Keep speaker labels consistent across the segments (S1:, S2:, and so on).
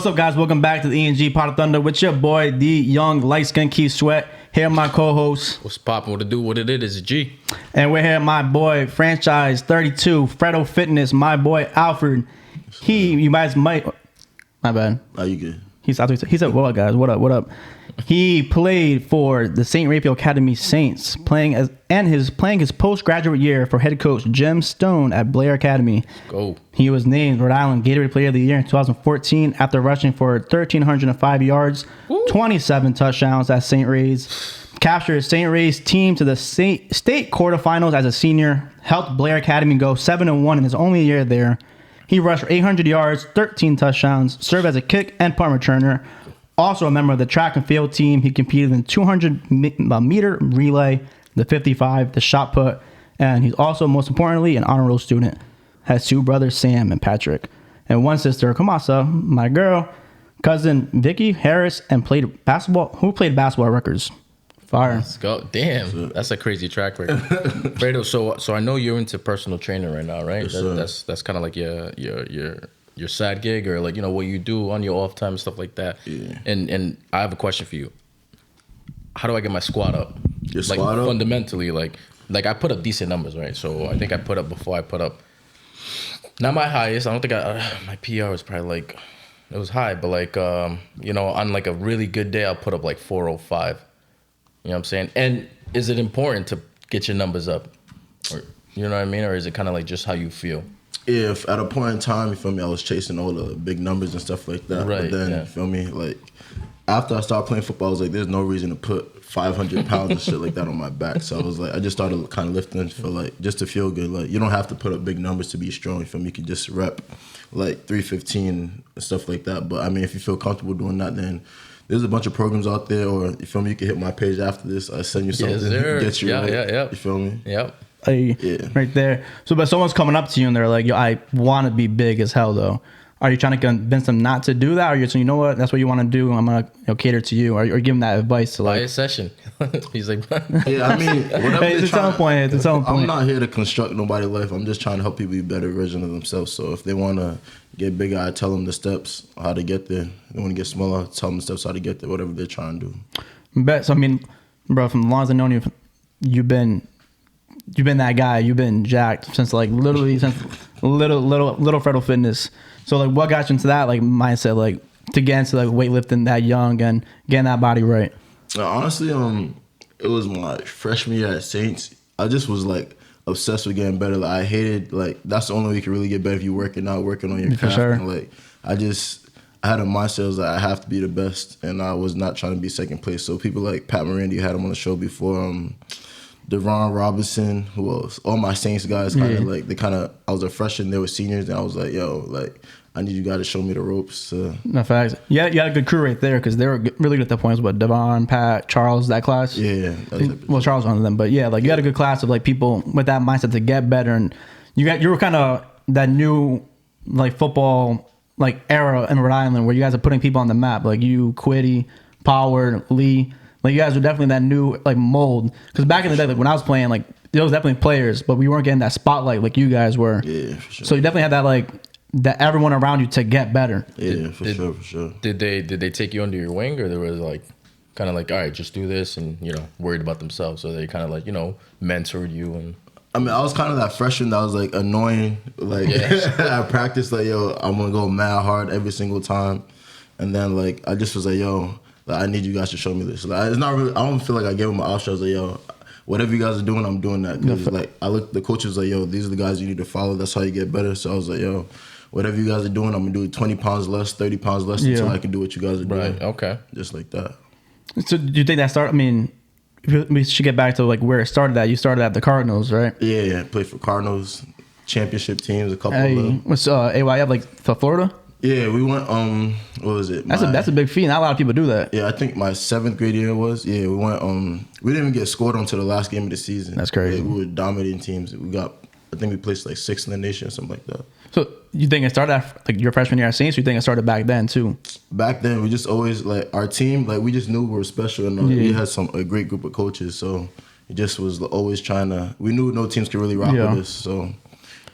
S1: What's up, guys? Welcome back to the E&G Pot of Thunder with your boy, the young light-skinned Keith Sweat. Here, my co-host.
S2: What's poppin'? What to do? What it is? G.
S1: And we're here, my boy, franchise 32, Fredo Fitness, my boy, Alfred. You guys might. My bad.
S3: Oh, you good?
S1: He said, "What up, guys? What up? What up?" He played for the St. Raphael Academy Saints, playing his postgraduate year for head coach Jim Stone at Blair Academy.
S2: Go.
S1: He was named Rhode Island Gatorade Player of the Year in 2014 after rushing for 1,305 yards, 27 touchdowns at St. Ray's. Captured St. Ray's team to the state quarterfinals as a senior. Helped Blair Academy go 7-1 in his only year there. He rushed for 800 yards, 13 touchdowns, served as a kick and punt returner. Also a member of the track and field team. He competed in the 200-meter relay, the 55, the shot put, and he's also, most importantly, an honor roll student. Has two brothers, Sam and Patrick, and one sister, Kamasa, my girl, cousin Vicky Harris, and played basketball at Rutgers. Fire.
S2: Let's go. Damn, that's a crazy track record. Fredo, so I know you're into personal training right now, right?
S3: Yes,
S2: that's kind of like your side gig, or like, you know, what you do on your off time and stuff like that.
S3: Yeah.
S2: And I have a question for you. How do I get my squat up?
S3: Your
S2: like,
S3: squat up?
S2: Fundamentally, like I put up decent numbers, right? So I think I put up not my highest. I don't think my PR was probably like, it was high, but like, you know, on like a really good day, I'll put up like 405. You know what I'm saying? And is it important to get your numbers up? Or, you know what I mean? Or is it kind of like just how you feel?
S3: If at a point in time, you feel me, I was chasing all the big numbers and stuff like that.
S2: Right,
S3: but then,
S2: yeah.
S3: you feel me, like, after I started playing football, I was like, there's no reason to put 500 pounds and shit like that on my back. So I was like, I just started kind of lifting for like, just to feel good. Like, you don't have to put up big numbers to be strong. You feel me? You can just rep like 315 and stuff like that. But I mean, if you feel comfortable doing that, then there's a bunch of programs out there, or you feel me, you can hit my page after this. I send you something, get you right.
S2: Yeah.
S3: You feel me?
S2: Yep.
S3: Yeah.
S1: Right there. So, but someone's coming up to you and they're like, "Yo, I want to be big as hell, though." Are you trying to convince them not to do that, or you're saying, "You know what? That's what you want to do. I'm gonna cater to you," or give them that advice to like
S2: Buy a session. He's like,
S3: Yeah, I mean, whatever.
S1: It's its own point. It's its own point.
S3: I'm not here to construct nobody's life. I'm just trying to help people be a better version of themselves. So if they want to get bigger, I tell them the steps, how to get there. If they want to get smaller, I tell them the steps, how to get there, whatever they're trying to do.
S1: Bet. So I mean, bro, from the long as I've known you, you've been that guy. You've been jacked since literally since little Fredo Fitness. So like, what got you into that like mindset, like to get into like weightlifting that young and getting that body right?
S3: Honestly, it was my freshman year at Saints. I just was like obsessed with getting better. Like, I hated, like, that's the only way you can really get better, if you working on your craft.
S1: For sure.
S3: And, like, I had a mindset that I have to be the best, and I was not trying to be second place. So people like Pat Morandi, had him on the show before. Deron Robinson, who else? All my Saints guys I was a freshman, they were seniors, and I was like, yo, like, I need you guys to show me the ropes.
S1: No facts. Yeah, you had a good crew right there, because they were really good at that point. What, Devon, Pat, Charles, that class?
S3: Yeah.
S1: Well, Charles was one of them, but yeah, like you had a good class of like people with that mindset to get better, and you were kind of that new like football like era in Rhode Island where you guys are putting people on the map, like you, Quiddy, Power, Lee. Like, you guys were definitely that new, like, mold. Because back in the day, like, when I was playing, like, there was definitely players, but we weren't getting that spotlight like you guys were.
S3: Yeah, for sure.
S1: So you definitely had that, like, that everyone around you to get better.
S3: Yeah, for sure.
S2: Did they take you under your wing, or there was, like, kind of like, all right, just do this, and, you know, worried about themselves? So they kind of, like, you know, mentored you and...
S3: I mean, I was kind of that freshman that was, like, annoying. Like, I practiced, like, yo, I'm going to go mad hard every single time. And then, like, I just was like, yo... Like, I need you guys to show me this. Like, it's not really. I don't feel like I gave them my option. I was like, yo, whatever you guys are doing, I'm doing that. Cause like, the coach was like, yo, these are the guys you need to follow. That's how you get better. So I was like, yo, whatever you guys are doing, I'm gonna do 20 pounds less, 30 pounds less until I can do what you guys are doing.
S2: Right. Okay.
S3: Just like that.
S1: So do you think that started? I mean, we should get back to like where it started at. You started at the Cardinals, right?
S3: Yeah. Played for Cardinals, championship teams, a couple
S1: Hey,
S3: of.
S1: what's AYF like for Florida?
S3: Yeah, we went. What was it?
S1: That's a big feat. Not a lot of people do that.
S3: Yeah, I think my 7th grade year was. Yeah, we went. We didn't even get scored on to the last game of the season.
S1: That's crazy.
S3: Like, we were dominating teams. I think we placed like 6th in the nation or something like that.
S1: So you think it started at like your freshman year at Saints? Or you think it started back then too?
S3: Back then, we just always like our team. Like, we just knew we were special, and we had a great group of coaches. So it just was always trying to. We knew no teams could really rock with us. So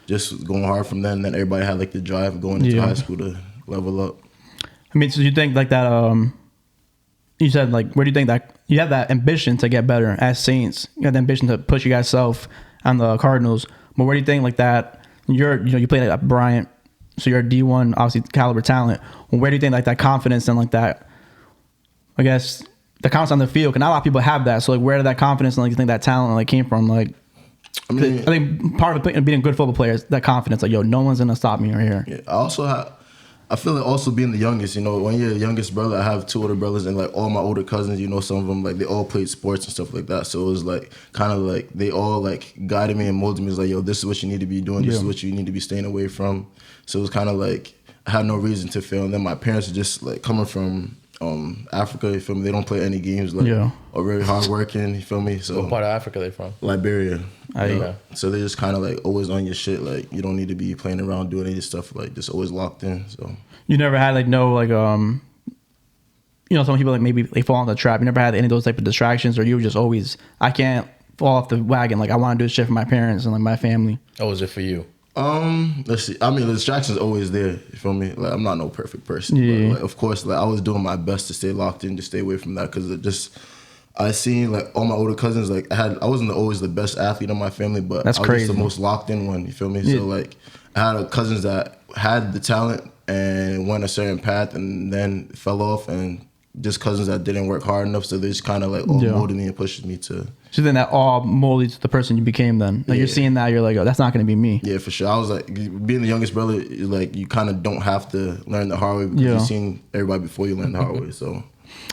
S3: just going hard from then. And then everybody had like the drive going into high school to level up.
S1: I mean, so you think like that? You said like, where do you think that you have that ambition to get better as Saints? You have the ambition to push you guys self on the Cardinals. But where do you think like that? You played at Bryant, so you're a D1 obviously caliber talent. Well, where do you think like that confidence and like that? I guess the confidence on the field. Because not a lot of people have that. So like, where did that confidence and like you think that talent like came from? Like,
S3: I mean,
S1: I think part of being a good football player is that confidence. Like, yo, no one's gonna stop me right here.
S3: Yeah, I feel like also being the youngest, you know, when you're the youngest brother, I have 2 older brothers and like all my older cousins, you know, some of them, like they all played sports and stuff like that. So it was like kind of like they all like guided me and molded me. It was like, yo, this is what you need to be doing. This is what you need to be staying away from. So it was kind of like I had no reason to fail. And then my parents are just like coming from Africa, you feel me? They don't play any games, like are very hard working, you feel me? So
S2: what part of Africa they from?
S3: Liberia.
S2: Yeah.
S3: So they're just kind of like always on your shit. Like you don't need to be playing around doing any stuff. Like just always locked in. So
S1: you never had like no like you know, some people like maybe they fall into the trap. You never had any of those type of distractions, or you were just always I can't fall off the wagon. Like I want to do this shit for my parents and like my family.
S2: Oh, is it for you?
S3: Let's see. I mean, the distraction's always there. You feel me? Like I'm not no perfect person.
S1: Yeah.
S3: But, like, of course, like I was doing my best to stay locked in, to stay away from that, because it just I seen like all my older cousins. Like I wasn't always the best athlete in my family, but
S1: that's
S3: I was
S1: crazy.
S3: just the most locked in one. You feel me?
S1: Yeah.
S3: So like I had cousins that had the talent and went a certain path and then fell off, and just cousins that didn't work hard enough. So they just kind of like all molded me and pushed me to.
S1: So then that all molded you to the person you became then. Like you're seeing that, you're like, oh, that's not going to be me.
S3: Yeah, for sure. I was like, being the youngest brother, like you kind of don't have to learn the hard way because you've seen everybody before you learn the hard way. So.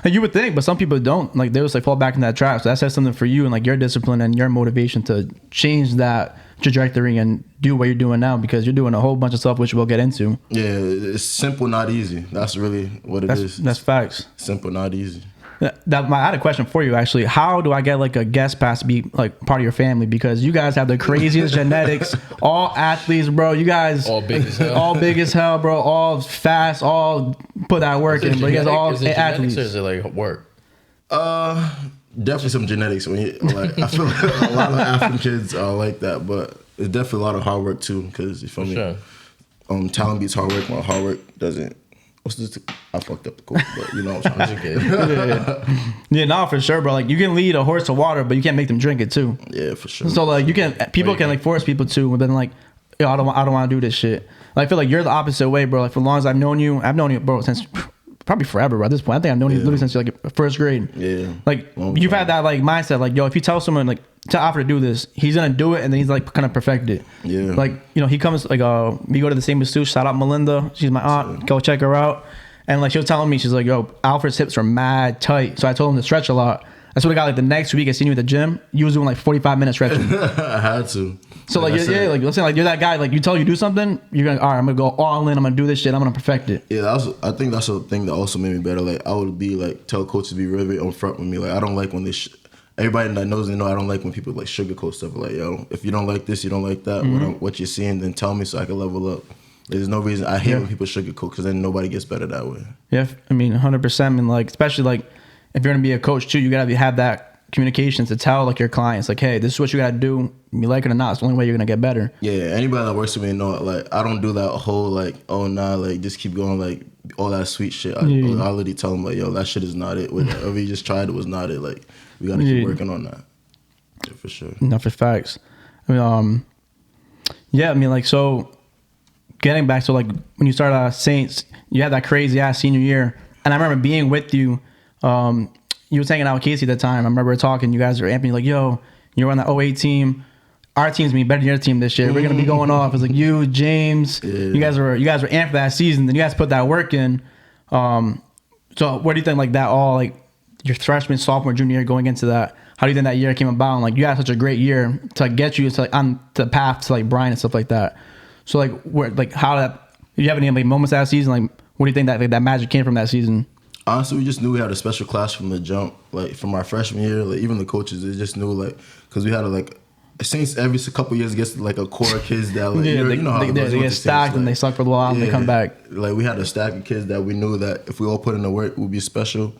S1: And you would think, but some people don't. Like they just like fall back in that trap. So that says something for you and like your discipline and your motivation to change that trajectory and do what you're doing now, because you're doing a whole bunch of stuff which we'll get into.
S3: Yeah, it's simple, not easy. That's really what it is.
S1: That's facts.
S3: Simple, not easy.
S1: I had a question for you actually. How do I get like a guest pass to be like part of your family? Because you guys have the craziest genetics, all athletes, bro. You guys
S2: all big as hell,
S1: bro. All fast, all put that work in. But you guys all athletes.
S2: Or is it like work?
S3: Definitely some genetics. When you like, I feel like a lot of African kids are like that, but it's definitely a lot of hard work too. Because you feel me?
S2: Sure.
S3: Talent beats hard work. While hard work doesn't. I fucked up the quote, but you know what I'm trying to
S1: say. Yeah, no, for sure, bro. Like you can lead a horse to water, but you can't make them drink it too.
S3: Yeah, for sure.
S1: So like people can like force people to, and then like, yo, I don't want to do this shit. Like, I feel like you're the opposite way, bro. Like for as long as I've known you, bro, since probably forever, bro. At this point, I think I've known you literally since like first grade.
S3: Yeah.
S1: Like you've had that like mindset, like yo, if you tell someone like tell Alfred to do this, he's gonna do it, and then he's like kind of perfect it.
S3: Yeah.
S1: Like you know, he comes like we go to the same masseuse. Shout out Melinda, she's my aunt. Go check her out. And like she was telling me, she's like, yo, Alfred's hips are mad tight. So I told him to stretch a lot. That's what I got. Like the next week I seen you at the gym, you was doing like 45-minute stretching.
S3: I had to.
S1: So like like let's say like you're that guy, like you tell you do something, you're gonna all right, I'm gonna go all in, I'm gonna do this shit, I'm gonna perfect it.
S3: Yeah, I think that's a thing that also made me better. Like I would be like tell coaches to be really upfront with me. Like I don't like when they everybody that knows, they know I don't like when people like sugarcoat stuff. Like yo, if you don't like this, you don't like that. What you're seeing, then tell me so I can level up. There's no reason. I hate when people sugarcoat because then nobody gets better that way.
S1: Yeah, I mean 100%. I mean like especially like if you're gonna be a coach too, you gotta have that communication to tell like your clients like, hey, this is what you gotta do. You like it or not, it's the only way you're gonna get better.
S3: Yeah, anybody that works with me know like I don't do that whole like like just keep going like all that sweet shit. I already tell them like yo, that shit is not it. Whatever you just tried, it was not it. Like we gotta keep working on that. Yeah, for sure.
S1: Enough for facts. I mean, I mean like so. Getting back to like when you started Saints, you had that crazy ass senior year, and I remember being with you. You was hanging out with Casey at the time. I remember talking. You guys were amping like, "Yo, you're on that 08 team. Our team's gonna be better than your team this year. We're gonna be going off." It's like you, James. Yeah. You guys were amped for that season. Then you guys put that work in. So what do you think like that all like your freshman, sophomore, junior year going into that? How do you think that year came about? And, like you had such a great year to like, get you to like on the path to like Brian and stuff like that. So like where like how that do you have any like moments that season? Like what do you think that like, that magic came from that season?
S3: Honestly, we just knew we had a special class from the jump. Like from our freshman year, like even the coaches, they just knew like because we had a like Saints every couple of years gets like a core of kids that like you know how
S1: they get stacked and they suck for a little while and they come back.
S3: Like we had a stack of kids that we knew that if we all put in the work, it would be special.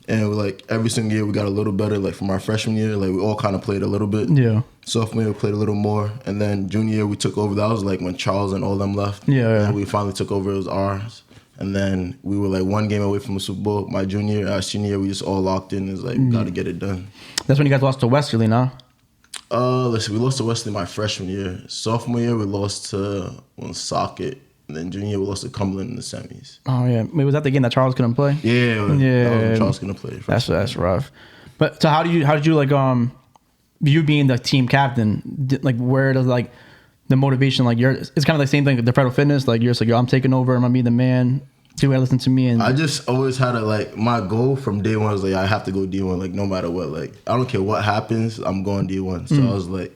S3: And like every single year we got a little better. Like from our freshman year, like we all kind of played a little bit. Yeah. Sophomore year we played a little more, and then junior year we took over. That was like when Charles and all them left. Yeah. And we finally took over. It was ours, And then we were like one game away from the Super Bowl. My senior year, we just all locked in. It's like, got to get it done.
S1: That's when you guys lost to Westerly, no?
S3: Let's see. We lost to Wesley my freshman year. Sophomore year, we lost to Socket. And then junior year, we lost to Cumberland in the semis.
S1: Oh, yeah. Wait, was that the game that Charles couldn't play?
S3: Yeah. That was when Charles couldn't play.
S1: That's rough. But so how did you like, you being the team captain, like where does like the motivation, like it's kind of the same thing with the Fredo Fitness, like you're just like, yo, I'm taking over, I'm gonna be the man, do I listen to me? And
S3: I just always had my goal from day one was like, I have to go D1, like no matter what, like I don't care what happens, I'm going D1. So I was like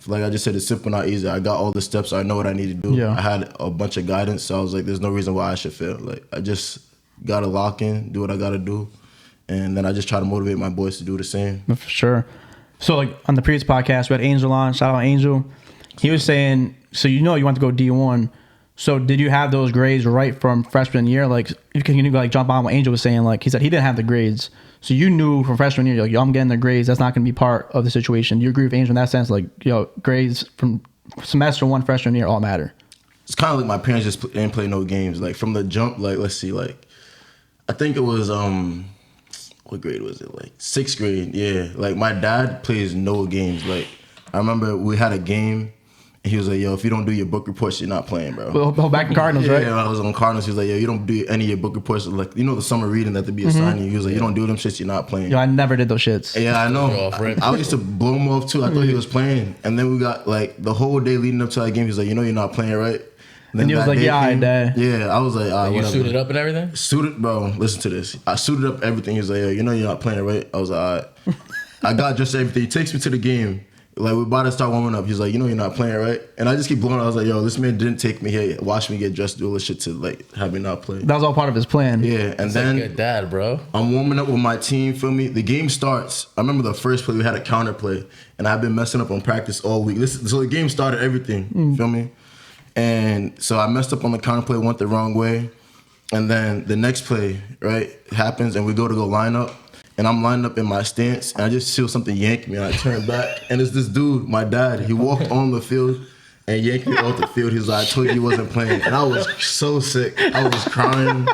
S3: I just said, it's simple, not easy. I got all the steps, I know what I need to do.
S1: Yeah.
S3: I had a bunch of guidance, so I was like, there's no reason why I should fail. Like I just gotta lock in, do what I gotta do, and then I just try to motivate my boys to do the same.
S1: For sure. So like on the previous podcast, we had Angel on, shout out Angel. He was saying, so you want to go D1. So did you have those grades right from freshman year? Like, if you can like jump on what Angel was saying, like he said he didn't have the grades. So you knew from freshman year, like, yo, I'm getting the grades. That's not going to be part of the situation. Do you agree with Angel in that sense? Like, yo, grades from semester one, freshman year all matter.
S3: It's kind of like my parents just didn't play no games. Like from the jump, like let's see, like I think it was what grade was it? Like 6th grade. Yeah. Like my dad plays no games. Like I remember we had a game. And he was like, yo, if you don't do your book reports, you're not playing, bro.
S1: Well, back in Cardinals, right?
S3: Yeah, I was on Cardinals. He was like, yo, you don't do any of your book reports. Like, the summer reading that they be assigning you. He was like, you don't do them shits, you're not playing.
S1: Yo, I never did those shits.
S3: Yeah, I know. I used to blow him off, too. I thought he was playing. And then we got, like, the whole day leading up to that game, he was like, you're not playing, right?
S1: And he was like, yeah, I did.
S3: Yeah, I was like, all right,
S2: You
S3: whatever.
S2: suited up and everything?
S3: Suited, bro, listen to this. I suited up everything. He was like, yo, you're not playing, right? I was like, all right. I got just everything. He takes me to the game. Like, we're about to start warming up. He's like, you're not playing, right? And I just keep blowing. I was like, yo, this man didn't take me here, watch me get dressed, do all this shit to, like, have me not play.
S1: That was all part of his plan.
S3: Yeah, and then
S2: like a dad, bro.
S3: I'm warming up with my team, feel me? The game starts. I remember the first play, we had a counter play, and I've been messing up on practice all week. So the game started everything, feel me? And so I messed up on the counter play, went the wrong way. And then the next play, right, happens, and we go line up. And I'm lined up in my stance, and I just feel something yank me, and I turn back, and it's this dude, my dad. He walked on the field and yanked me off the field. He was like, I told you he wasn't playing. And I was so sick. I was crying.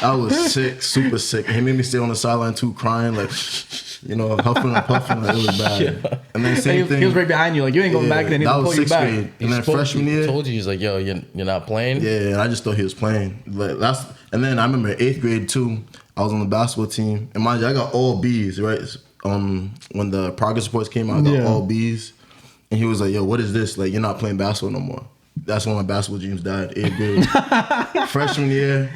S3: I was sick, super sick. And he made me stay on the sideline, too, crying, like, huffing and puffing. Like, it was bad. Yeah. And then same thing.
S1: He was right behind you, like, you ain't going back, then he'll pull you back.
S3: Grade. And then freshman year.
S2: He told you, he's like, yo, you're not playing?
S3: Yeah, and I just thought he was playing. Like, and then I remember 8th grade, too. I was on the basketball team, and mind you, I got all B's, right? When the progress reports came out, I got all B's, and he was like, yo, what is this? Like, you're not playing basketball no more. That's when my basketball dreams died, 8th grade. Freshman year.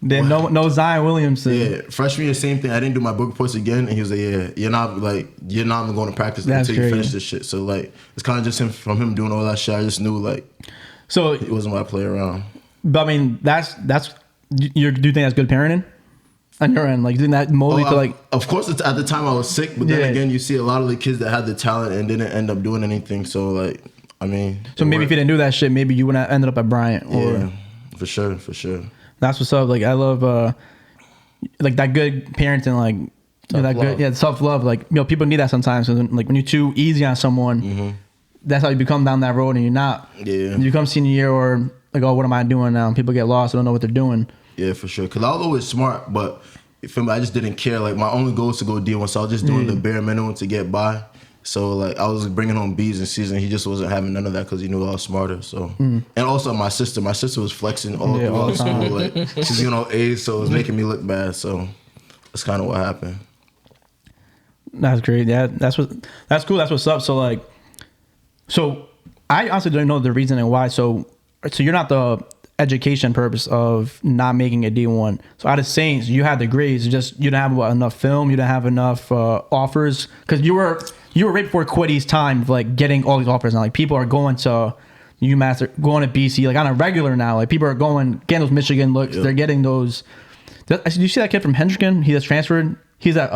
S1: Then no Zion Williamson.
S3: Yeah, freshman year, same thing. I didn't do my book reports again, and he was like, yeah, you're not even going to practice until you finish this shit. So, like, it's kind of just from him doing all that shit. I just knew, like,
S1: so
S3: he wasn't my play around.
S1: But, I mean, do you think that's good parenting? On your end, like, doing that molded to like.
S3: Of course, at the time I was sick, but then again, you see a lot of the kids that had the talent and didn't end up doing anything. So, like, I mean.
S1: So maybe if you didn't do that shit, maybe you wouldn't have ended up at Bryant.
S3: Yeah, for sure.
S1: That's what's up. Like, I love like that good parenting, like good, self love. Like, people need that sometimes. So, like, when you're too easy on someone, that's how you become down that road, and you're not.
S3: Yeah.
S1: You become senior year, or like, oh, what am I doing now? And people get lost, they don't know what they're doing.
S3: Yeah, for sure. Because I was always smart, but for me, I just didn't care. Like, my only goal was to go D1, so I was just doing the bare minimum to get by. So, like, I was bringing home B's in season. He just wasn't having none of that because he knew I was smarter. So, and also my sister was flexing all throughout school. Like, she's getting all A's, so it was making me look bad. So, that's kind of what happened.
S1: That's great. Yeah, that's cool. That's what's up. So, like, I honestly don't know the reason and why. So you're not the education purpose of not making a D1. So out of Saints, you had the grades, just you didn't have enough film, you didn't have enough offers, because you were right before Quiddy's time of like getting all these offers. And like, people are going to UMass, going to BC, like on a regular now. Like, people are getting those Michigan looks. They're getting those. Did you see that kid from Hendricken? He just transferred. He's at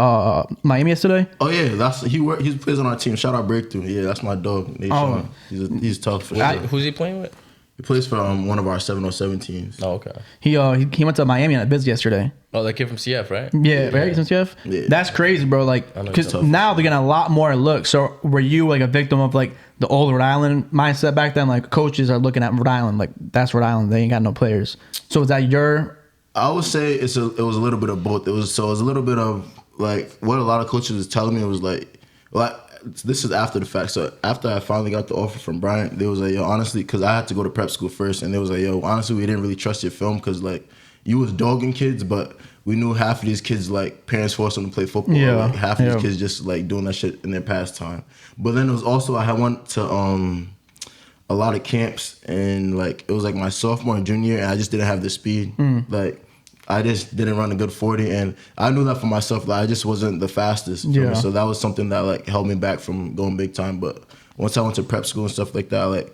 S1: Miami yesterday.
S3: Oh yeah, he plays on our team. Shout out Breakthrough. Yeah, that's my dog. Nation. He's tough for sure.
S2: Who's he playing with?
S3: He plays for one of our 707 teams.
S2: Oh, okay.
S1: He went to Miami on a biz yesterday.
S2: Oh, that kid from CF, right?
S1: Yeah, right? From CF?
S3: Yeah.
S1: That's crazy, bro. Like, because now they're getting a lot more looks. So were you like a victim of like the old Rhode Island mindset back then? Like, coaches are looking at Rhode Island, like, that's Rhode Island. They ain't got no players. So is that your
S3: I would say it was a little bit of both. It was a little bit of like what a lot of coaches was telling me. It was like, this is after the fact. So after I finally got the offer from Bryant, there was like, yo, honestly, because I had to go to prep school first, and there was like, yo, honestly, we didn't really trust your film because like you was dogging kids, but we knew half of these kids like parents forced them to play football.
S1: Yeah,
S3: like, half of these kids just like doing that shit in their pastime. But then it was also I had went to a lot of camps, and like it was like my sophomore and junior year, and I just didn't have the speed. Like I just didn't run a good 40, and I knew that for myself. Like I just wasn't the fastest.
S1: Yeah.
S3: So that was something that like held me back from going big time. But once I went to prep school and stuff like that, like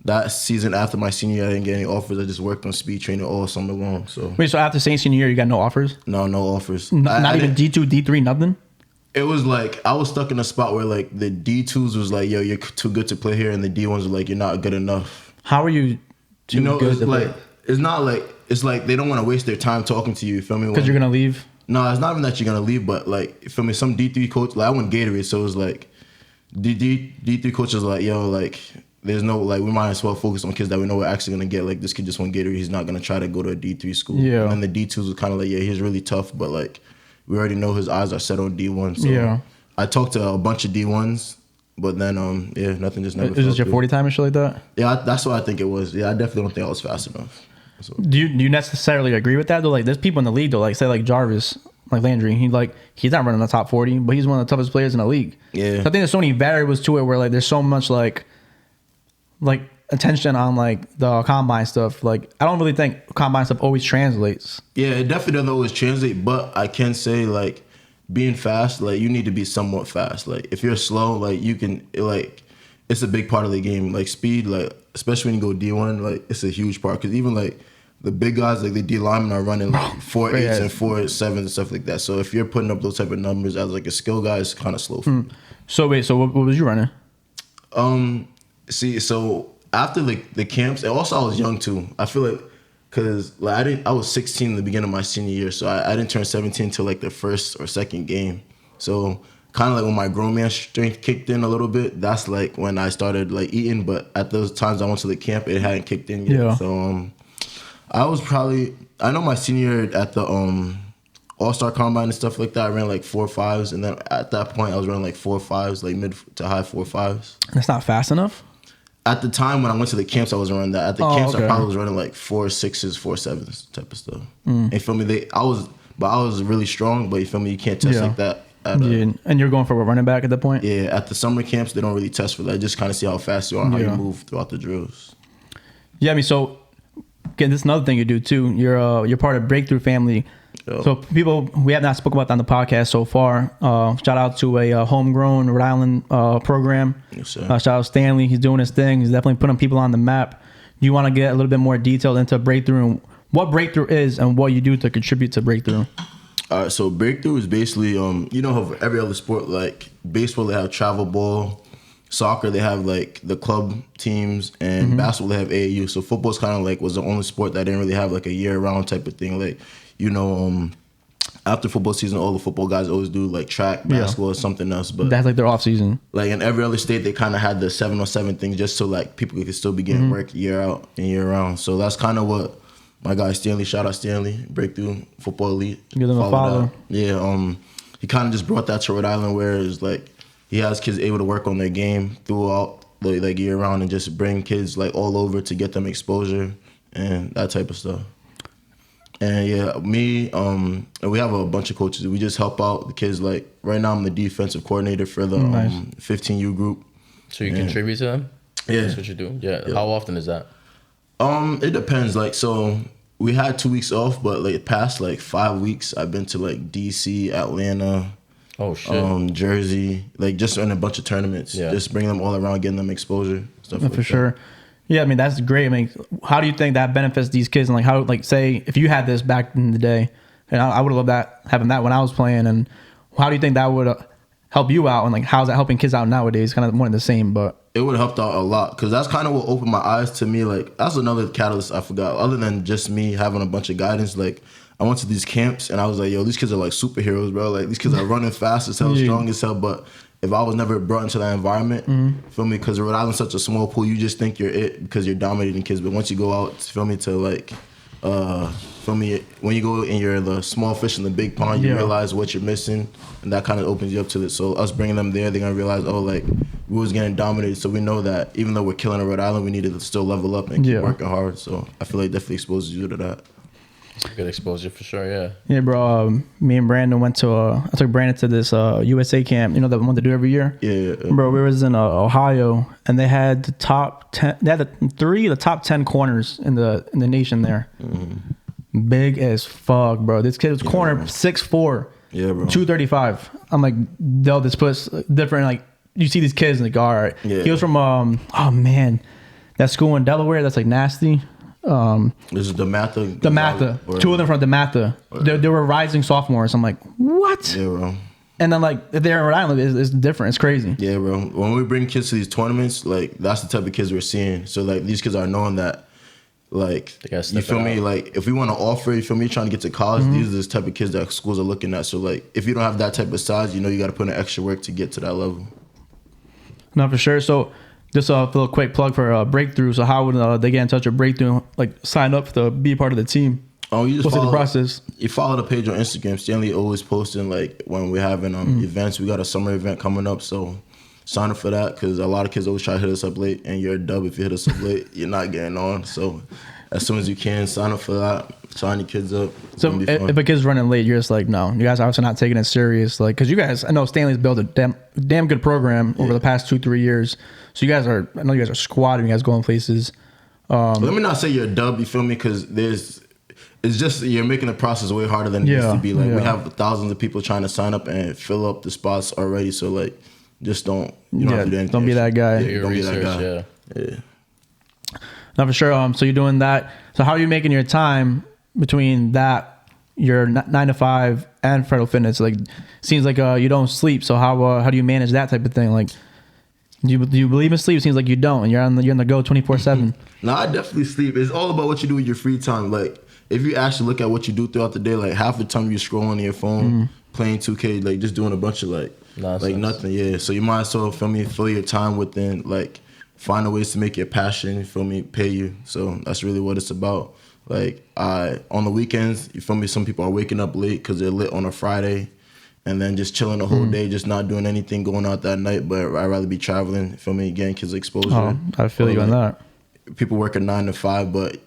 S3: that season after my senior year, I didn't get any offers. I just worked on speed training all summer long. So
S1: Wait, so after senior year, you got no offers?
S3: no offers.
S1: Not even D2, D3, nothing?
S3: It was like I was stuck in a spot where like the D2s was like, yo, you're too good to play here, and the D1s were like, you're not good enough.
S1: How are you too good
S3: it's
S1: to
S3: like
S1: play?
S3: it's not like it's like they don't want to waste their time talking to you. You feel me?
S1: Because you're going to leave?
S3: No, it's not even that you're gonna leave, but like, you feel me? Some D3 coach, like I went Gatorade, so it was like D3 coaches like, yo, like there's no like we might as well focus on kids that we know we're actually gonna get. Like this kid just won Gatorade, he's not gonna try to go to a D3 school.
S1: Yeah.
S3: And then the D2s was kind of like, yeah, he's really tough, but like we already know his eyes are set on D1. So
S1: Yeah.
S3: I talked to a bunch of D1s, but then yeah, nothing just never.
S1: Is this your 40 time and shit like that?
S3: Yeah, that's what I think it was. Yeah, I definitely don't think I was fast enough. So.
S1: Do you necessarily agree with that though? Like there's people in the league though, like say like Jarvis, like Landry, he's not running the top 40, but he's one of the toughest players in the league.
S3: Yeah.
S1: So I think there's so many variables to it where like there's so much like attention on like the combine stuff. Like I don't really think combine stuff always translates.
S3: Yeah, it definitely doesn't always translate, but I can say like being fast, like you need to be somewhat fast. Like if you're slow, like you can like it's a big part of the game. Like speed, like especially when you go D1, like it's a huge part because even like the big guys, like the D linemen are running like 4.8s and 4.7s and stuff like that. So if you're putting up those type of numbers as like a skill guy, it's kind of slow for me.
S1: So wait, so what was you running?
S3: See, so after the camps, and also I was young too. I feel like because like I was 16 in the beginning of my senior year, so I didn't turn 17 until like the first or second game. So kind of like when my grown man strength kicked in a little bit, that's like when I started like eating. But at those times I went to the camp, it hadn't kicked in yet.
S1: Yeah.
S3: So I know my senior year at the All-Star Combine and stuff like that, I ran like 4.5s, and then at that point I was running like 4.5s, like mid to high 4.5s.
S1: That's not fast enough?
S3: At the time when I went to the camps, I wasn't running that. At the camps,
S1: okay.
S3: I probably was running like 4.6s, 4.7s type of stuff. And you feel me? I was really strong, but you feel me? You can't test like that.
S1: Yeah. And you're going for a running back at that point?
S3: Yeah, at the summer camps, they don't really test for that. Just kind of see how fast you are and how you move throughout the drills.
S1: Yeah, I mean, so again, this is another thing you do too. You're part of Breakthrough Family.
S3: Yo.
S1: So people, we have not spoken about that on the podcast so far. Shout out to a homegrown Rhode Island program.
S3: Yes, sir.
S1: Shout out Stanley. He's doing his thing. He's definitely putting people on the map. Do you want to get a little bit more detailed into Breakthrough and what Breakthrough is and what you do to contribute to Breakthrough?
S3: All right, so Breakthrough is basically, you know how every other sport, like baseball, they have travel ball. Soccer, they have like the club teams, and basketball, they have AAU. So football's kind of like was the only sport that didn't really have like a year-round type of thing. Like, you know, after football season, all the football guys always do like track, basketball, or something else. But
S1: That's like their off season.
S3: like in every other state, they kind of had the 7-on-7 thing just so like people could still be getting work year out and year round. So that's kind of what my guy Stanley, shout out Stanley, Breakthrough Football Elite.
S1: Give them a follow.
S3: That. Yeah, he kind of just brought that to Rhode Island, where it's like he has kids able to work on their game throughout like year round and just bring kids like all over to get them exposure and that type of stuff. And yeah, me, and we have a bunch of coaches. We just help out the kids. Like right now, I'm the defensive coordinator for the 15U group.
S2: So you contribute to them?
S3: Yeah.
S2: That's what you do? Yeah. How often is that?
S3: It depends. Like, so we had 2 weeks off, but like past like 5 weeks, I've been to like DC, Atlanta,
S2: Oh shit.
S3: Jersey, like just in a bunch of tournaments.
S2: Yeah.
S3: Just bringing them all around, getting them exposure, stuff like
S1: For
S3: that.
S1: sure. Yeah, I mean, that's great. I mean, how do you think that benefits these kids? And like, how, like, say, if you had this back in the day, and I would have loved that, having that when I was playing, and how do you think that would help you out? And like, how's that helping kids out nowadays? Kind of more of the same, but.
S3: It would have helped out a lot because that's kind of what opened my eyes to me. Like, that's another catalyst I forgot. Other than just me having a bunch of guidance, like, I went to these camps and I was like, yo, these kids are like superheroes, bro. Like, these kids are running fast as hell, strong as hell, but if I was never brought into that environment, feel me, because Rhode Island's such a small pool, you just think you're it because you're dominating kids. But once you go out, feel me, to like For me, when you go and you're the small fish in the big pond, you realize what you're missing, and that kind of opens you up to it. So us bringing them there, they're gonna realize, oh, like we was getting dominated, so we know that even though we're killing a Rhode Island, we needed to still level up and keep working hard. So I feel like definitely exposes you to that.
S2: Good exposure for sure, yeah.
S1: Yeah, bro. Me and Brandon went to I took Brandon to this USA camp. You know, the one they do every year.
S3: Yeah.
S1: Bro, we was in Ohio, and they had the top 10. They had the top 10 corners in the nation there. Mm-hmm. Big as fuck, bro. This kid was corner 6'4".
S3: Yeah, bro.
S1: 235. I'm like, yo, this puts different. Like, you see these kids in the all right.
S3: Yeah.
S1: He was from oh man, that school in Delaware. That's like nasty.
S3: This is DeMatha.
S1: Two of them from DeMatha. They were rising sophomores. I'm like, what?
S3: Yeah, bro.
S1: And then like they're in Rhode Island, it's different. It's crazy.
S3: Yeah, bro. When we bring kids to these tournaments, like that's the type of kids we're seeing. So like these kids are knowing that, like, you feel me? Like if we want to offer, you feel me, trying to get to college, these are the type of kids that schools are looking at. So like if you don't have that type of size, you know you got to put in extra work to get to that level.
S1: No, for sure. So just a little quick plug for Breakthrough. So how would they get in touch with Breakthrough? Like sign up to be part of the team?
S3: Oh, you just
S1: what's the process?
S3: You follow the page on Instagram. Stanley always posting like when we're having events. We got a summer event coming up, so sign up for that because a lot of kids always try to hit us up late, and you're a dub if you hit us up late. You're not getting on. So as soon as you can, sign up for that. Sign your kids up.
S1: So if a kid's running late, you're just like, no, you guys are obviously not taking it serious. Like, because you guys, I know Stanley's built a damn good program over the past 2-3 years. So you guys are, I know you guys are squatting, you guys going places.
S3: Let me not say you're a dub, you feel me? Because it's just you're making the process way harder than it used to be. Like we have thousands of people trying to sign up and fill up the spots already. So like, just don't have to do anything.
S1: Don't be that guy.
S3: Yeah, don't be that guy. Yeah.
S1: No, for sure. So you're doing that. So how are you making your time between that, your 9 to 5, and Fredo Fitness? Like, seems like you don't sleep. So how do you manage that type of thing? Like, do you believe in sleep? It seems like you don't, and you're on the go 24/7.
S3: No, I definitely sleep. It's all about what you do with your free time. Like, if you actually look at what you do throughout the day, like half the time you're scrolling on your phone, playing 2K, like just doing a bunch of like nothing. Yeah. So you might as well fill your time within like find ways to make your passion, pay you. So that's really what it's about. Like on the weekends, some people are waking up late because they're lit on a Friday, and then just chilling the whole day, just not doing anything, going out that night. But I'd rather be traveling, getting kids exposure.
S1: Oh, I feel you on that.
S3: People work at 9 to 5, but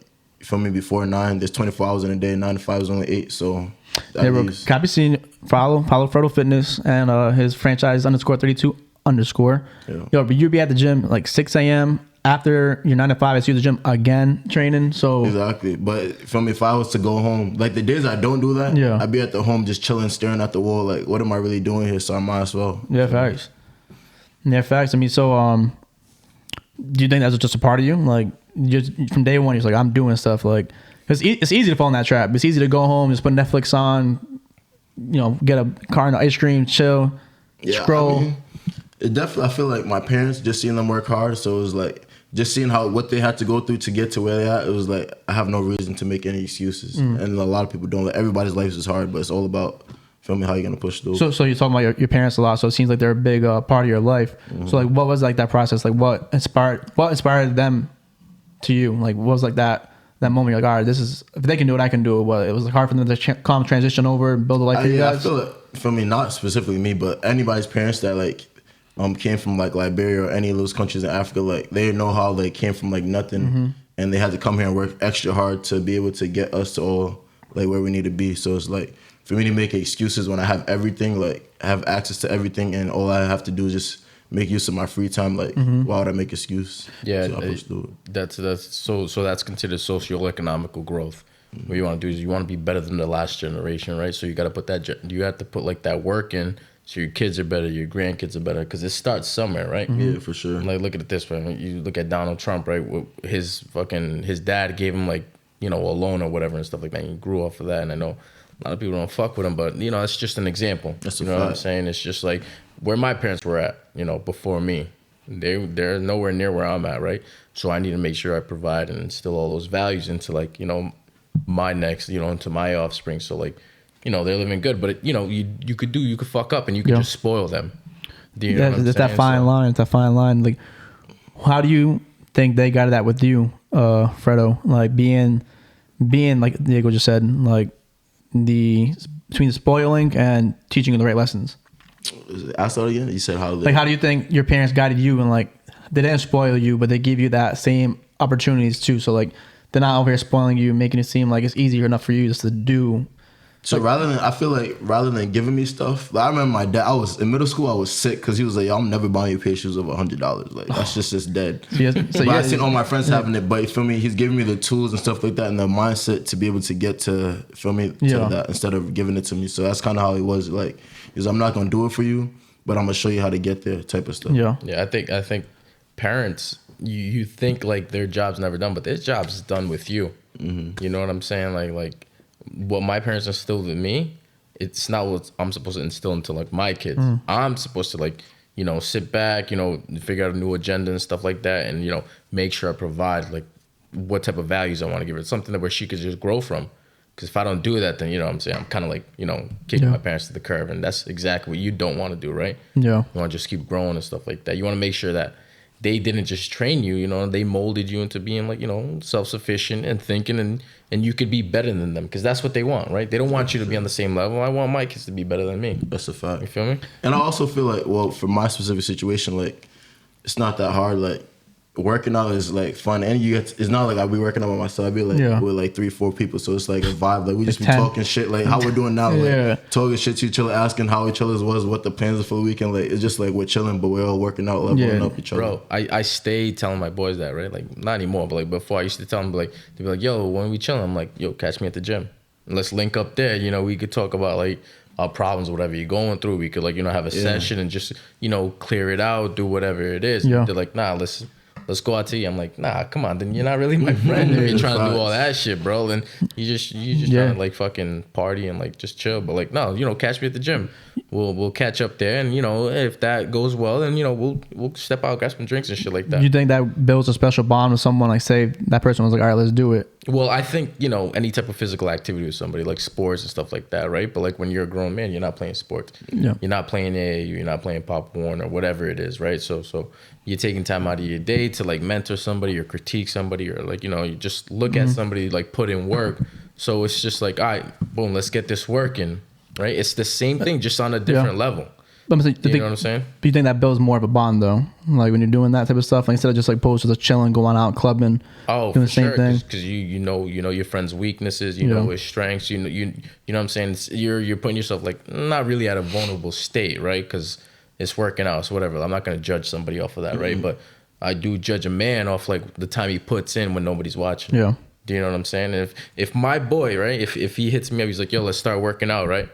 S3: before 9, there's 24 hours in a day. 9 to 5 is only 8, so.
S1: Can I be seen? Follow Fredo Fitness and his franchise _32 _.
S3: Yeah.
S1: Yo, but you'd be at the gym like 6 a.m. after your 9 to 5. I see you at the gym again training. So
S3: exactly, but if I was to go home, like the days I don't do that, I'd be at the home just chilling, staring at the wall. Like, what am I really doing here? So I might as well.
S1: Yeah, facts. Yeah, facts. I mean, so do you think that's just a part of you? Like, just from day one, you're like, I'm doing stuff. Like, because it's easy to fall in that trap. It's easy to go home, just put Netflix on, get a car and ice cream, chill, scroll.
S3: I mean, it definitely. I feel like my parents, just seeing them work hard, so it was like just seeing what they had to go through to get to where they at. It was like I have no reason to make any excuses, and a lot of people don't. Like, everybody's life is hard, but it's all about how you're gonna push through.
S1: So you're talking about your parents a lot. So it seems like they're a big part of your life. So like, what was like that process? Like, what inspired them to you? Like, what was like that moment? You're like, all right, this is, if they can do it, I can do it. What, it was like hard for them to calm transition over and build a life for you guys?
S3: I feel like, not specifically me, but anybody's parents that like came from like Liberia or any of those countries in Africa, like they know how they came from like nothing, and they had to come here and work extra hard to be able to get us to all like where we need to be. So it's like, for me to make excuses when I have everything, like I have access to everything, and all I have to do is just make use of my free time. Like, why would I make excuse?
S2: Yeah,
S3: so
S2: that's that's considered socioeconomical growth. What you want to do is you want to be better than the last generation, right? So you got to put like that work in, so your kids are better, your grandkids are better, because it starts somewhere, right?
S3: Yeah, for sure.
S2: Like, look at it this way: you look at Donald Trump, right? His dad gave him like a loan or whatever and stuff like that. And he grew off of that, and I know a lot of people don't fuck with him, but it's just an example.
S3: That's
S2: you know what I'm saying? It's just like where my parents were at, before me. They're nowhere near where I'm at, right? So I need to make sure I provide and instill all those values into like, my next, into my offspring. So like, they're living good, but you could fuck up and you could just spoil them.
S1: It's that fine line. It's that fine line. Like, how do you think they got that with you, Fredo? Like being being like Diego just said, like between the spoiling and teaching you the right lessons?
S3: Ask that again. You said how
S1: Like, how do you think your parents guided you, and like they didn't spoil you, but they give you that same opportunities too? So like they're not over here spoiling you, making it seem like it's easier enough for you just to do.
S3: So I feel like rather than giving me stuff, like I remember my dad. I was in middle school. I was sick because he was like, "I'm never buying you a pair of shoes over $100. Like that's just dead." But I seen all my friends having it. But you feel me? He's giving me the tools and stuff like that, and the mindset to be able to get to to that instead of giving it to me. So that's kind of how he was. Like, he's, I'm not gonna do it for you, but I'm gonna show you how to get there, type of stuff.
S1: Yeah.
S2: I think parents, you think like their job's never done, but their job's done with you. Mm-hmm. You know what I'm saying? Like what my parents instilled in me, it's not what I'm supposed to instill into like my kids. I'm supposed to like, you know, sit back, you know, figure out a new agenda and stuff like that, and, you know, make sure I provide like what type of values I want to give her. It's something that where she could just grow from. Because if I don't do that, then, you know what I'm saying, I'm kind of like, you know, kicking my parents to the curb, and that's exactly what you don't want to do, right? Yeah. You want to just keep growing and stuff like that. You want to make sure that they didn't just train you, you know, they molded you into being like, you know, self-sufficient and thinking, and you could be better than them, because that's what they want, right? They don't want you to be on the same level. I want my kids to be better than me.
S3: That's a fact.
S2: You feel me?
S3: And I also feel like, well, for my specific situation, like, it's not that hard. Like, working out is like fun, and it's not like I'll be working out by myself. I'll be like with like 3-4 people, so it's like a vibe. Like we just be talking shit, like how we're doing now, like talking shit to each other, asking how each other's was, what the plans are for the weekend. Like it's just like we're chilling, but we're all working out, leveling up each other.
S2: Bro, I stay telling my boys that, right? Like not anymore, but like before, I used to tell them, like they'd be like, "Yo, when we chilling," I'm like, "Yo, catch me at the gym. Let's link up there. You know, we could talk about like our problems, whatever you're going through. We could like, you know, have a session and just, you know, clear it out, do whatever it is." They're like, "Nah, let's go out to eat." I'm like, "Nah, come on, then you're not really my friend if you're trying to do all that shit, bro. And you just trying to like fucking party and like just chill." But like, no, you know, catch me at the gym. We'll catch up there, and, you know, if that goes well, then, you know, we'll step out, grab some drinks and shit like that.
S1: You think that builds a special bond with someone? Like, say that person was like, "All right, let's do it."
S2: Well, I think, you know, any type of physical activity with somebody, like sports and stuff like that, right? But like when you're a grown man, you're not playing sports. Yeah. You're not playing you're not playing Pop Warner or whatever it is, right? So you're taking time out of your day to like mentor somebody or critique somebody, or like, you know, you just look at somebody, like put in work. So it's just like, all right, boom, let's get this working, right? It's the same thing, just on a different level. You know what I'm saying?
S1: Do you think that builds more of a bond though? Like when you're doing that type of stuff, like instead of just like posed to just chilling, going out, clubbing, doing the same thing.
S2: Because you know your friend's weaknesses, you know his strengths, you know what I'm saying. You're putting yourself like not really at a vulnerable state, right? Because it's working out, so whatever. I'm not gonna judge somebody off of that, right? But I do judge a man off like the time he puts in when nobody's watching. Yeah. Do you know what I'm saying? If my boy, right, if he hits me up, he's like, "Yo, let's start working out," right?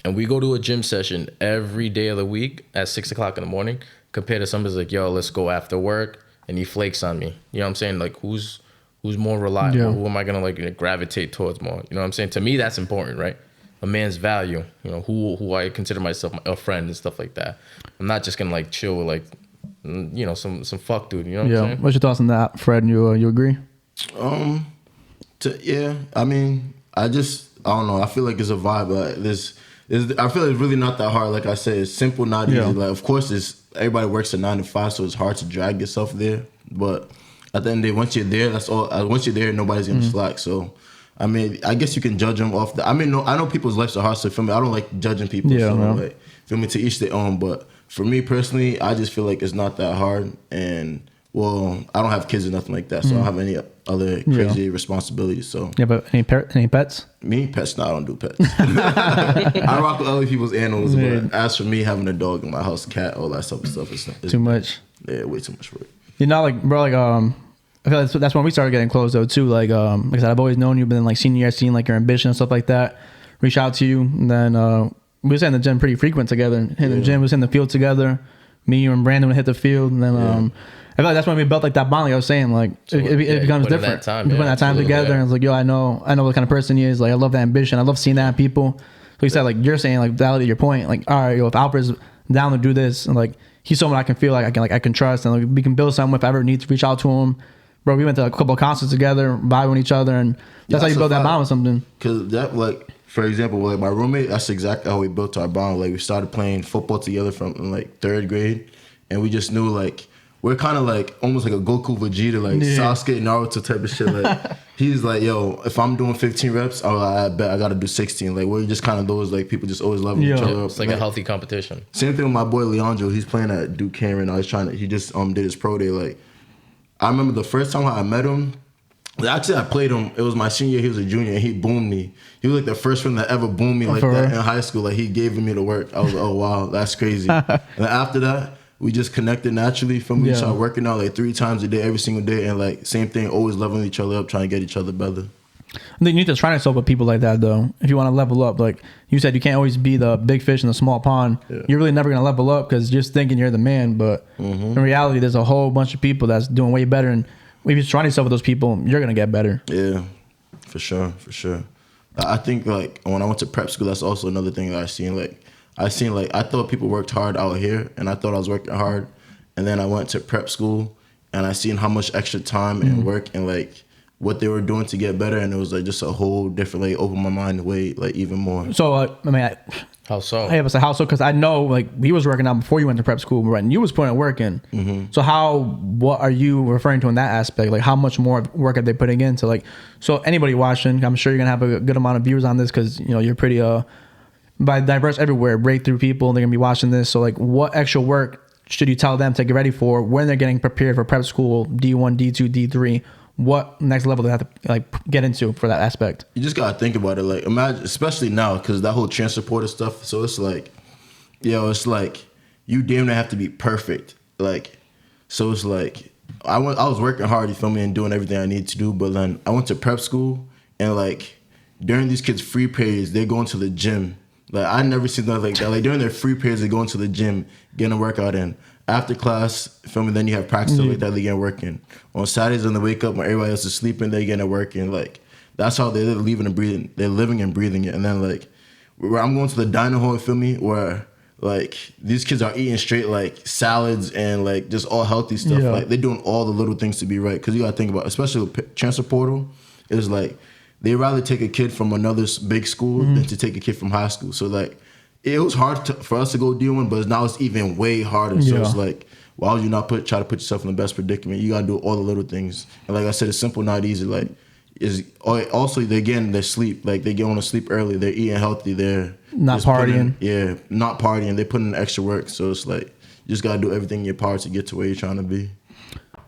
S2: And we go to a gym session every day of the week at 6 o'clock in the morning, compared to somebody's like, "Yo, let's go after work," and he flakes on me. You know what I'm saying? Like, who's more reliable? Yeah. Who am I gonna like gravitate towards more? You know what I'm saying? To me, that's important, right? A man's value. You know, who I consider myself a friend and stuff like that. I'm not just gonna like chill with like, you know, some fuck dude. You know what I'm saying?
S1: What's your thoughts on that, Fred? You agree?
S3: I mean, I don't know. I feel like it's a vibe. I feel like it's really not that hard. Like I said, it's simple, not easy. Like, of course, everybody works a 9 to 5, so it's hard to drag yourself there. But at the end of the day, once you're there, that's all. Once you're there, nobody's gonna slack. So, I mean, I guess you can judge them off. I know people's lives are hard. So, feel me, I don't like judging people. Yeah, so, like, feel me, to each their own. But for me personally, I just feel like it's not that hard. And well, I don't have kids or nothing like that, so I don't have any other crazy responsibilities. So
S1: but any pets?
S3: Me, pets? No, I don't do pets. I rock with other people's animals, but as for me, having a dog in my house, cat, all that stuff, it's
S1: too much.
S3: Yeah, way too much work.
S1: You know, like, bro, like I feel like that's when we started getting close though too. Like I said, I've always known you, but then like senior year, seeing like your ambition and stuff like that. Reach out to you, and then we was in the gym pretty frequent together. In the gym, we was in the field together. Me, you, and Brandon would hit the field, and then I feel like that's when we built like that bond. Like I was saying, like it becomes different. We put that time together, and it's like, yo, I know what kind of person he is. Like I love that ambition. I love seeing that in people. So he said, like you're saying, like validate your point. Like, all right, yo, if Alfred's down to do this, and like he's someone I can feel like I can trust, and like we can build something. If I ever need to reach out to him, bro, we went to a couple of concerts together, vibing with each other, and that's how you build that bond with something.
S3: Because that, like, for example, like my roommate, that's exactly how we built our bond. Like we started playing football together from like 3rd grade, and we just knew like we're kind of like almost like a Goku Vegeta, like Sasuke Naruto type of shit. Like he's like, yo, if I'm doing 15 reps, I bet I gotta do 16. Like we're just kind of those like people just always loving each other up.
S2: It's like a healthy competition.
S3: Same thing with my boy Leandro. He's playing at Duquesne right now. He just did his pro day. Like I remember the first time I met him. Actually, I played him. It was my senior year. He was a junior, and he boomed me. He was like the first one that ever boomed me like that in high school. Like he gave me the work. I was like, oh wow, that's crazy. And then after that, we just connected naturally. We started working out like 3 times a day, every single day, and like same thing, always leveling each other up, trying to get each other better.
S1: I think you need to try yourself with people like that though. If you want to level up, like you said, you can't always be the big fish in the small pond. Yeah. You're really never gonna level up because you're just thinking you're the man. But in reality, there's a whole bunch of people that's doing way better. And if you try yourself with those people, you're gonna get better.
S3: Yeah, for sure. I think like when I went to prep school, that's also another thing that I seen. I thought people worked hard out here, and I thought I was working hard. And then I went to prep school, and I seen how much extra time and work and like what they were doing to get better, and it was like just a whole different, like opened my mind way like even more.
S1: So
S2: how so?
S1: Hey, how so? Because I know like he was working out before you went to prep school, right? And you was putting work in. So what are you referring to in that aspect? Like how much more work are they putting into? Like, so anybody watching, I'm sure you're gonna have a good amount of viewers on this because you know you're pretty by diverse everywhere, breakthrough people. They're gonna be watching this. So like, what extra work should you tell them to get ready for when they're getting prepared for prep school, D1, D2, D3? What next level they have to like get into for that aspect? You
S3: just gotta think about it. Like imagine, especially now, because that whole transfer portal stuff. So it's like, it's like you damn near have to be perfect. Like, so it's like I was working hard, you feel me, and doing everything I need to do. But then I went to prep school, and like during these kids' free periods, they're going to the gym. Like I never seen nothing like that. Like during their free periods, they're going to the gym, getting a workout in. After class, feel me, then you have practice like that, they get working. On Saturdays when they wake up, when everybody else is sleeping, they get working. Like that's how they're living and breathing. They're living and breathing it. And then like where I'm going to the dining hall, feel me, where like these kids are eating straight like salads and like just all healthy stuff. Like they're doing all the little things to be right. Because you gotta think about, especially with transfer portal, it's like they rather take a kid from another big school than to take a kid from high school. So like it was hard for us to go D1, but now it's even way harder. So it's like, why would you not try to put yourself in the best predicament? You gotta do all the little things. And like I said, it's simple, not easy. Like, also they're getting their sleep. Like they get on to sleep early. They're eating healthy. They're
S1: not partying.
S3: Not partying. They put in extra work. So it's like you just gotta do everything in your power to get to where you're trying to be.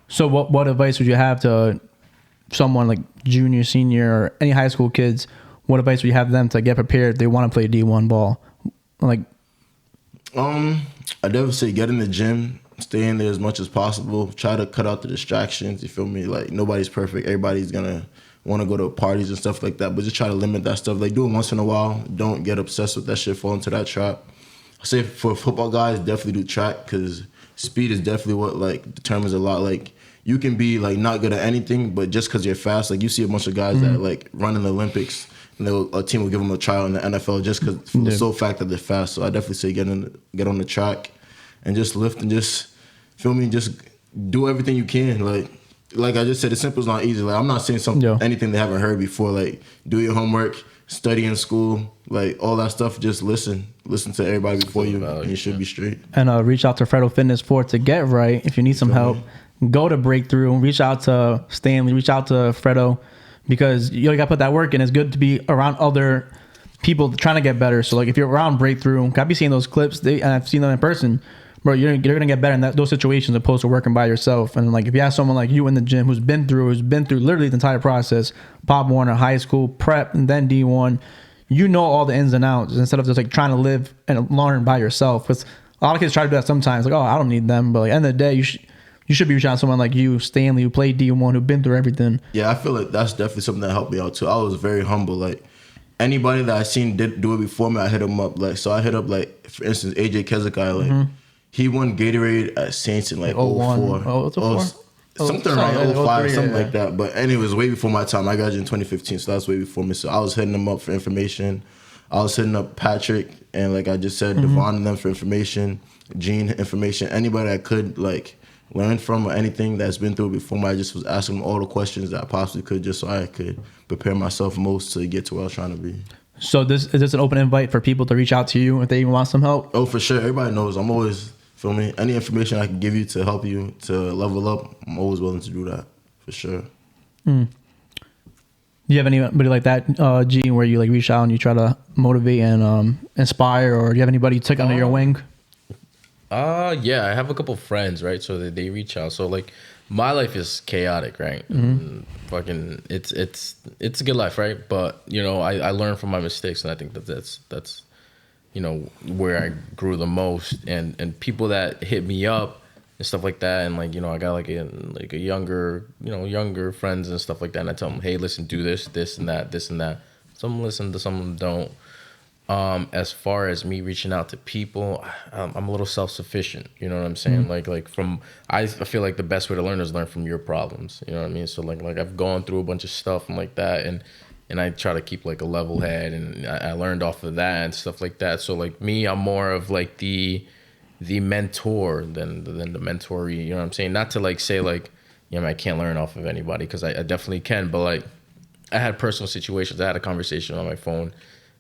S1: So what advice would you have to someone like junior, senior, or any high school kids? What advice would you have them to get prepared if they want to play D1 ball? Like,
S3: I definitely say get in the gym, stay in there as much as possible. Try to cut out the distractions. You feel me? Like nobody's perfect. Everybody's gonna want to go to parties and stuff like that. But just try to limit that stuff. Like do it once in a while. Don't get obsessed with that shit. Fall into that trap. I say for football guys, definitely do track because speed is definitely what like determines a lot. Like you can be like not good at anything, but just because you're fast, like you see a bunch of guys that like run in the Olympics. And a team will give them a trial in the NFL just because for the sole fact that they're fast. So I definitely say get on the track and just lift and just feel me, just do everything you can. Like I just said, it's simple is not easy. Like I'm not saying anything they haven't heard before. Like do your homework, study in school, like all that stuff. Just listen to everybody before you, and you should be straight.
S1: And reach out to Fredo Fitness to get right. If you need some help, go to Breakthrough. Reach out to Stanley. Reach out to Fredo. Because you got to put that work in. It's good to be around other people trying to get better. So, like, if you're around Breakthrough, I've been seeing those clips, and I've seen them in person, bro, you're going to get better in those situations opposed to working by yourself. And, like, if you have someone like you in the gym who's been through literally the entire process, Pop Warner, high school, prep, and then D1, you know all the ins and outs instead of just, like, trying to live and learn by yourself. Because a lot of kids try to do that sometimes. Like, oh, I don't need them. But, like, at the end of the day, you should be reaching out to someone like you, Stanley, who played D1, who've been through everything.
S3: Yeah, I feel like that's definitely something that helped me out too. I was very humble. Like anybody that I seen did do it before me, I hit them up. Like so, I hit up like for instance AJ Kezekai. Like he won Gatorade at Saints in like 04. Something around 05, something like that. But anyways, way before my time. I graduated in 2015, so that's way before me. So I was hitting them up for information. I was hitting up Patrick and like I just said, Devon and them for information, Gene information, anybody I could like learn from or anything that's been through it before me. I just was asking them all the questions that I possibly could just so I could prepare myself most to get to where I was trying to be.
S1: So is this an open invite for people to reach out to you if they even want some help?
S3: Oh, for sure. Everybody knows I'm always Feel me? Any information I can give you to help you to level up, I'm always willing to do that for sure.
S1: Do you have anybody like that, G, where you like reach out and you try to motivate and inspire, or do you have anybody you took under your wing?
S2: Yeah, I have a couple friends, right? So they reach out. So like, my life is chaotic, right? And fucking, it's a good life, right? But you know, I learn from my mistakes, and I think that's you know where I grew the most. And people that hit me up and stuff like that, and like, you know, I got like a younger friends and stuff like that, and I tell them, hey, listen, do this and that. Some listen to, some don't. As far as me reaching out to people, I'm a little self-sufficient. You know what I'm saying? I feel like the best way to learn is learn from your problems. You know what I mean? So like I've gone through a bunch of stuff and like that, and I try to keep like a level head, and I learned off of that and stuff like that. So like me, I'm more of like the mentor than the mentoree. You know what I'm saying? Not to like say like, yeah, I can't learn off of anybody, because I definitely can. But like, I had personal situations. I had a conversation on my phone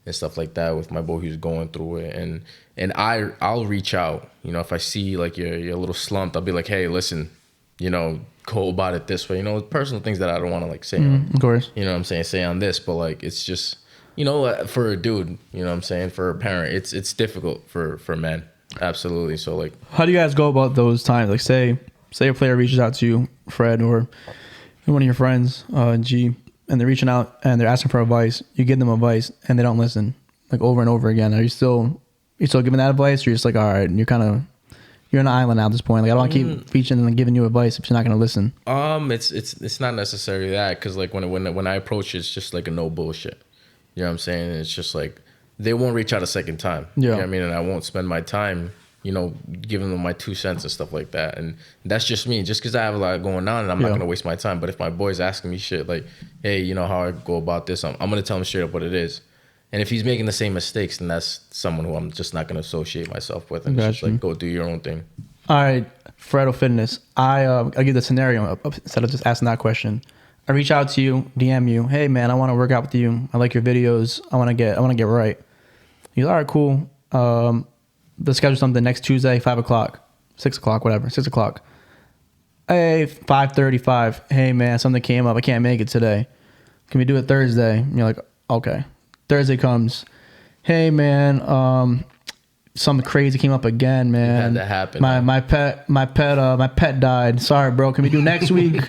S2: and stuff like that with my boy who's going through it, and I'll reach out. You know, if I see like you're a little slumped, I'll be like, hey, listen, you know, go about it this way. You know, personal things that I don't want to like say on,
S1: of course,
S2: you know what I'm saying, say on this, but like, it's just, you know, for a dude, you know what I'm saying, for a parent, it's difficult for men, absolutely. So like,
S1: how do you guys go about those times? Like, say a player reaches out to you, Fred, or one of your friends, G, and they're reaching out and they're asking for advice. You give them advice and they don't listen, like over and over again. Are you still giving that advice, or you're just like, all right, and you're an island now at this point? Like, I don't want to keep reaching and giving you advice if you're not going to listen.
S2: It's not necessarily that, because like when I approach it, it's just like a no bullshit. You know what I'm saying? It's just like, they won't reach out a second time.
S1: Yeah.
S2: You know what I mean? And I won't spend my time, you know, giving them my 2 cents and stuff like that. And that's just me. Just because I have a lot going on, and I'm not going to waste my time. But if my boy's asking me shit like, hey, you know how I go about this, I'm going to tell him straight up what it is. And if he's making the same mistakes, then that's someone who I'm just not going to associate myself with. And it's just like, go do your own thing.
S1: All right, Fredo Fitness. I'll give the scenario instead of just asking that question. I reach out to you, DM you, hey man, I want to work out with you. I like your videos. I want to get right. He's all right, cool. Let's schedule something next Tuesday, 5 o'clock, 6 o'clock, whatever, 6 o'clock. Hey, 5:35. Hey man, something came up. I can't make it today. Can we do it Thursday? And you're like, okay. Thursday comes. Hey man, something crazy came up again, man.
S2: You had that happen.
S1: My pet died. Sorry, bro. Can we do next week?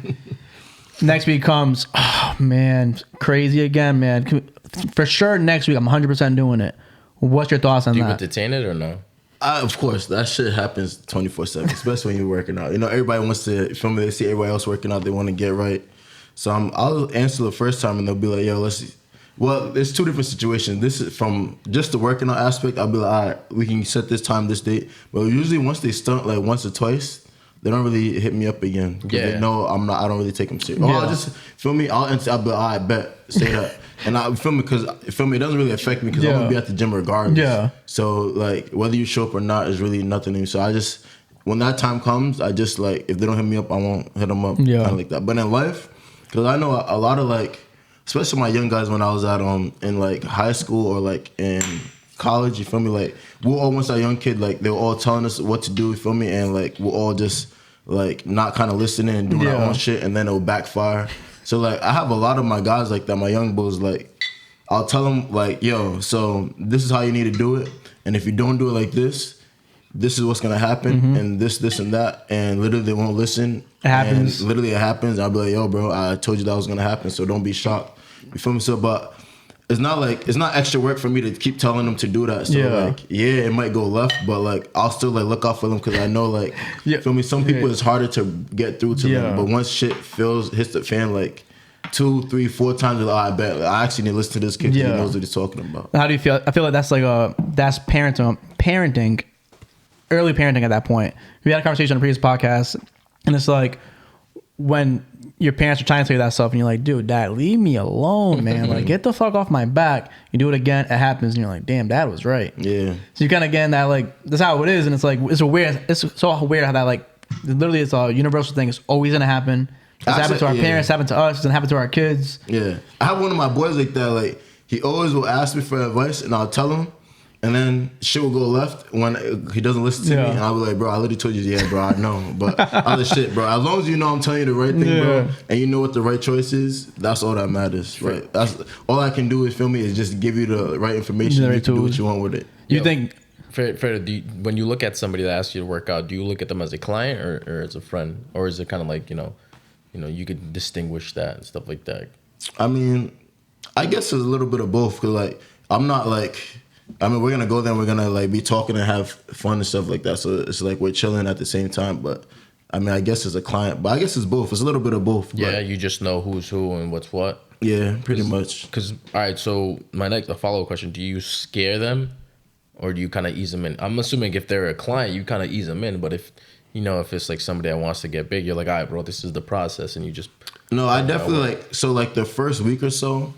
S1: Next week comes. Oh man, crazy again, man. For sure, next week I'm 100% doing it. What's your thoughts on that?
S2: Do you entertain it or no?
S3: Of course, that shit happens 24/7, especially when you're working out. You know, everybody wants to, from they see everybody else working out, they want to get right. So I'll answer the first time, and they'll be like, yo, let's see. Well, there's two different situations. This is from just the working out aspect. I'll be like, all right, we can set this time, this date. But usually once they stunt like once or twice, they don't really hit me up again. Yeah. They know I don't really take them serious. Yeah. I'll just, feel me, I'll be like, all right, bet, say that. And I feel me, because it doesn't really affect me, because I'm gonna be at the gym regardless. Yeah. So like whether you show up or not is really nothing to me. So I just, when that time comes, I just like, if they don't hit me up, I won't hit them up. Yeah. Kind of like that. But in life, because I know a lot of like, especially my young guys when I was at in like high school or like in college, you feel me? Like we're all, once a young kid, like they were all telling us what to do, you feel me? And like we're all just like not kind of listening and doing our own shit, and then it'll backfire. So like I have a lot of my guys like that, my young bulls, like I'll tell them like, yo, so this is how you need to do it, and if you don't do it like this is what's gonna happen, and this and that, and literally they won't listen. It happens. And literally it happens. I'll be like, yo, bro, I told you that was gonna happen, so don't be shocked. You feel me? So, but it's not extra work for me to keep telling them to do that. So like, yeah, it might go left, but like I'll still like look out for them, because I know like, feel me? Some people it's harder to get through to them, but once shit hits the fan like 2, 3, 4 times, like, oh, I bet like, I actually need to listen to this kid, because he knows what he's talking about.
S1: How do you feel? I feel like that's like that's parenting, early parenting at that point. We had a conversation on a previous podcast, and it's like when your parents are trying to tell you that stuff, and you're like, dude, dad, leave me alone, man. Like, get the fuck off my back. You do it again, it happens, and you're like, damn, dad was right. Yeah. So you kind of get that, like, that's how it is, and it's like, it's so weird how that, like, literally it's a universal thing. It's always going to happen. It's happened to our parents, happened to us, it's going to happen to our kids.
S3: Yeah. I have one of my boys like that, like, he always will ask me for advice, and I'll tell him, And then shit will go left when he doesn't listen to me, and I'll be like, bro, I literally told you, yeah, bro, I know. But other shit, bro, as long as you know I'm telling you the right thing, bro, and you know what the right choice is, that's all that matters, right? That's all I can do is, feel me, is just give you the right information. You can do what you want with it.
S2: You think, Fredo, when you look at somebody that asks you to work out, do you look at them as a client or as a friend? Or is it kind of like, you could distinguish that and stuff like that?
S3: I mean, I guess it's a little bit of both, because, like, I'm not like... I mean, we're gonna go there and we're gonna like be talking and have fun and stuff like that. So it's like we're chilling at the same time. But I mean, I guess as a client, but I guess it's both. It's a little bit of both.
S2: Yeah,
S3: but,
S2: you just know who's who and what's what.
S3: Yeah, pretty much.
S2: Because all right, so a follow-up question: do you scare them, or do you kind of ease them in? I'm assuming if they're a client, you kind of ease them in. But if it's like somebody that wants to get big, you're like, all right, bro, this is the process, and you just.
S3: No, I definitely like the first week or so.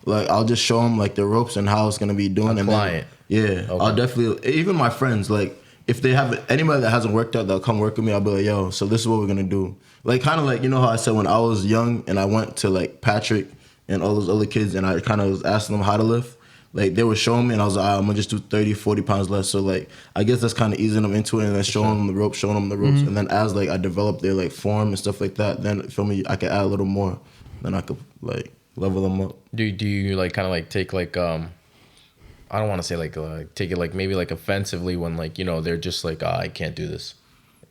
S3: Like, I'll just show them, like, the ropes and how it's going to be doing.
S2: A client.
S3: Okay. I'll definitely, even my friends, like, if they have, anybody that hasn't worked out, they'll come work with me. I'll be like, yo, so this is what we're going to do. Like, kind of like, you know how I said when I was young and I went to, like, Patrick and all those other kids and I kind of was asking them how to lift. Like, they were showing me and I was like, I'm going to just do 30, 40 pounds less. So, like, I guess that's kind of easing them into it and then showing them the ropes. And then as, like, I develop their, like, form and stuff like that, then, feel me, I could add a little more. Then I could, like, level them up.
S2: Do you like kind of like take like I don't want to say like take it like maybe like offensively when like they're just like I can't do this?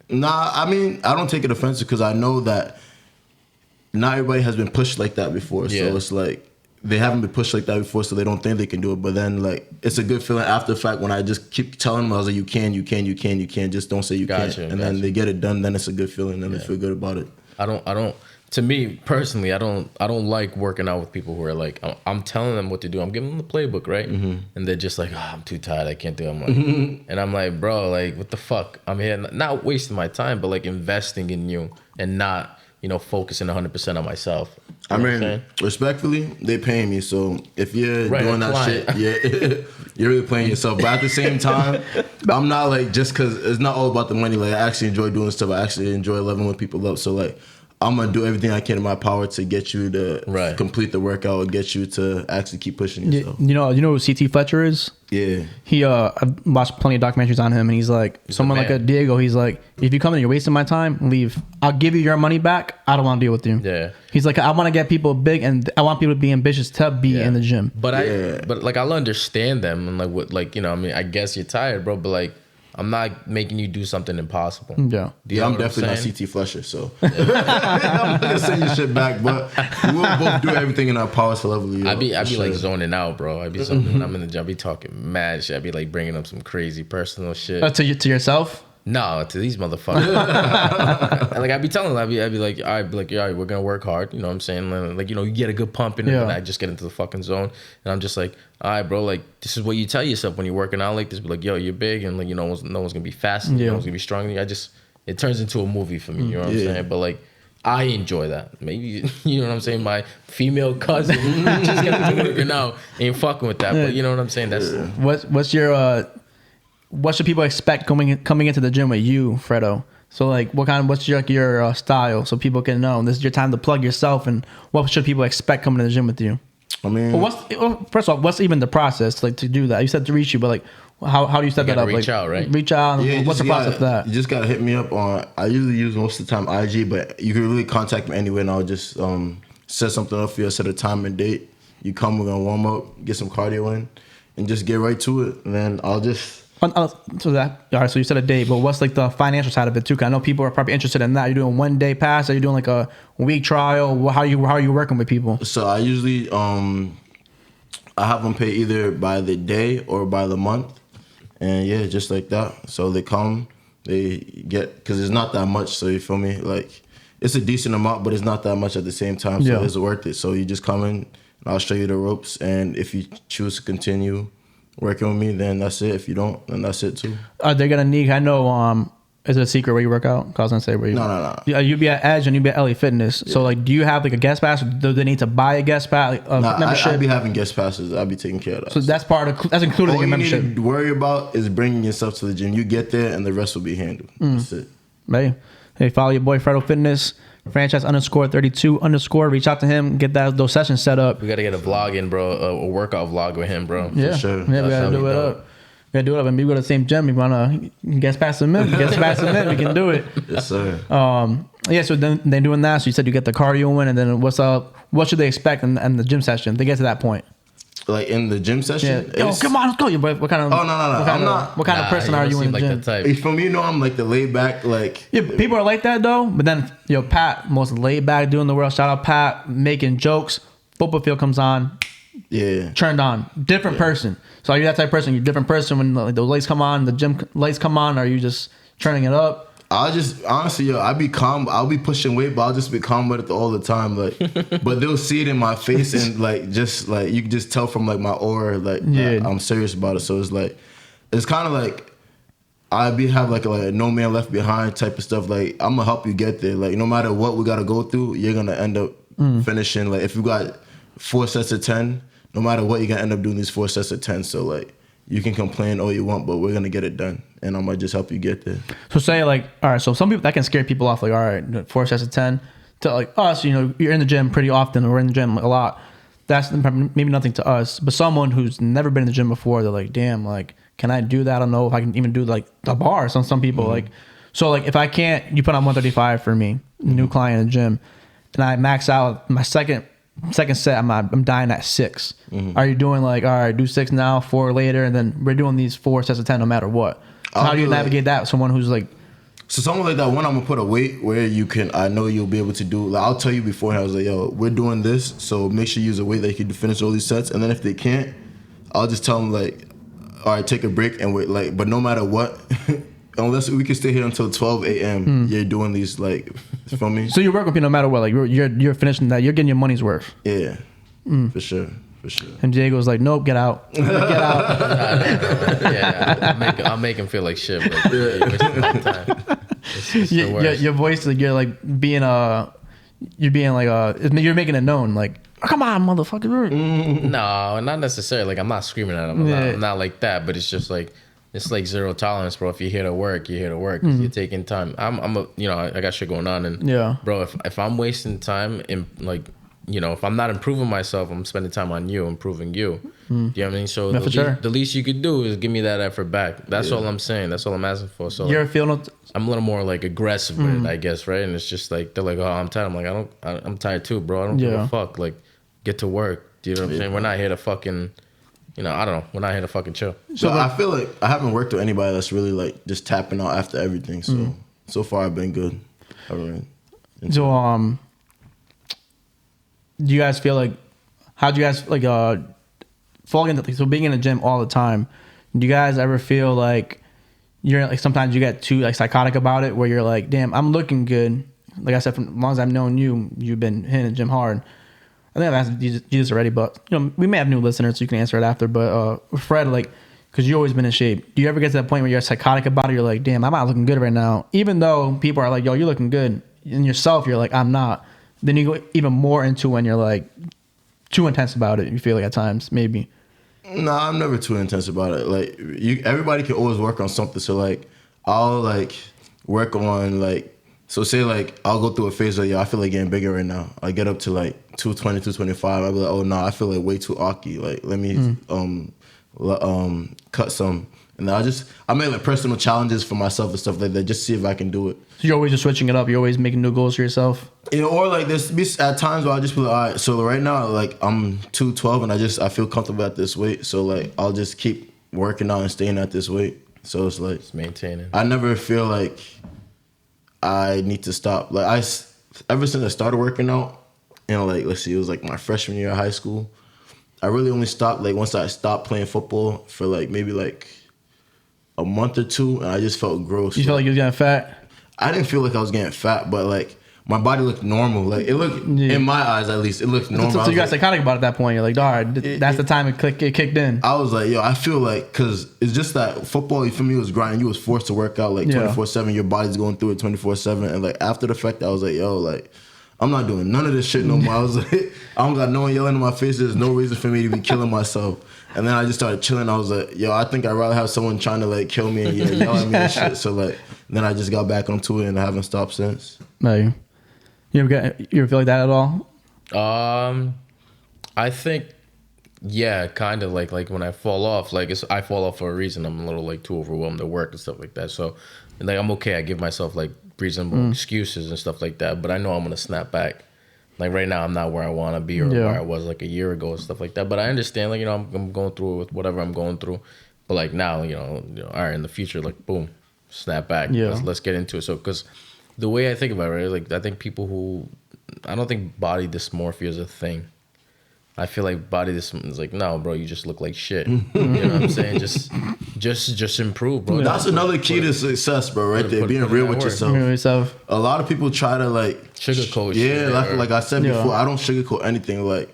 S3: Nah, I mean I don't take it offensive because I know that not everybody has been pushed like that before. So it's like they haven't been pushed like that before, so they don't think they can do it. But then like it's a good feeling after the fact when I just keep telling them I was like you can, just don't say you can't. And then they get it done. Then it's a good feeling. Then they feel good about it.
S2: I don't. To me personally, I don't like working out with people who are like, I'm telling them what to do. I'm giving them the playbook, right? Mm-hmm. And they're just like, I'm too tired. I can't do it. I'm like, and I'm like, bro, like, what the fuck? I'm here not wasting my time, but like investing in you and not, focusing 100% on myself.
S3: I mean, respectfully, they paying me. So if you're doing that shit, you're really playing yourself. But at the same time, I'm not like, just because it's not all about the money. Like, I actually enjoy doing stuff. I actually enjoy leveling people up. So like, I'm going to do everything I can in my power to get you to complete the workout or get you to actually keep pushing yourself.
S1: You know who CT Fletcher is?
S3: Yeah.
S1: I've watched plenty of documentaries on him, and he's like, someone like a Diego, he's like, if you come in, you're wasting my time, leave. I'll give you your money back. I don't want to deal with you. Yeah. He's like, I want to get people big, and I want people to be ambitious to be in the gym.
S2: But but like, I'll understand them, and like, what, like, I mean, I guess you're tired, bro, but like, I'm not making you do something impossible.
S3: Yeah. I'm definitely not CT Fletcher, so I'm not gonna send your shit back, but we'll both do everything in our power to level you up.
S2: I'd be like zoning out, bro. I'd be something when I'm in the gym, I'd be talking mad shit. I'd be like bringing up some crazy personal shit.
S1: To yourself?
S2: No, to these motherfuckers. And like I'd be telling them, I'd be like, all right, we're gonna work hard. You know what I'm saying? Like, you get a good pump in it, and I just get into the fucking zone. And I'm just like, all right, bro, like this is what you tell yourself when you're working out like this. Be like, yo, you're big, and like no one's gonna be fast, no one's gonna be strong. It turns into a movie for me. You know what I'm saying? But like, I enjoy that. Maybe you know what I'm saying. My female cousin just getting to working out ain't fucking with that. But you know what I'm saying. That's
S1: what's your what should people expect coming into the gym with you, Fredo? So like, what's your style, so people can know this is your time to plug yourself, and what should people expect coming to the gym with you?
S3: I mean,
S1: first of all, what's even the process like to do that? You said to reach you, but like, how do you set that up?
S2: Reach out, right?
S1: Reach out. Yeah, what's the process for that?
S3: You just gotta hit me up on. I usually use most of the time IG, but you can really contact me anywhere, and I'll just set something up for you. Set a time and date. You come, we're gonna warm up, get some cardio in, and just get right to it. And then I'll just.
S1: So that all right. So you said a day, but what's like the financial side of it too? Cause I know people are probably interested in that. You're doing 1 day pass. Are you doing like a week trial? How are you working with people?
S3: So I usually I have them pay either by the day or by the month, and yeah, just like that. So they come, they get, because it's not that much. So you feel me? Like it's a decent amount, but it's not that much at the same time. So it's worth it. So you just come in, and I'll show you the ropes, and if you choose to continue working with me, then that's it. If you don't, then that's it too.
S1: They're gonna need. I know. Is it a secret where you work out? Cause I was gonna say where you.
S3: No.
S1: You'd be at Edge and you'd be at LA Fitness. Yeah. So like, do you have like a guest pass? Or do they need to buy a guest pass?
S3: Membership? I'd be having guest passes. I'd be taking care of that.
S1: So that's that's included in your membership.
S3: All you need to worry about is bringing yourself to the gym. You get there and the rest will be handled. That's it.
S1: Hey, follow your boy Fredo Fitness. Franchise _32_. Reach out to him. Get those sessions set up.
S2: We gotta get a vlog in, bro. A workout vlog with him, bro.
S1: Yeah,
S2: for sure.
S1: Yeah, we gotta do it up. gotta do it. Maybe we go to the same gym. We wanna get past the minute. We can do it.
S3: Yes, sir.
S1: Yeah. So then doing that. So you said you get the cardio in, and then what's up? What should they expect in the gym session? They get to that point.
S3: Like in the gym session.
S1: Yeah. Yo, come on, let's go. What kind of?
S3: Oh no.
S1: What kind of person are you in the
S2: like
S1: gym?
S2: that type.
S3: For me, I'm like the laid back, like.
S1: Yeah, people are like that though. But then Pat, most laid back, doing the world. Shout out Pat, making jokes. Football field comes on.
S3: Yeah.
S1: Turned on. Different person. So are you that type of person? You're a different person when the lights come on, the gym lights come on. Or are you just turning it up?
S3: I'll just honestly, I'll be calm. I'll be pushing weight, but I'll just be calm with it all the time. Like, but they'll see it in my face, and like, just like you can just tell from like my aura, like I'm serious about it. So it's kind of like have like a no man left behind type of stuff. Like I'm gonna help you get there. Like no matter what we gotta go through, you're gonna end up finishing. Like if you got 4 sets of 10, no matter what, you're gonna end up doing these 4 sets of 10. So like. You can complain all you want, but we're gonna get it done, and I'm gonna just help you get there. So
S1: say like, all right, so some people that can scare people off. Like, all right, 4 sets of 10. To like us, you're in the gym pretty often, or we're in the gym a lot. That's maybe nothing to us, but someone who's never been in the gym before, they're like, damn, like, can I do that? I don't know if I can even do like the bar. Some people like, so like if I can't, you put on 135 for me, new client in the gym, and I max out my second set, I'm dying at 6. Are you doing like, all right, do 6 now, 4 later, and then we're doing these 4 sets of 10 no matter what? So how do you navigate that? Someone who's like,
S3: so someone like that, one, I'm gonna put a weight where I know you'll be able to do. Like I'll tell you beforehand, I was like, yo, we're doing this, so make sure you use a weight that you can finish all these sets. And then if they can't, I'll just tell them like, all right, take a break and wait. Like, but no matter what. Unless we can stay here until 12 a.m., you're doing these, like, for me.
S1: So you're working with people no matter what. Like, you're finishing that. You're getting your money's worth.
S3: Yeah, for sure.
S1: And Diego's like, nope, get out. Get out.
S2: Yeah, I'll make him feel like shit. But you're wasting my time.
S1: Your voice, like, you're like being you're making it known. Like, oh, come on, motherfucker.
S2: No, not necessarily. Like, I'm not screaming at him. I'm not like that. But it's just like, it's like zero tolerance, bro. If you're here to work, you're here to work. You're taking time. I got shit going on, and bro, if I'm wasting time in like, if I'm not improving myself, I'm spending time on you, improving you. Do you know what I mean? So the least you could do is give me that effort back. That's all I'm saying. That's all I'm asking for. So
S1: you're feeling.
S2: I'm a little more like aggressive with it, I guess, right? And it's just like they're like, oh, I'm tired. I'm like, I'm tired too, bro. I don't give a fuck. Like, get to work. Do you know what I'm saying? We're not here to fucking. I don't know. We're not here to fucking chill.
S3: So I feel like I haven't worked with anybody that's really like just tapping out after everything. So far I've been good.
S1: So do you guys feel like? How do you guys like fall into so being in the gym all the time? Do you guys ever feel like you're like sometimes you get too like psychotic about it, where you're like, damn, I'm looking good. Like I said, from as long as I've known you, you've been hitting the gym hard. I think I've asked Jesus already, but we may have new listeners, so you can answer it after. But Fred, like, because you've always been in shape, do you ever get to that point where you're psychotic about it? You're like, damn, I'm not looking good right now, even though people are like, yo, you're looking good. In yourself, you're like, I'm not. Then you go even more into when you're like too intense about it. You feel like at times, maybe.
S3: No, I'm never too intense about it. Like everybody can always work on something. So like, I'll like work on like. So say like I'll go through a phase where I feel like getting bigger right now. I get up to like 220, 225. I'll be like, oh no, I feel like way too awky. Like let me cut some. And then I make like personal challenges for myself and stuff like that, just see if I can do it.
S1: So you're always just switching it up. You're always making new goals for yourself.
S3: Or like there's at times where I just be like, all right. So right now like I'm 212 and I feel comfortable at this weight. So like I'll just keep working out and staying at this weight. So it's like
S2: just maintaining.
S3: I never feel like I need to stop. Like ever since I started working out, like let's see, it was like my freshman year of high school. I really only stopped like once I stopped playing football for like maybe like a month or 2, and I just felt gross.
S1: You felt like you was getting fat?
S3: I didn't feel like I was getting fat, but like my body looked normal. Like it looked in my eyes at least, it looked normal.
S1: So you got psychotic about it at that point. You're like, all right, that's the time it kicked in.
S3: I was like, yo, I feel like, because it's just that football for me was grinding. You was forced to work out like 24/7. Your body's going through it 24/7. And like after the fact, I was like, yo, like I'm not doing none of this shit no more. I was like, I don't got no one yelling in my face. There's no reason for me to be killing myself. And then I just started chilling. I was like, yo, I think I'd rather have someone trying to like kill me and yell at me and shit. So like, then I just got back onto it and I haven't stopped since.
S1: No, you ever feel like that at all?
S2: I think Yeah, kind of like when I fall off, like I fall off for a reason. I'm a little like too overwhelmed at work and stuff like that. So, like I'm okay. I give myself like reasonable excuses and stuff like that. But I know I'm gonna snap back. Like right now, I'm not where I want to be or where I was like a year ago and stuff like that. But I understand, like I'm going through it with whatever I'm going through. But like now, all right, in the future, like boom, snap back.
S1: Yeah.
S2: Let's get into it. So because the way I think about it, right, like I think I don't think body dysmorphia is a thing. I feel like body dysmorphia is like, no, bro, you just look like shit. You know what I'm saying? Just improve, bro.
S3: That's another key to success, bro. Right there, being real with yourself. A lot of people try to like
S2: sugarcoat.
S3: Yeah, like I said before, I don't sugarcoat anything. Like,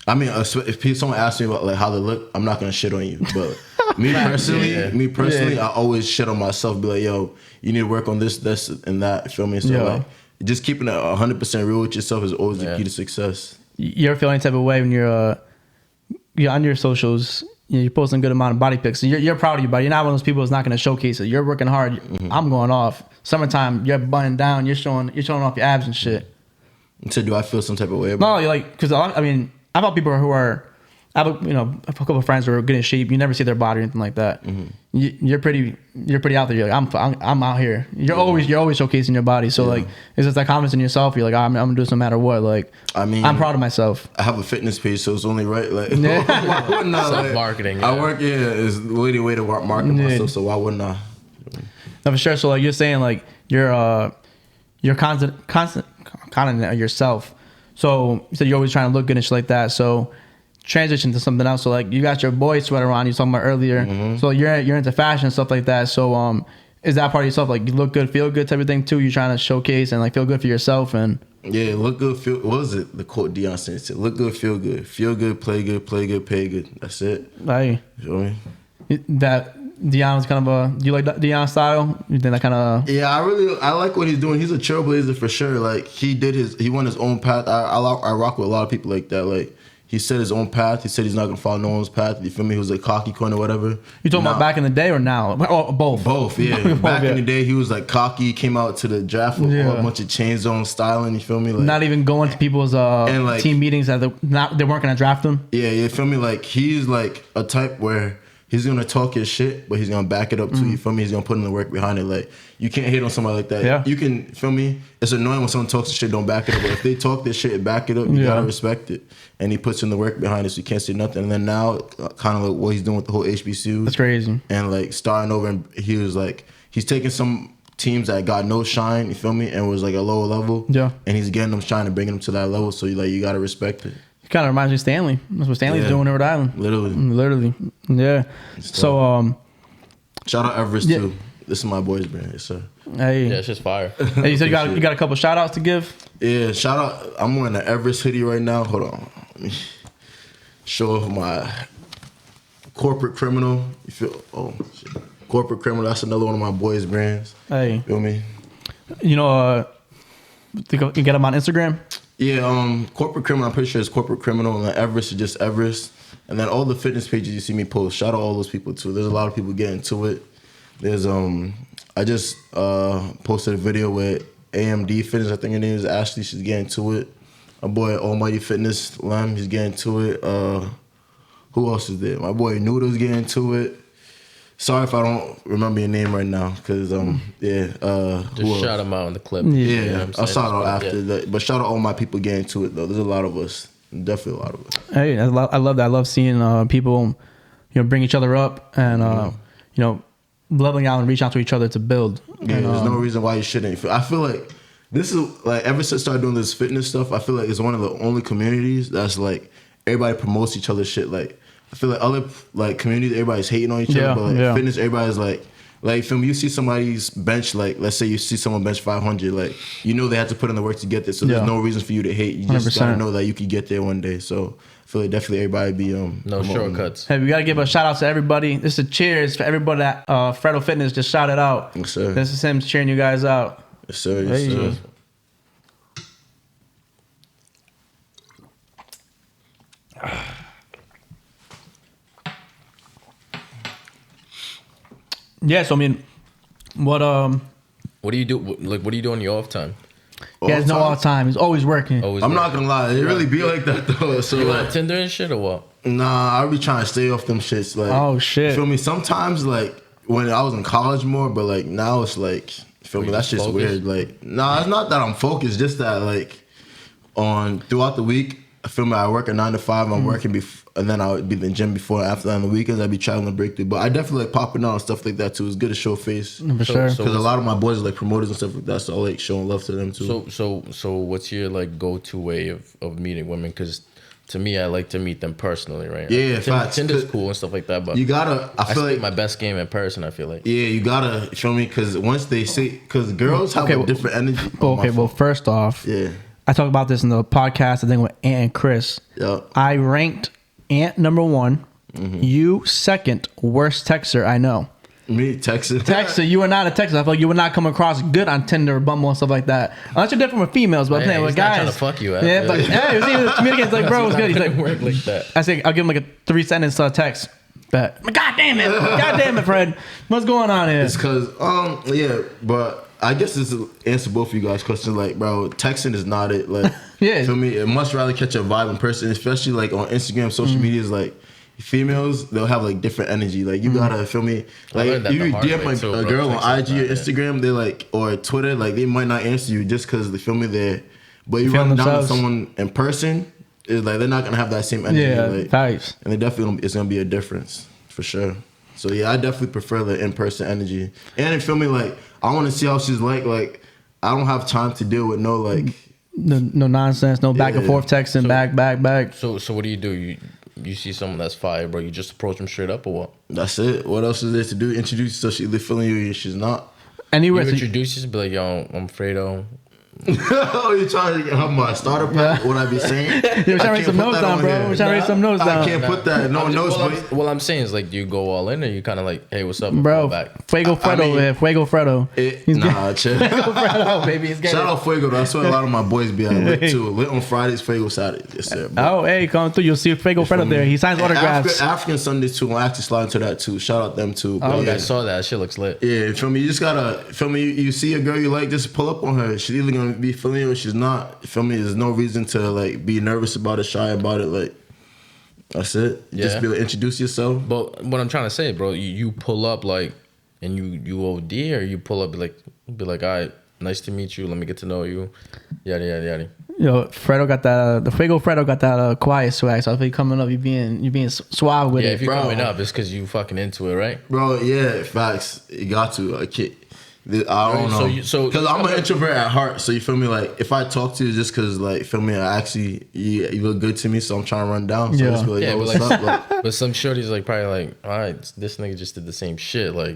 S3: I mean, if someone asks me about like how they look, I'm not gonna shit on you. But me personally, I always shit on myself. Be like, yo, you need to work on this, and that. You feel me? So like, just keeping it 100% real with yourself is always the key to success.
S1: You ever feel any type of way when you're on your socials, you're posting a good amount of body pics, and you're proud of your body. You're not one of those people that's not going to showcase it. You're working hard. I'm going off. Summertime, you're buttoned down. You're showing off your abs and shit.
S3: So do I feel some type of way about
S1: No, you're like, because I mean, I've had people who are, I have a couple of friends who are good in shape. You never see their body or anything like that. You're pretty out there. You're like, I'm out here. You're always showcasing your body. So like, it's just that confidence in yourself. You're like, I'm gonna do this no matter what. Like, I mean, I'm proud of myself.
S3: I have a fitness page, so it's only right. Like, why wouldn't I? Like,
S2: marketing.
S3: I work. It's really way to market myself. So why wouldn't I?
S1: No, for sure. So like, you're saying like you're constant of yourself. So you said you're always trying to look good and shit like that. So transition to something else. So like you got your boy sweater on, you talking about earlier. So you're into fashion and stuff like that. So is that part of yourself, like you look good, feel good type of thing too? You're trying to showcase and like feel good for yourself and
S3: look good, feel. What was it? The quote Deion said: "Look good, feel good, play good, pay good." That's it.
S1: Like,
S3: you feel me?
S1: That Deion's kind of do you like Deion style? You think that kind of?
S3: Yeah, I like what he's doing. He's a trailblazer for sure. Like he went his own path. I rock with a lot of people like that. Like. He set his own path. He said he's not gonna follow no one's path. You feel me? He was like cocky corner, whatever.
S1: You talking about back in the day or now? Or both?
S3: Both, yeah. Back in the day, he was like cocky. He came out to the draft with a bunch of chains on styling. You feel me? Like,
S1: not even going to people's team meetings that they weren't gonna draft him.
S3: Yeah, you feel me? Like he's like a type where he's gonna talk his shit, but he's gonna back it up too. You feel me? He's gonna put in the work behind it. Like you can't hate on somebody like that.
S1: Yeah.
S3: You can feel me. It's annoying when someone talks the shit, don't back it up. But if they talk their shit and back it up, you gotta respect it. And he puts in the work behind it, so you can't say nothing. And then now, kind of like what he's doing with the whole HBCUs.
S1: That's crazy.
S3: And like starting over, and he was like, he's taking some teams that got no shine. You feel me? And was like a lower level.
S1: Yeah.
S3: And he's getting them shine and bringing them to that level. So you gotta respect it.
S1: Kind of reminds me of Stanley. That's what Stanley's doing in Rhode Island.
S3: Literally.
S1: Yeah. So
S3: shout out Everest too. This is my boy's brand, yes, sir.
S1: Hey.
S2: Yeah, it's just fire.
S1: Hey, you said you got a couple shout outs to give?
S3: Yeah, shout out. I'm wearing the Everest hoodie right now. Hold on. Let me show off my corporate criminal. You feel shit. Corporate criminal, that's another one of my boys' brands.
S1: Hey.
S3: Feel me?
S1: You get them on Instagram?
S3: Yeah, corporate criminal, I'm pretty sure it's corporate criminal, and then Everest is just Everest. And then all the fitness pages you see me post, shout out all those people too. There's a lot of people getting to it. There's I just posted a video with AMD Fitness, I think her name is Ashley, she's getting to it. My boy Almighty Fitness, Lem, he's getting to it. Who else is there? My boy Noodle's getting to it. Sorry if I don't remember your name right now, because
S2: just shout them out in the clip.
S3: Yeah,
S2: you know
S3: I'll shout out after that. But shout out all my people getting to it though. There's a lot of us, definitely a lot of us.
S1: Hey, I love that. I love seeing people, bring each other up and leveling out and reach out to each other to build.
S3: Yeah,
S1: and,
S3: there's no reason why you shouldn't. I feel like this is like ever since I started doing this fitness stuff, I feel like it's one of the only communities that's like everybody promotes each other's shit. Like I feel like other like communities, everybody's hating on each other, but like fitness, everybody's like from you see somebody's bench, like let's say you see someone bench 500, like they have to put in the work to get there. So there's no reason for you to hate. You just
S1: 100%.
S3: gotta know that you could get there one day. So I feel like definitely everybody be
S2: no shortcuts.
S1: Hey, we gotta give a shout out to everybody. This is a cheers for everybody that Fredo Fitness just shouted out.
S3: Yes, sir.
S1: This is him cheering you guys out.
S3: Yes, sir. Yes, sir.
S1: Yeah, so I mean, what
S2: do you do? Like, what do you do on your off time?
S1: He has no all time. He's always working.
S2: Always
S3: I'm
S2: work.
S3: not gonna lie, it really be like that though. So
S2: You on Tinder and shit or what?
S3: nah, I be trying to stay off them shits. Like,
S1: Oh, shit.
S3: You feel me? Sometimes like when I was in college more, but like now it's like, you feel me?
S2: you
S3: That's
S2: just
S3: just
S2: focused?
S3: weird. Like, nah, it's not that I'm focused. Just that like throughout the week, I feel me. I work a 9 to 5. I'm working and then I would be in the gym before and after that on the weekends. I'd be traveling to breakthrough. But I definitely like popping out and stuff like that too. It's good to show face.
S1: For sure.
S3: Because a lot of my boys are like promoters and stuff like that, so I like showing love to them too.
S2: So what's your like go-to way of meeting women? Because to me, I like to meet them personally, right?
S3: Yeah, facts.
S2: Tinder's cool and stuff like that, but
S3: You gotta. I feel
S2: spit
S3: like
S2: my best game in person. I feel like.
S3: yeah, you gotta, you feel me? Because once they see, because girls have a different energy.
S1: Okay, well, first off,
S3: Yeah.
S1: I talked about this in the podcast, I think, with Ant and Chris.
S3: Yeah.
S1: I ranked Ant number 1, you second worst texter I know.
S3: Me texting.
S1: Texter, you are not a texter. I feel like you would not come across good on Tinder or Bumble and stuff like that. Unless you're different with females, but I'm saying with
S2: he's not
S1: guys.
S2: trying to fuck you,
S1: Yeah, but hey, it's even communicates like, bro, it's good. He's like,
S2: work like that.
S1: I say, I'll give him like a 3-sentence text. But God damn it, Fred, what's going on here?
S3: It's because yeah, but I guess this will answer both of you guys' questions. Like, bro, texting is not it. Like,
S1: Yeah.
S3: feel me? It much rather catch a vibe in person, especially like on Instagram, social media is like. Females, they'll have like different energy. Like you gotta feel me. Like
S2: learned that
S3: you
S2: the hard
S3: DM
S2: way
S3: a
S2: too, bro.
S3: girl on
S2: Texting
S3: IG or
S2: is not it.
S3: Instagram, they like or Twitter, like they might not answer you just because they feel me there. But you
S1: Feeling
S3: run down to
S1: themselves.
S3: someone in person, it's like they're not gonna have that same energy.
S1: Yeah,
S3: like,
S1: facts.
S3: and they definitely it's gonna be a difference for sure. So yeah, I definitely prefer the in person energy. And you feel me, like I want to see how she's like I don't have time to deal with no like.
S1: No nonsense, no back and
S3: Yeah.
S1: forth texting, back.
S2: So what do? You see someone that's fire, bro? You just approach them straight up or what?
S3: That's it. What else is there to do? Introduce yourself. She's either feeling you or she's not.
S1: Anywhere.
S2: You
S1: So
S2: introduce yourself, be like, yo, I'm Fredo.
S3: Oh, you trying to have my starter pack? What I be saying?
S1: We're trying to write some notes down, bro. We're trying to write some notes
S3: I
S1: down.
S3: can't put that. No notes, but
S2: What I'm saying is like, do you go all in or you kind of like, hey, what's up,
S1: Bro,
S2: back?
S1: Fuego Fredo
S3: mean-
S1: over here. Fuego Fredo. He's
S3: nah, chill.
S1: Fuego Fredo, baby. He's getting
S3: Shout out Fuego. That's what a lot of my boys be at lit too. Lit on Fridays, Fuego Saturdays. Yes, sir. But
S1: Oh, hey, come through. You'll see Fuego Fredo there. He signs autographs.
S3: African Sundays too. I actually slide into that too. Shout out them too. But
S2: Oh,
S3: yeah.
S2: I saw that. Shit looks lit.
S3: Yeah, feel me? You just gotta feel me. You see a girl you like, just pull up on her. She's either gonna be feeling you or she's not. Feel me? There's no reason to like be nervous about it, shy about it. Like that's it.
S2: Yeah.
S3: Just be like, introduce yourself.
S2: But what I'm trying to say, bro, you pull up like, and you OD or you pull up be like, all right, nice to meet you. Let me get to know you. Yada yada yada.
S1: Yo, Fredo got that. The Fuego Fredo got that quiet swag. So I think coming up, you being suave with
S2: Yeah,
S1: it.
S2: if you're
S3: bro.
S2: coming up, it's because you fucking into it, right?
S3: Bro, yeah, facts. You got to. I can't. I don't
S2: So
S3: know. Because I'm an introvert at heart. So you feel me? Like if I talk to you just because like feel me, I actually you look good to me, so I'm trying to run down. So
S1: Yeah.
S3: I just be like,
S2: Yeah,
S3: yo,
S2: but
S3: what's
S2: like-
S3: up? Like,
S2: But some shorties like probably like, all right, this nigga just did the same shit. Like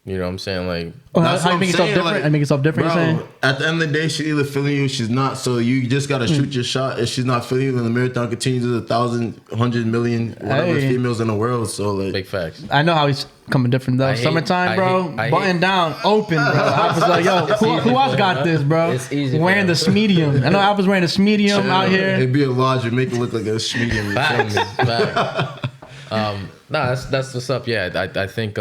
S2: you know what I'm saying? Like
S1: Oh,
S3: That's
S1: how
S3: what
S1: you make
S3: I'm
S1: yourself
S3: saying,
S1: different?
S3: like,
S1: I make yourself different. You're saying?
S3: bro, at the end of the day, she either feeling you, she's not. So you just gotta shoot your shot. If she's not feeling you, then the marathon continues. There's 1,000, 100 million, whatever
S1: Hey.
S3: females in the world. So like,
S2: big facts.
S1: I know how he's coming different though.
S2: I hate-
S1: Summertime,
S2: I
S1: bro.
S2: hate- I
S1: button
S2: hate-
S1: down, open, bro. I was like, yo, who else got this, bro?
S2: It's easy,
S1: Wearing
S2: bro.
S1: the medium. I know I was wearing the medium out here.
S3: it'd be a large and make it look like a medium. You feel
S2: Facts.
S3: me?
S2: Facts. Nah, that's what's up. Yeah, I think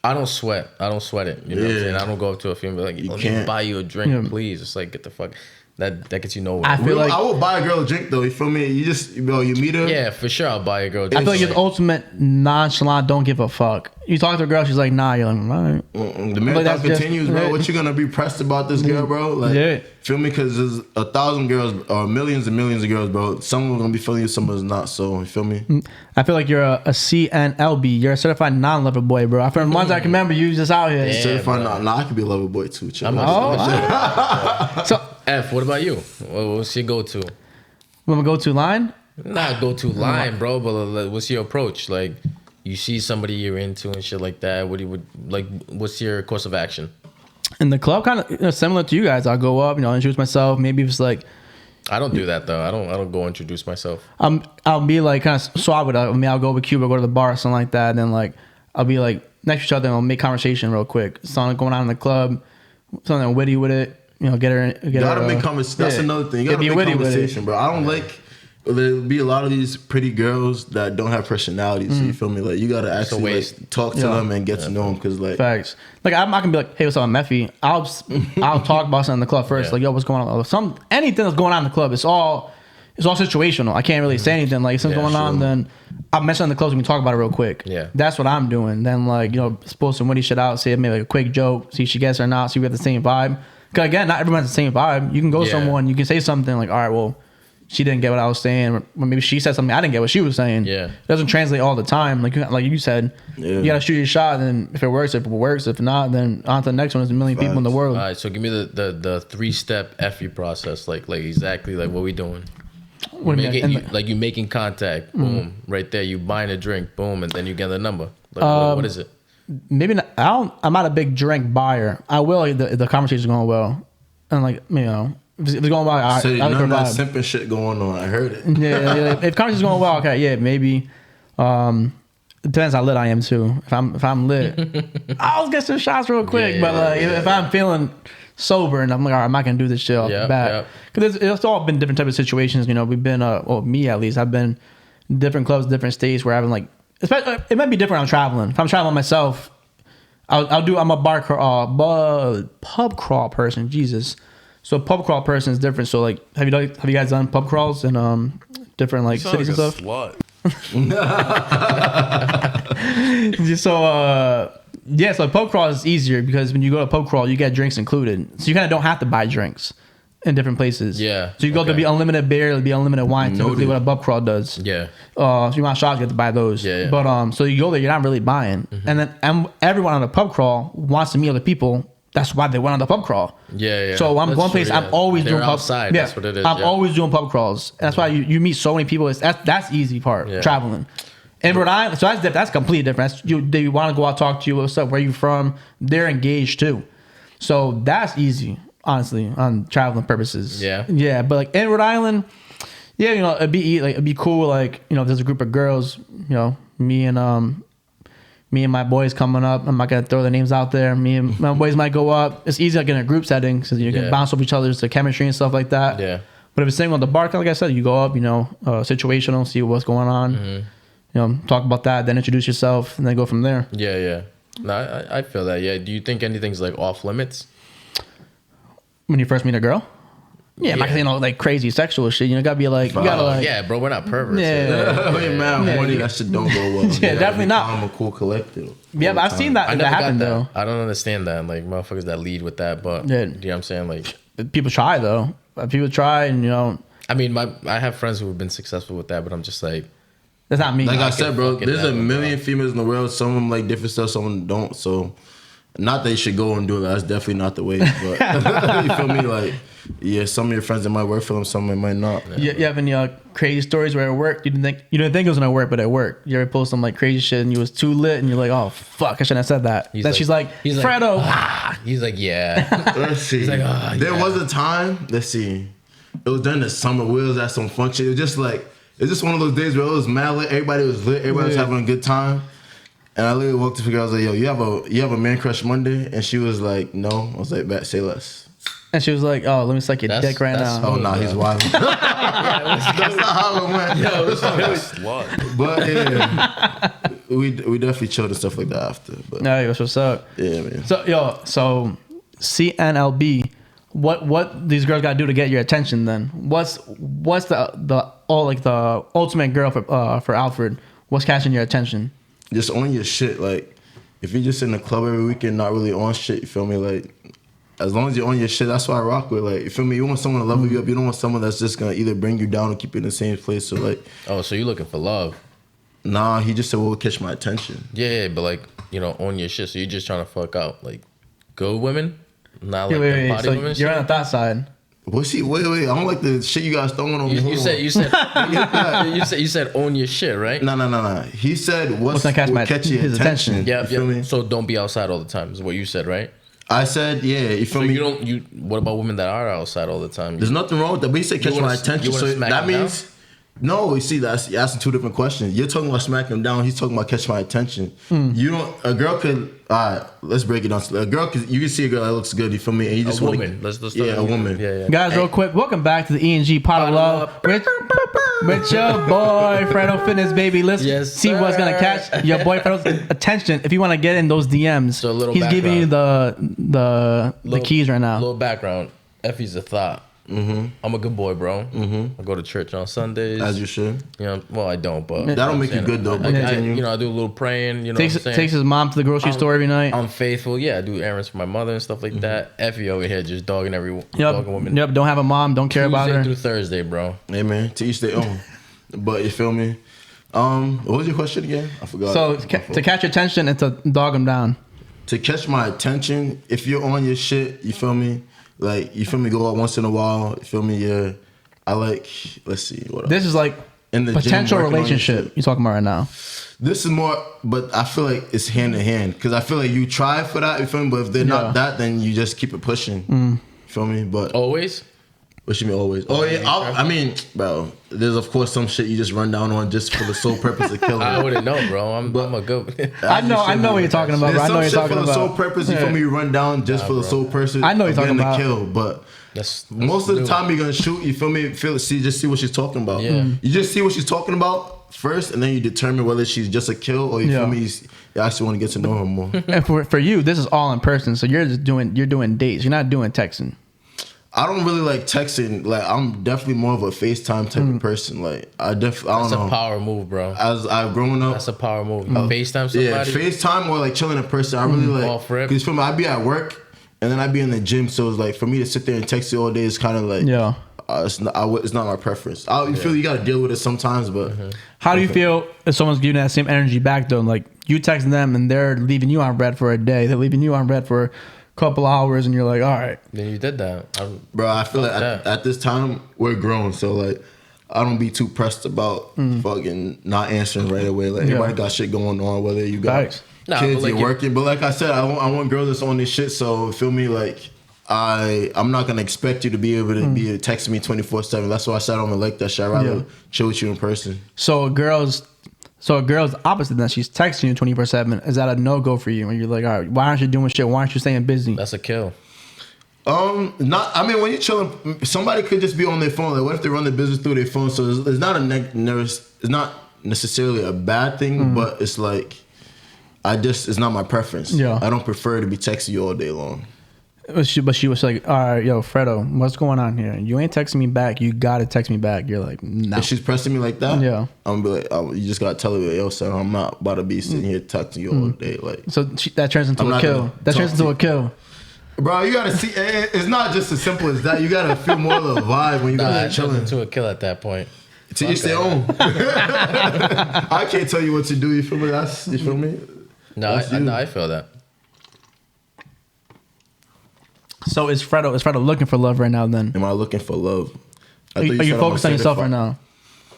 S2: I don't sweat. I don't sweat it. You know what I'm
S3: Yeah.
S2: saying? I don't go up to a female like, let me
S3: can't.
S2: buy you a drink,
S1: Yeah.
S2: please. It's like, get the fuck. That gets you nowhere.
S1: I feel like
S3: I would buy a girl a drink though. You feel me? You just, bro, you meet her.
S2: yeah, for sure. I'll buy a girl.
S1: I feel like you're the ultimate nonchalant, don't give a fuck. You talk to a girl, she's like, nah, you're like, all right.
S3: The marathon
S1: that's just-
S3: continues, bro. What you gonna be pressed about this girl, bro? Like,
S1: Yeah.
S3: feel me? Because there's 1,000 girls or millions and millions of girls, bro. Some are gonna be feeling you, some is not. So you feel me?
S1: I feel like you're a CNLB. You're a certified non-lover boy, bro. From the ones I can remember, you just out here.
S2: Yeah.
S3: Certified,
S2: bro.
S3: nah, I could be a lover boy too. Chill.
S2: I'm
S1: Oh, so
S2: F. What about you? What's your go-to?
S1: when we go to line,
S2: Not go-to line, bro. But like, what's your approach? Like, you see somebody you're into and shit like that. What do you like? What's your course of action?
S1: in the club, kind of similar to you guys. I'll go up, introduce myself. Maybe if it's like
S2: I don't do that though. I don't go introduce myself.
S1: I'll be like kind of suave with it. I mean, I'll go with Cuba, go to the bar or something like that. And then like I'll be like next to each other and I'll make conversation real quick. Something going on in the club, something witty with it. Get her.
S3: You gotta make conversation. That's another thing. You gotta
S1: be
S3: make
S1: witty with it.
S3: conversation, bro. I don't like there'll be a lot of these pretty girls that don't have personality. So you feel me? Like you gotta actually like, talk to them and get to know them because like
S1: facts. Like I'm not gonna be like, hey, what's up, Meffy? I'll talk about something in the club first. Like, yo, what's going on? Anything that's going on in the club, it's all situational. I can't really say anything. Like if something's going on, then I'll mention in the club. We can talk about it real quick.
S2: Yeah,
S1: that's what I'm doing. Then like post some witty shit out, say maybe like a quick joke, see if she gets it or not. See if we have the same vibe. Because again, not everyone's the same vibe. You can go someone, you can say something like, all right, well, she didn't get what I was saying, or maybe she said something I didn't get what she was saying. Yeah, it doesn't translate all the time. Like you said, you gotta shoot your shot, and if it works, if not, then on to the next one. There's a million people in the world.
S2: All right, so give me the 3-step FE process, like exactly like what we doing. You making contact, boom, right there. You buying a drink, boom, and then you get the number. Like, what is it?
S1: Maybe not, I'm not a big drink buyer. I will like the conversation's going well, and like if it's going well, I
S3: none of that simping shit going on. I heard it.
S1: Yeah. If conversation's going well, okay, yeah, maybe. It depends how lit I am too. If I'm lit, I'll get some shots real quick. If I'm feeling sober and I'm like, all right, I'm not gonna do this shit off the bat, because it's all been different type of situations. We've been me at least, I've been in different clubs, different states where I've been like, especially it might be different when I'm traveling. If I'm traveling myself, I'm a pub crawl person. Jesus. So pub crawl person is different. So like, have you guys done pub crawls in different like cities and stuff?
S4: Slut.
S1: So pub crawl is easier because when you go to pub crawl, you get drinks included. So you kind of don't have to buy drinks in different places. Yeah. So you go to be unlimited beer, it'll be unlimited wine. Typically, what a pub crawl does. Yeah. So you want shots, you have to buy those. Yeah. But so you go there, you're not really buying, and then everyone on the pub crawl wants to meet other people. That's why they went on the pub crawl. Yeah. So I'm going place. I'm always doing pub.
S2: Outside. That's what it is.
S1: I'm always doing pub crawls. And that's why you meet so many people. That's the easy part. Traveling. In Rhode Island, so that's completely different. They want to go out, talk to you, what's up, where you from? They're engaged too. So that's easy, honestly, on traveling purposes. Yeah. Yeah, but like in Rhode Island, it'd be cool. Like if there's a group of girls, me and my boys coming up. I'm not gonna throw their names out there. Me and my boys might go up. It's easy like in a group setting because you can bounce off each other's chemistry and stuff like that. Yeah. But if it's single on the bar, like I said, you go up, situational, see what's going on. Mm-hmm. Talk about that, then introduce yourself, and then go from there.
S2: Yeah. No, I feel that. Yeah. Do you think anything's like off limits
S1: when you first meet a girl? Yeah, I'm not gonna say like crazy sexual shit. Gotta be like,
S2: yeah, bro, we're not perverts.
S3: That shit don't go well.
S1: Yeah, definitely not.
S3: I'm a cool collective.
S1: Yeah, but I've seen that happen though.
S2: I don't understand that. Like motherfuckers that lead with that, but you know what I'm saying? Like
S1: people try though. People try, and
S2: I mean, I have friends who have been successful with that, but I'm just like,
S1: that's not me.
S3: Like I said, bro, there's a million females in the world. Some of them like different stuff, some of them don't. So, not that you should go and do it. That's definitely not the way. But you feel me? Like, yeah, some of your friends, it might work for them, some it might not.
S1: Yeah. You have any crazy stories where it worked? You didn't think it was gonna work, but it worked. You ever post some like crazy shit and you was too lit and you're like, oh fuck, I shouldn't have said that. She's like, Fredo.
S2: He's like, yeah.
S3: Let's see. He's like, there was a time. Let's see. It was during the summer. We was at some function. It was just like, it's just one of those days where it was mad lit. Everybody was lit. Everybody was having a good time. And I literally walked to the girl. I was like, yo, you have a man crush Monday? And she was like, no. I was like, bet, say less.
S1: And she was like, oh, let me suck your dick right now.
S3: Oh, no, he's wild. That's not how it went.
S4: Yo, this is slut.
S3: But yeah, we definitely chilled and stuff like that after. But
S1: no, that's what's up.
S3: Yeah, man.
S1: So CNLB, what these girls gotta do to get your attention then? What's the ultimate girl for Alfred? What's catching your attention?
S3: Just on your shit. Like, if you're just in the club every weekend, not really on shit, you feel me? Like, as long as you're on your shit, that's what I rock with. Like, you feel me? You want someone to level you up. You don't want someone that's just gonna either bring you down or keep you in the same place. So like,
S2: oh, so you looking for love?
S3: Nah, he just said, "What will catch my attention?"
S2: Yeah, but like, on your shit. So you're just trying to fuck out like good women, not like
S1: wait,
S2: body
S1: so
S2: women.
S1: You're on that side.
S3: What's he? Wait! I don't like the shit you guys throwing on me.
S2: You said own your shit, right?
S3: No. He said what's
S1: gonna
S3: catch his attention?
S2: Yeah. So don't be outside all the time is what you said, right?
S3: I said, yeah. You feel me?
S2: What about women that are outside all the time?
S3: There's nothing wrong with that. But he said catch my attention. So that means No, you see, you're asking two different questions. You're talking about smacking him down. He's talking about catch my attention. You don't. A girl could. All right, let's break it down. A girl could. You can see a girl that looks good. You feel me? And you just
S2: A
S3: want
S2: woman. Let's
S3: yeah, a woman.
S2: Yeah.
S1: Guys, real quick, welcome back to the E&G Pot of Love with your boy Fredo Fitness, baby. Let's
S2: Yes,
S1: see what's gonna catch your boy Fredo's attention. If you want to get in those DMs,
S2: So a little
S1: he's giving you the keys right now.
S2: Little background. Effie's a thought. I'm a good boy, bro. I go to church on Sundays.
S3: As you should.
S2: You know, well, I don't, but
S3: That don't make you good though. But
S2: I,
S3: continue.
S2: you know, I do a little praying. You know,
S1: Takes
S2: what I'm saying?
S1: takes his mom to the grocery store every night.
S2: I'm faithful. Yeah, I do errands for my mother and stuff like that. Effie over here just dogging dogging women.
S1: Yep. Don't have a mom. Don't care about
S2: Tuesday
S1: her.
S2: through Thursday, bro.
S3: Hey man, to each their own. But you feel me? What was your question again? I forgot.
S1: So to catch your attention and to dog him down.
S3: To catch my attention, if you're on your shit, you feel me? Like, you feel me? Go out once in a while. You feel me? Yeah. I like. Let's see. What
S1: This is like
S3: in the gym,
S1: potential
S3: working on your
S1: relationship
S3: shit.
S1: you're talking about right now.
S3: This is more, but I feel like it's hand in hand because I feel like you try for that. You feel me? But if they're
S1: Yeah.
S3: not that, then you just keep it pushing. You feel me? But
S2: Always.
S3: what you mean always? Oh yeah. I mean, bro. There's of course some shit you just run down on just for the sole purpose of killing.
S2: I wouldn't know, bro. I'm a good.
S1: I know what you're talking about. Bro. I know what you're talking
S3: for the
S1: about.
S3: sole purpose. You feel me? You run down just for the sole purpose.
S1: I know what you're
S3: of
S1: talking
S3: getting
S1: about.
S3: the kill, but.
S2: That's
S3: Most of the
S2: new.
S3: time you're gonna shoot, you feel me? Just see what she's talking about.
S2: Yeah.
S3: You just see what she's talking about first, and then you determine whether she's just a kill or you
S1: Yeah.
S3: feel me? You actually want to get to know her more.
S1: And for you, this is all in person. So you're doing dates. You're not doing texting.
S3: I don't really like texting. Like I'm definitely more of a FaceTime type of person. Like I don't
S2: That's a
S3: know.
S2: power move, bro.
S3: As I've grown up,
S2: That's a power move. You FaceTime somebody.
S3: yeah, FaceTime or like chilling in person. I really like
S2: Off rip.
S3: because for me, I'd be at work and then I'd be in the gym. So it's like for me to sit there and text you all day is kind of like
S1: Yeah.
S3: It's not my preference. You feel you got to deal with it sometimes, but
S1: How do you feel if someone's giving that same energy back though? Like you texting them and they're leaving you on red for a day. They're leaving you on red for a couple hours, and you're like, all right.
S2: Then you did that.
S3: bro, I feel like
S2: that.
S3: at this time we're grown, so like I don't be too pressed about fucking not answering right away. Like everybody got shit going on, whether you got
S1: Facts.
S2: Nah,
S3: kids,
S2: but like
S3: you're working. But like I said, I want girls that's on this shit. So feel me, like I'm not gonna expect you to be able to be texting me 24/7. That's why I said I don't like that shit. I'd rather chill with you in person.
S1: So a girl's opposite than she's texting you 24/7. Is that a no go for you? And you're like, all right, why aren't you doing shit? Why aren't you staying busy?
S2: That's a kill.
S3: Not. I mean, when you're chilling, somebody could just be on their phone. Like, what if they run their business through their phone? So it's not it's not necessarily a bad thing, but it's like it's not my preference.
S1: Yeah.
S3: I don't prefer to be texting you all day long.
S1: But she was like, all right, yo, Fredo, what's going on here? You ain't texting me back. You gotta text me back. You're like, no.
S3: If she's pressing me like that,
S1: Yeah.
S3: I'm gonna be like, you just gotta tell her, yo, son, I'm not about to be sitting here texting you all day. Like,
S1: So that turns into
S3: I'm
S1: a
S3: not
S1: kill.
S3: gonna
S1: That turns
S3: talk
S1: into
S3: to
S1: a kill.
S3: bro, you gotta see. It's not just as simple as that. You gotta feel more of the vibe when you
S2: Nah,
S3: guys
S2: it
S3: are
S2: turns
S3: chilling.
S2: into a kill at that point.
S3: To each their own. I can't tell you what to do. You feel me? You feel me?
S2: No,
S3: That's you.
S2: I feel that.
S1: So is Fredo looking for love right now? Then
S3: Am I looking for love?
S1: are you
S3: said I'm a
S1: focused on yourself
S3: certified-
S1: right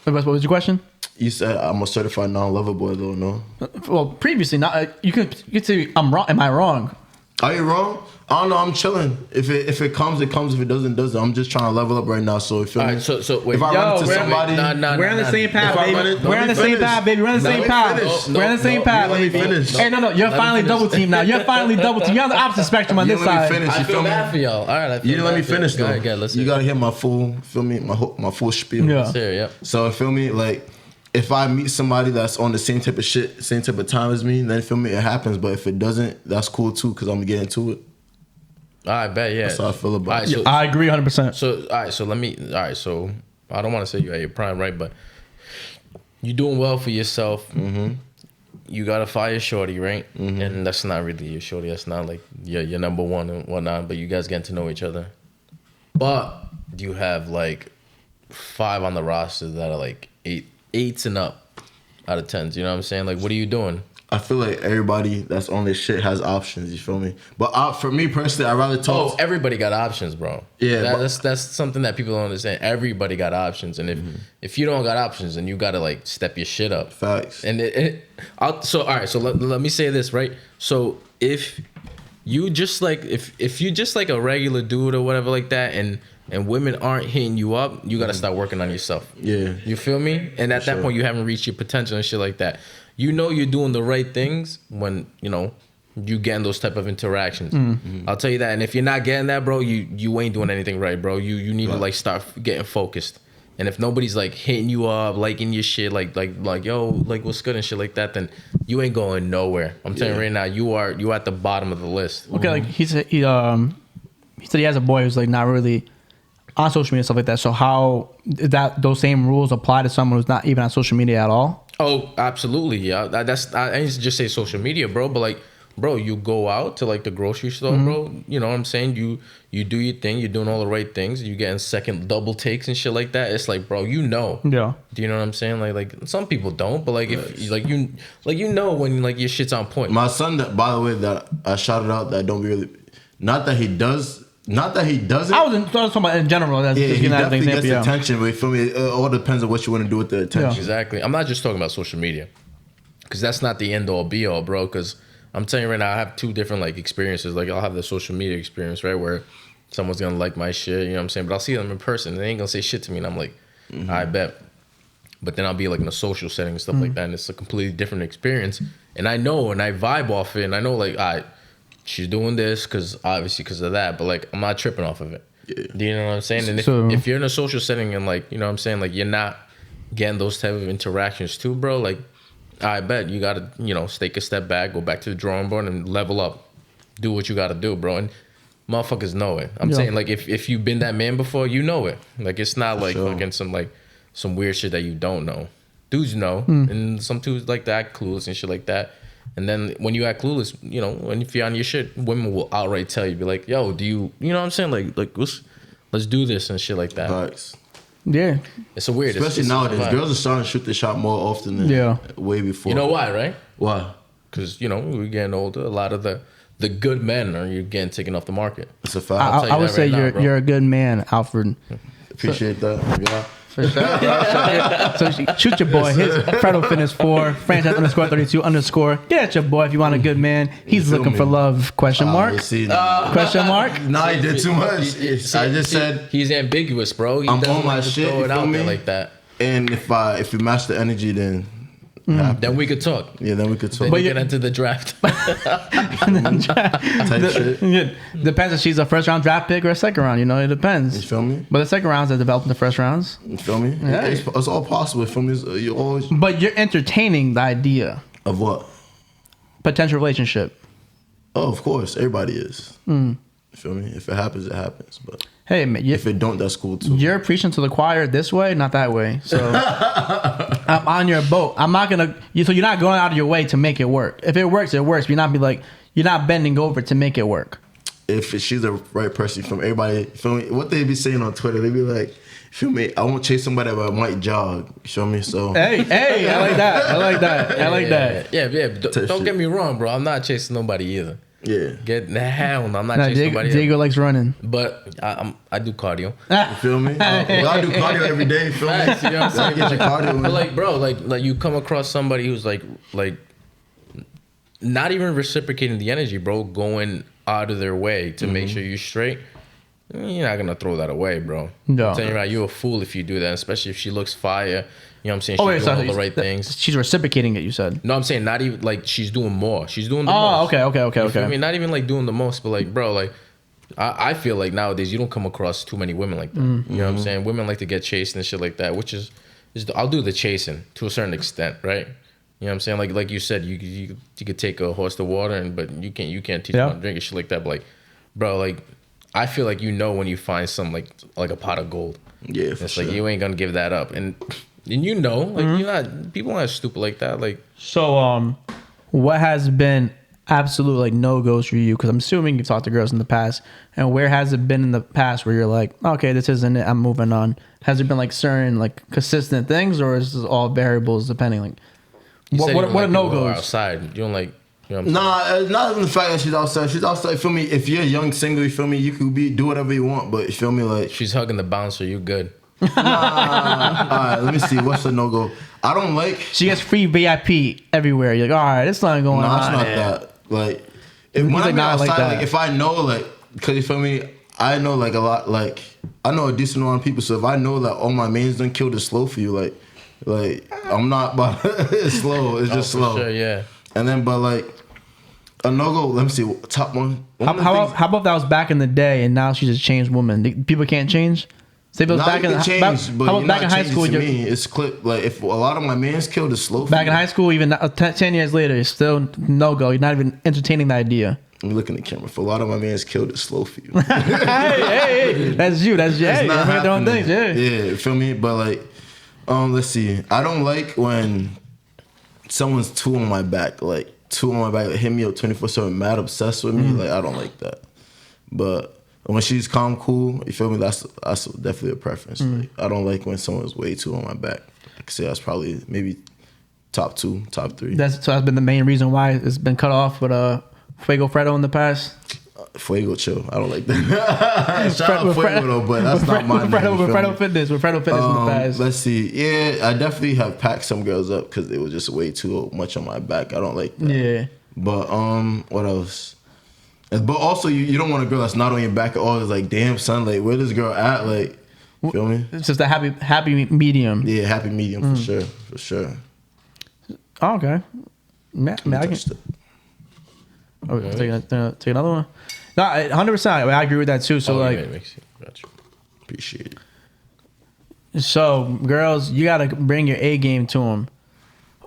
S1: now? What was your question?
S3: You said I'm a certified non-lover boy, though. No,
S1: Well, previously, not you could say I'm wrong. Am I wrong?
S3: are you wrong? I don't know. I'm chilling. If it comes, it comes. If it doesn't, it doesn't. I'm just trying to level up right now. So if
S2: All right, so wait.
S3: if I run into somebody,
S1: We're on the same path,
S3: If I
S1: baby.
S3: run it-
S1: We're
S3: let
S1: on
S3: me
S1: the same
S3: finish.
S1: path, baby. We're on the
S3: Let
S1: same
S3: me
S1: path.
S3: finish.
S1: We're on the same
S2: No,
S1: path,
S3: let me
S1: baby.
S3: finish.
S1: Hey, no. You're
S2: Let me
S1: finally
S2: finish.
S1: double team now. You're finally double team. You're on the opposite spectrum on
S3: You
S1: this
S3: let me
S1: side.
S3: finish.
S2: I
S3: You
S2: feel
S3: feel me?
S2: bad for y'all. All right, I feel
S3: You didn't let me
S2: bad for
S3: finish
S2: Go
S3: though.
S2: ahead, go ahead, let's
S3: You
S2: hear it.
S3: gotta hear my full, feel me, my full spiel.
S1: Yeah.
S2: Let's hear it, yep.
S3: So feel me, like if I meet somebody that's on the same type of shit, same type of time as me, then feel me, it happens. But if it doesn't, that's cool too, cause I'm gonna get into it.
S2: I bet, yeah.
S3: That's how I feel about
S2: All right,
S3: it.
S2: so,
S1: I agree 100%.
S2: so I don't want to say you're at your prime, right? But you're doing well for yourself. Mm-hmm. You got a fire shorty, right? Mm-hmm. And that's not really your shorty. That's not like your number one and whatnot. But you guys getting to know each other. But you have like 5 on the roster that are like 8s and up out of 10s. You know what I'm saying? Like, what are you doing?
S3: I feel like everybody that's on this shit has options. You feel me? But for me personally, I'd rather talk.
S2: Oh, everybody got options, bro.
S3: Yeah,
S2: that's something that people don't understand. Everybody got options, and if you don't got options, then you gotta like step your shit up.
S3: Facts.
S2: And all right. So let me say this, right? So if you just like if you just like a regular dude or whatever like that, and and women aren't hitting you up, you gotta start working on yourself.
S3: Yeah.
S2: You feel me? And at that point, you haven't reached your potential and shit like that. You know you're doing the right things when, you know, you getting those type of interactions. I'll tell you that. And if you're not getting that, bro, you ain't doing anything right, bro. You need to like start getting focused. And if nobody's like hitting you up, liking your shit, like yo, like what's good and shit like that, then you ain't going nowhere. I'm telling you right now, you at the bottom of the list.
S1: Okay, like he said he has a boy who's like not really on social media and stuff like that. So how that those same rules apply to someone who's not even on social media at all?
S2: Oh, absolutely, yeah. I used to just say social media, bro, but like, bro, you go out to like the grocery store, bro. You know what I'm saying? You do your thing. You're doing all the right things. You getting second double takes and shit like that. It's like, bro, you know.
S1: Yeah.
S2: Do you know what I'm saying? Like some people don't, but like if you know when like your shit's on point.
S3: My son, that by the way, that I shouted out, that don't really, not that he doesn't.
S1: I was talking about in general. That's
S3: Yeah,
S1: just
S3: he
S1: getting that
S3: definitely
S1: example,
S3: gets attention, but you feel me? It all depends on what you want to do with the attention.
S2: Exactly. I'm not just talking about social media, because that's not the end all be all, bro. Because I'm telling you right now, I have two different like experiences. Like I'll have the social media experience, right, where someone's gonna like my shit, you know what I'm saying? But I'll see them in person, and they ain't gonna say shit to me, and I'm like, I bet. But then I'll be like in a social setting and stuff like that, and it's a completely different experience. And I know, and I vibe off it, and I know like, she's doing this because of that, but like I'm not tripping off of it. Yeah. Do you know what I'm saying? And if you're in a social setting and like, you know what I'm saying, like you're not getting those type of interactions too, bro, like I bet you gotta, you know, take a step back, go back to the drawing board and level up. Do what you gotta do, bro. And motherfuckers know it. I'm saying like if you've been that man before, you know it. Like it's not like fucking some weird shit that you don't know. Dudes know, and some dudes like to act clueless and shit like that. And then when you act clueless, you know, when if you're on your shit, women will outright tell you, be like, yo, do you know what I'm saying? Like let's do this and shit like that.
S3: Facts.
S1: Yeah.
S2: It's a weird.
S3: Especially nowadays, girls are starting to shoot the shot more often than way before.
S2: You know why, right?
S3: Why?
S2: Because, you know, we're getting older. A lot of the good men are getting taken off the market.
S3: It's a fact.
S1: I would say you're a good man, Alfred.
S3: Appreciate that. Yeah.
S1: So shoot your boy. His Fredo Fitness 4 franchise _32_. Get at your boy if you want a good man. He's looking for love? Question mark? Question mark?
S3: Nah, he did too much. I just said
S2: he's ambiguous, bro. He
S3: I'm
S2: doesn't
S3: on my
S2: like to
S3: shit.
S2: throw it
S3: You
S2: out
S3: feel
S2: there
S3: me?
S2: like that.
S3: And if we match the energy, then
S2: Then we could talk.
S3: yeah, then we could talk.
S2: Then
S1: But
S2: you
S1: you-
S2: get into the draft.
S3: Type shit.
S1: Depends if she's a first round draft pick or a second round. You know, it depends.
S3: You feel me?
S1: But the second rounds are developed in the first rounds.
S3: You feel me?
S1: Yeah.
S3: It's all possible. You feel me? You always
S1: But you're entertaining the idea.
S3: of what?
S1: Potential relationship.
S3: Oh, of course, everybody is. You feel me? If it happens, it happens. But
S1: Hey, man,
S3: if it don't, that's cool too.
S1: you're preaching to the choir this way, not that way. So I'm on your boat. I'm not gonna. So you're not going out of your way to make it work. If it works, it works. You're not bending over to make it work.
S3: If she's the right person, from everybody, feel me? What they be saying on Twitter, they be like, feel me? I won't chase somebody, but I might jog. You feel me? So
S1: Hey, I like that. I like that.
S2: Yeah. Don't get me wrong, bro. I'm not chasing nobody either.
S3: yeah,
S2: Get the hell no, I'm not
S1: Nah,
S2: chasing nobody.
S1: Diego likes running.
S2: But I do cardio.
S3: you feel me? Y'all do cardio every day. You feel me?
S2: Facts, you know what I'm saying?
S3: Gotta get your cardio in.
S2: But like, bro, like you come across somebody who's like not even reciprocating the energy, bro, going out of their way to make sure you're straight. You're not gonna throw that away, bro.
S1: No.
S2: I'm telling you right, you're a fool if you do that, especially if she looks fire. You know what I'm saying? She's doing all the right things.
S1: She's reciprocating it. You said.
S2: No, I'm saying not even like she's doing more. She's doing the
S1: Oh,
S2: most.
S1: okay.
S2: I mean, not even like doing the most, but like, bro, like I feel like nowadays you don't come across too many women like that. You know what I'm saying? Women like to get chased and shit like that, which is I'll do the chasing to a certain extent, right? You know what I'm saying? Like you said, you could take a horse to water, but you can't teach them how to drink and shit like that. But like, bro, like I feel like you know when you find some like a pot of gold.
S3: Yeah, for
S2: It's
S3: sure.
S2: like you ain't gonna give that up, and you know, like you're not. People aren't stupid like that. Like,
S1: So, what has been absolute like no goes for you? Because I'm assuming you've talked to girls in the past, and where has it been in the past where you're like, okay, this isn't it, I'm moving on? Has there been like certain like consistent things, or is this all variables depending? Like,
S2: you said you
S1: what
S2: don't
S1: are
S2: like
S1: no
S2: people who are
S1: goes?
S2: outside. You don't like. You know what I'm saying?
S3: Nah, not even the fact that she's outside. She's outside. Feel me? If you're young single, you feel me? You could do whatever you want, but you feel me? Like,
S2: She's hugging the bouncer. You good?
S3: all right, let me see. What's the no go? I don't like.
S1: She gets free VIP everywhere. You're like, all right, it's not going
S3: No,
S1: on.
S3: it's not that. Like, if, when
S1: like,
S3: I'm
S1: nah, I like
S3: outside,
S1: that.
S3: like if I know, like, cause you feel me, I know like a lot, like I know a decent amount of people. So if I know that all my mains done killed it slow for you, like I'm not about it's slow. It's just slow.
S2: Sure, yeah.
S3: And then, but like a no go. Let me see. Top one.
S1: How about that was back in the day, and now she's a changed woman? People can't change. Say if it was
S3: Now
S1: back
S3: you
S1: in
S3: can change, but
S1: how
S3: you're
S1: about back
S3: not
S1: in high
S3: changing
S1: school?
S3: to me. It's clip. Like if a lot of my mans killed it slow. For
S1: Back
S3: you.
S1: in high school, even 10 years later, it's still no go. You're not even entertaining the idea.
S3: Let me look in the camera. For a lot of my mans killed it slow for you.
S1: hey, that's you. That's you. Hey, everybody their own things. Yeah.
S3: Yeah, feel me? But like, let's see. I don't like when someone's too on my back. Like too on my back, like, hit me up 24/7, mad obsessed with me. Like I don't like that. But when she's calm, cool, you feel me? That's definitely a preference. Like, I don't like when someone's way too on my back. I could say that's probably maybe top 2, top 3.
S1: That's been the main reason why it's been cut off with Fredo in the past.
S3: Fuego chill. I don't like that. Shout out Fuego though, but that's not my name.
S1: With Fredo Fitness in the past.
S3: Let's see. Yeah, I definitely have packed some girls up because it was just way too much on my back. I don't like that.
S1: Yeah.
S3: But what else? But also, you don't want a girl that's not on your back at all. It's like, damn, son, like, where this girl at? Like, feel me?
S1: It's just a happy medium.
S3: Yeah, happy medium for sure.
S1: Oh, okay. Man, I can. Oh, take another one. No, 100%. I agree with that too. So
S3: Appreciate it.
S1: So girls, you gotta bring your A game to them.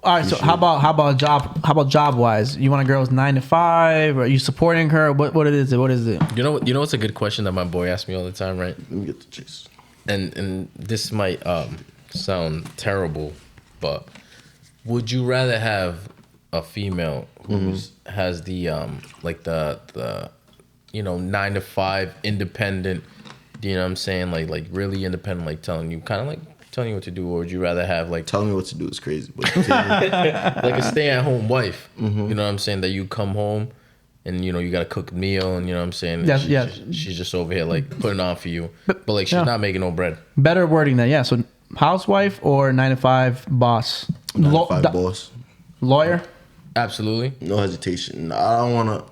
S1: All right. So how about job wise? You want a girl's 9 to 5? Or are you supporting her? What is it? What is it?
S2: You know what's a good question that my boy asks me all the time, right?
S3: Let me get the chase.
S2: And this might sound terrible, but would you rather have a female who has the like the 9 to 5 independent, you know what I'm saying, like really independent, like telling you what to do, or would you rather have like
S3: telling me what to do is crazy, but
S2: like a stay-at-home wife? You know what I'm saying, that you come home and you gotta cook a meal, and you know what I'm saying, she's just over here like putting on for you, but like she's not making no bread.
S1: Better wording than so housewife or 9 to 5 boss.
S3: 9 to 5 boss.
S1: Lawyer.
S2: Absolutely.
S3: No hesitation. I don't want to.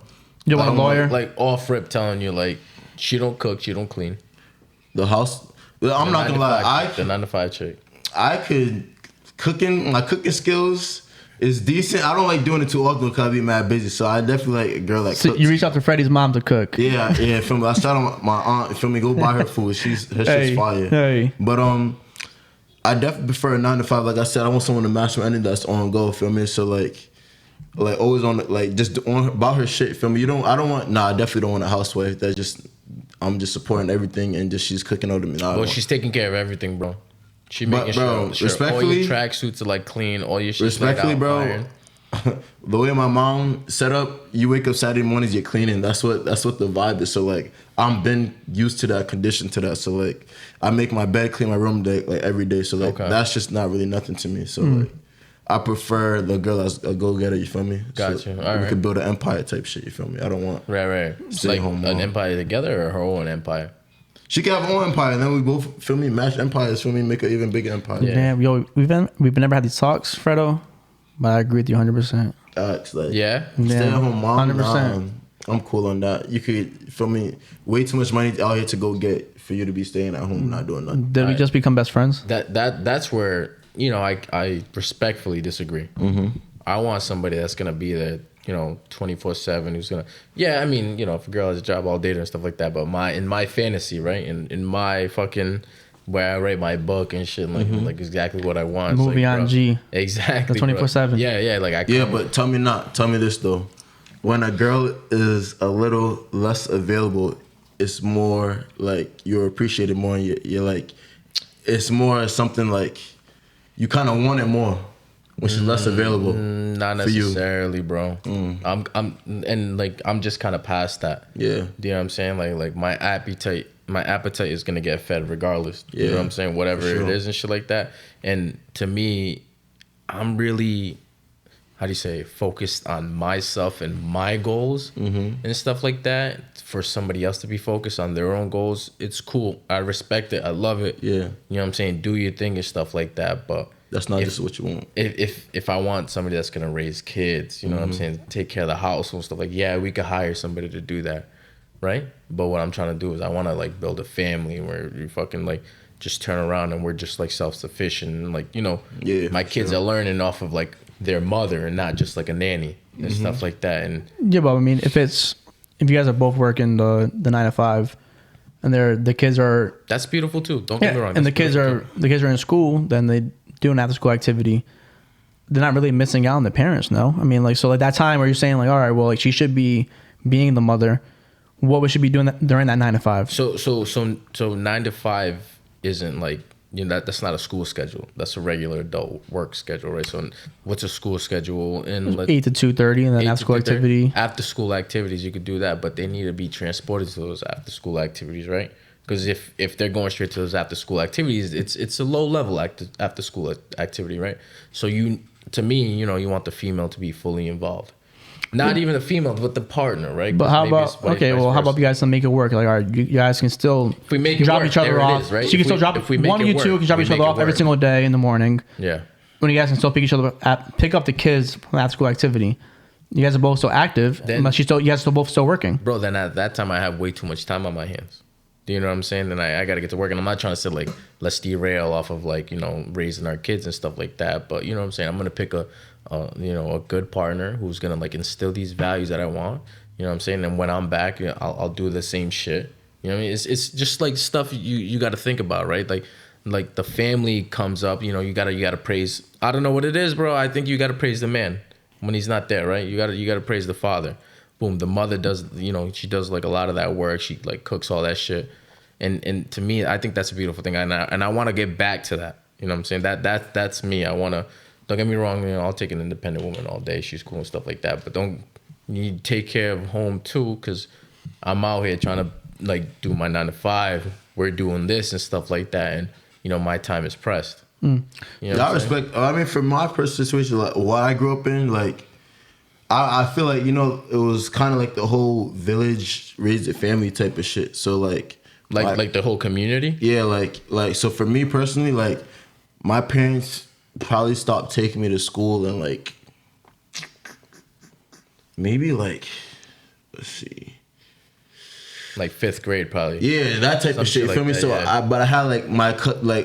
S1: You want a lawyer?
S2: Like off rip telling you like she don't cook, she don't clean.
S3: The house. I'm not gonna lie.
S2: The 9 to 5 chick.
S3: I could my cooking skills is decent. I don't like doing it too often because I be mad busy. So I definitely like a girl that cooks.
S1: You reach out to Freddie's mom to cook.
S3: Yeah. Feel me? I shout out my aunt. Feel me? Go buy her food. Her shit's fire.
S1: Hey.
S3: But I definitely prefer a 9 to 5. Like I said, I want someone to match my energy that's on go. Feel me? So like always on like just on about her shit. Feel me? I definitely don't want a housewife that just I'm just supporting everything and just she's cooking over me.
S2: Well, she's taking care of everything, bro. She making sure all your tracksuits are like clean, all your shit's
S3: respectfully,
S2: laid out,
S3: bro.
S2: iron.
S3: The way my mom set up, you wake up Saturday mornings, you're cleaning. That's what the vibe is. So like I'm been used to that, conditioned to that. So like I make my bed, clean my room like every day. So like that's just not really nothing to me. So like I prefer the girl that's a go-getter, you feel me?
S2: Gotcha.
S3: So
S2: all
S3: we
S2: right.
S3: could build an empire type shit, you feel me? I don't want
S2: right.
S3: Stay
S2: like
S3: home
S2: an
S3: mom.
S2: empire together or her own empire?
S3: She can have her own empire, and then we both, feel me, match empires, feel me, make an even bigger empire.
S2: Yeah.
S1: Damn, yo, we've never had these talks, Fredo, but I agree with you 100%.
S3: Like,
S2: Yeah?
S3: Stay at home mom.
S1: 100%.
S3: I'm cool on that. You could, feel me, way too much money out here to go get for you to be staying at home not doing nothing.
S1: Did we just become best friends?
S2: That's where I respectfully disagree. I want somebody that's gonna be there 24/7, who's gonna if a girl has a job all day and stuff like that, but in my fantasy, right, in my fucking where I write my book and shit, like exactly what I want.
S1: Movie
S2: like,
S1: on
S2: bro,
S1: G.
S2: Exactly.
S1: 24/7.
S2: Yeah, like
S3: but tell me this though. When a girl is a little less available, it's more like you're appreciated more, and you're like, it's more something like you kind of want it more when she's less available.
S2: Not necessarily, bro. I'm just kind of past that.
S3: Yeah.
S2: Do you know what I'm saying? Like my appetite is gonna get fed regardless.
S3: Yeah.
S2: You know what I'm saying? Whatever
S3: Sure.
S2: it is and shit like that. And to me, I'm really, how do you say, focused on myself and my goals and stuff like that. For somebody else to be focused on their own goals, it's cool. I respect it. I love it.
S3: Yeah.
S2: You know what I'm saying? Do your thing and stuff like that. But
S3: That's not just what you want.
S2: If I want somebody that's gonna raise kids, you know what I'm saying, take care of the house and stuff, like, yeah, we could hire somebody to do that. right? But what I'm trying to do is I want to like build a family where you fucking like just turn around and we're just like self-sufficient and like, you know, my kids are learning off of like their mother and not just like a nanny and stuff like that. And
S1: yeah, but I mean, if you guys are both working the 9 to 5 and the kids are,
S2: that's beautiful too. Don't get me wrong.
S1: And the kids are in school, then they do an after school activity. They're not really missing out on the parents, no? I mean, like, so like that time where you're saying like, all right, well, like she should be being the mother. What we should be doing during that 9 to 5?
S2: So 9 to 5 isn't like, you know, that's not a school schedule. That's a regular adult work schedule, right? So what's a school schedule? In
S1: 8 to 2:30, and then after school activity.
S2: After school activities, you could do that, but they need to be transported to those after school activities, right? Because if they're going straight to those after school activities, it's a low level after school activity, right? So to me, you know, you want the female to be fully involved. Not even the female, but the partner, right?
S1: But how about how about you guys make it work? Like, all right, you guys can still
S2: if we make it
S1: drop
S2: work,
S1: each other off.
S2: Right?
S1: So you can still drop one of you two can drop each other off every single day in the morning.
S2: Yeah.
S1: When you guys can still pick up the kids from after school activity. You guys are both still active, but you guys are both still working.
S2: Bro, then at that time I have way too much time on my hands. Do you know what I'm saying? Then I got to get to work, and I'm not trying to say like let's derail off of like, you know, raising our kids and stuff like that. But you know what I'm saying? I'm gonna pick a good partner who's gonna like instill these values that I want. You know what I'm saying? And when I'm back, you know, I'll do the same shit. You know what I mean? It's just like stuff you got to think about, right? Like the family comes up. You know, you gotta praise. I don't know what it is, bro. I think you gotta praise the man when he's not there, right? You gotta praise the father. Boom. The mother does, you know, she does like a lot of that work. She like cooks all that shit. And to me, I think that's a beautiful thing. And I want to get back to that. You know what I'm saying? That's me. I want to, don't get me wrong, you know, I'll take an independent woman all day. She's cool and stuff like that. But you take care of home too, because I'm out here trying to like do my 9 to 5. We're doing this and stuff like that. And, you know, my time is pressed. You know
S3: I respect, I mean, from my personal situation, like what I grew up in, like, I feel like, you know, it was kind of like the whole village raised a family type of shit. So like
S2: the whole community.
S3: Yeah, like so for me personally, like my parents probably stopped taking me to school and like maybe like let's see.
S2: Like 5th grade, probably.
S3: Yeah, that type of shit. You feel me? So, but I had like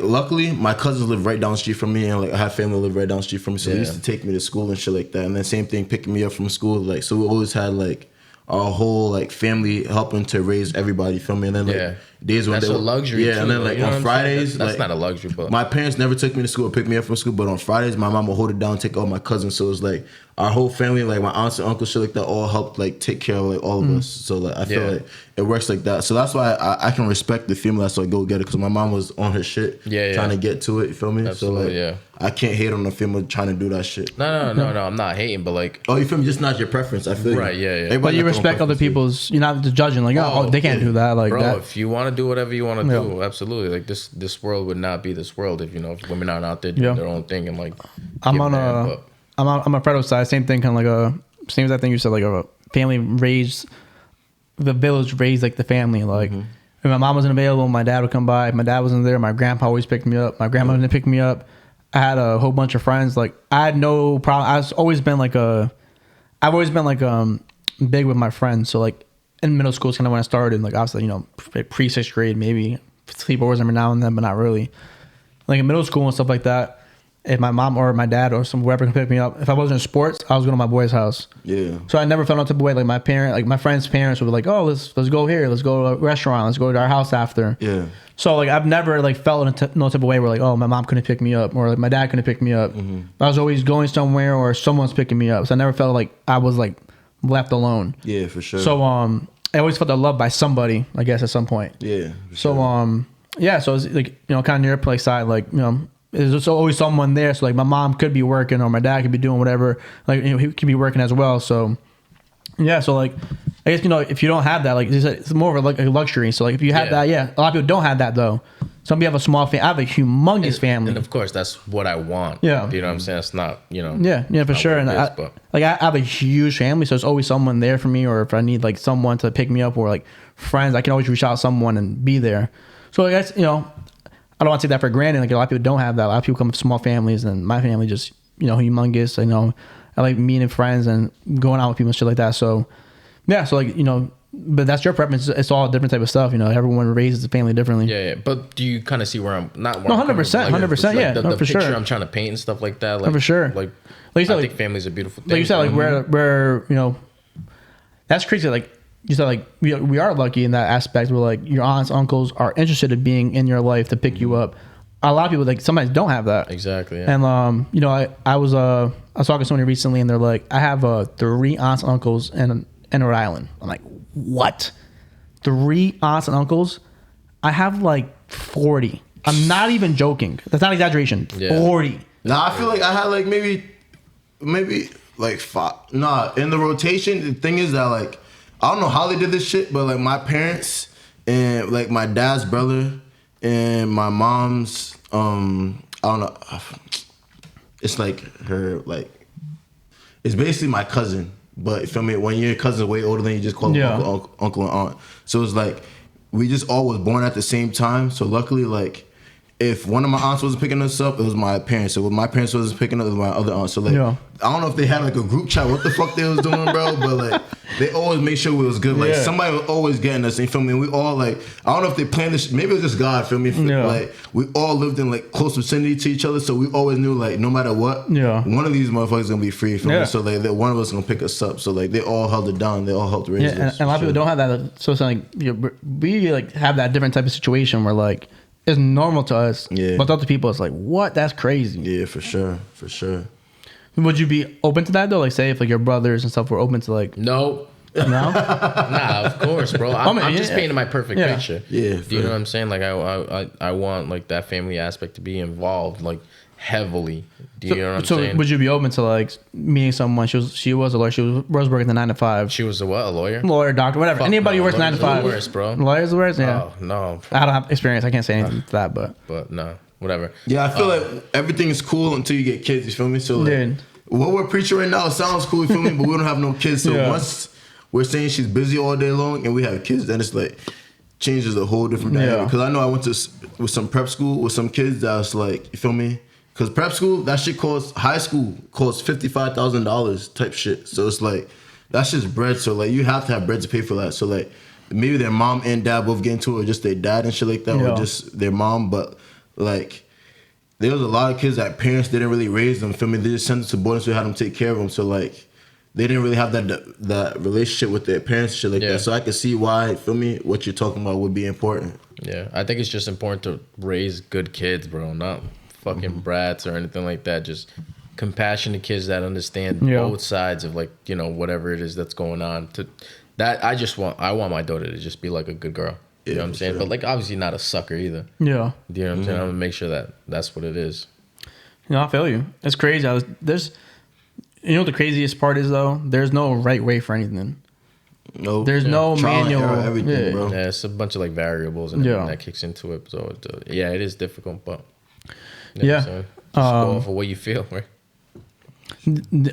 S3: luckily my cousins live right down the street from me, and like I have family live right down the street from me. So they used to take me to school and shit like that. And then same thing, picking me up from school. Like so, we always had like our whole like family helping to raise everybody. You feel me? And then like days when
S2: that's a luxury.
S3: Yeah, too, and then like on Fridays,
S2: that's not a luxury. But
S3: my parents never took me to school or picked me up from school. But on Fridays, my mom would hold it down, take all my cousins. So it was like our whole family, like my aunts and uncles, shit like that, all helped like take care of like all of us. So like I feel like it works like that. So that's why I can respect the female that's like go get it, because my mom was on her shit, trying to get to it. You feel me?
S2: Absolutely,
S3: so like I can't hate on the female trying to do that shit.
S2: No. I'm not hating, but like,
S3: oh, you feel me? Just not your preference. I feel
S2: right.
S3: You.
S2: Yeah.
S3: Everybody
S1: but you respect other people's. You're not just judging like, oh, they can't do that. Like,
S2: bro,
S1: that.
S2: If you want to do whatever you want to do, absolutely. Like this world would not be this world if if women aren't out there doing their own thing and like.
S1: I'm on Fredo's side. Same thing, kind of like same as that thing you said, like a family raised, the village raised like the family. Like if my mom wasn't available, my dad would come by. If my dad wasn't there, my grandpa always picked me up. My grandma didn't pick me up. I had a whole bunch of friends. Like I had no problem. I've always been like big with my friends. So like in middle school is kind of when I started. Like obviously, pre 6th grade, maybe sleepovers every now and then, but not really. Like in middle school and stuff like that. If my mom or my dad or whoever can pick me up, if I wasn't in sports, I was going to my boy's house. Yeah. So I never felt no type of way. Like my friends' parents would be like, "Oh, let's go here. Let's go to a restaurant. Let's go to our house after." Yeah. So like I've never like felt no type of way where like, oh, my mom couldn't pick me up or like my dad couldn't pick me up. I was always going somewhere or someone's picking me up. So I never felt like I was like left alone.
S3: Yeah, for sure.
S1: So I always felt loved by somebody, I guess, at some point.
S3: Yeah.
S1: So so it's like kind of near place side, like there's always someone there. So like my mom could be working or my dad could be doing whatever. Like he could be working as well. So yeah. So like I guess if you don't have that, like it's more of like a luxury. So like if you have that, a lot of people don't have that though. Some people have a small family. I have a humongous family,
S2: and of course that's what I want.
S1: Yeah.
S2: You know what I'm saying? It's not
S1: Yeah, for sure. And I have a huge family, so there's always someone there for me. Or if I need like someone to pick me up or like friends, I can always reach out to someone and be there. So I guess I don't want to take that for granted. Like a lot of people don't have that. A lot of people come from small families, and my family just humongous. I like meeting friends and going out with people and shit like that. So yeah, so like but that's your preference. It's all different type of stuff. You know, everyone raises the family differently.
S2: Yeah. But do you kind of see where I'm not?
S1: No, 100%, 100%. Yeah,
S2: the
S1: no, for
S2: picture
S1: sure.
S2: I'm trying to paint and stuff like that. Like,
S1: for sure.
S2: Like
S1: you said,
S2: I think family's a beautiful thing.
S1: Like you said, like we're you know, that's crazy. Like you said, like we are lucky in that aspect where like your aunts, uncles are interested in being in your life to pick you up. A lot of people like sometimes don't have that.
S2: Exactly. Yeah.
S1: And you know, I was talking to somebody recently, and they're like, I have 3 aunts and uncles in Rhode Island. I'm like, what? 3 aunts and uncles? I have like 40. I'm not even joking. That's not exaggeration.
S2: Yeah.
S1: 40.
S3: Nah, I feel like I had like maybe like 5. Nah, in the rotation, the thing is that like I don't know how they did this shit, but like my parents and like my dad's brother and my mom's I don't know. It's like her like it's basically my cousin, but you feel me? When your cousin's way older than you, just call them uncle and aunt. So it's like we just all was born at the same time. So luckily, like if one of my aunts wasn't picking us up, it was my parents. So when my parents wasn't picking up, it was my other aunt. So like I don't know if they had like a group chat, what the fuck they was doing, bro. But like they always make sure we was good. Like somebody was always getting us. You feel me? And we all like I don't know if they planned this. Maybe it was just God. Feel me? Like we all lived in like close vicinity to each other, so we always knew like no matter what, one of these motherfuckers gonna be free. Feel me? So like one of us gonna pick us up. So like they all held it down. They all helped raise us.
S1: And a lot of people don't have that. So it's like we like have that different type of situation where like. It's normal to us, but to other people, it's like, what? That's crazy.
S3: Yeah, for sure, for sure.
S1: Would you be open to that though? Like, say if like your brothers and stuff were open to like,
S2: no, nah, of course, bro. I'm just painting my perfect picture.
S3: Yeah,
S2: do you know what I'm saying? Like, I want like that family aspect to be involved, like heavily. Do you know what I'm saying?
S1: Would you be open to like meeting someone? She was a lawyer. She was working the 9 to 5.
S2: She was a what? A lawyer?
S1: Lawyer, doctor, whatever.
S2: Fuck
S1: Anybody who works 9 to 5.
S2: The worst, bro.
S1: Lawyers the worst. Yeah.
S2: Oh no.
S1: I don't have experience. I can't say anything to that, but
S2: no, whatever.
S3: Yeah, I feel like everything is cool until you get kids. You feel me? So like, what we're preaching right now sounds cool. You feel me? But we don't have no kids. So once we're saying she's busy all day long and we have kids, then it's like changes a whole different dynamic. Because I know I went to with some prep school with some kids that was like, you feel me? Because prep school, that shit costs, high school costs $55,000 type shit. So it's like, that's just bread. So like, you have to have bread to pay for that. So like, maybe their mom and dad both get into it, or just their dad and shit like that, or just their mom. But like, there was a lot of kids that parents didn't really raise them, feel me? They just sent them to boarding school, had them take care of them. So like, they didn't really have that relationship with their parents and shit like that. So I can see why, feel me, what you're talking about would be important.
S2: Yeah, I think it's just important to raise good kids, bro, not fucking brats or anything like that. Just compassionate kids that understand both sides of like, you know, whatever it is that's going on. To that, I want my daughter to just be like a good girl. You know what I'm saying? Sure. But like obviously not a sucker either. Yeah. Do you know what I'm saying? I'm gonna make sure that that's what it is.
S1: You know, I feel you. It's crazy. There's you know what the craziest part is though? There's no right way for anything.
S3: No,
S1: there's no manual.
S3: Everything, bro.
S2: Yeah, it's a bunch of like variables and everything that kicks into it. So it is difficult, but you know just go off of what you feel, right?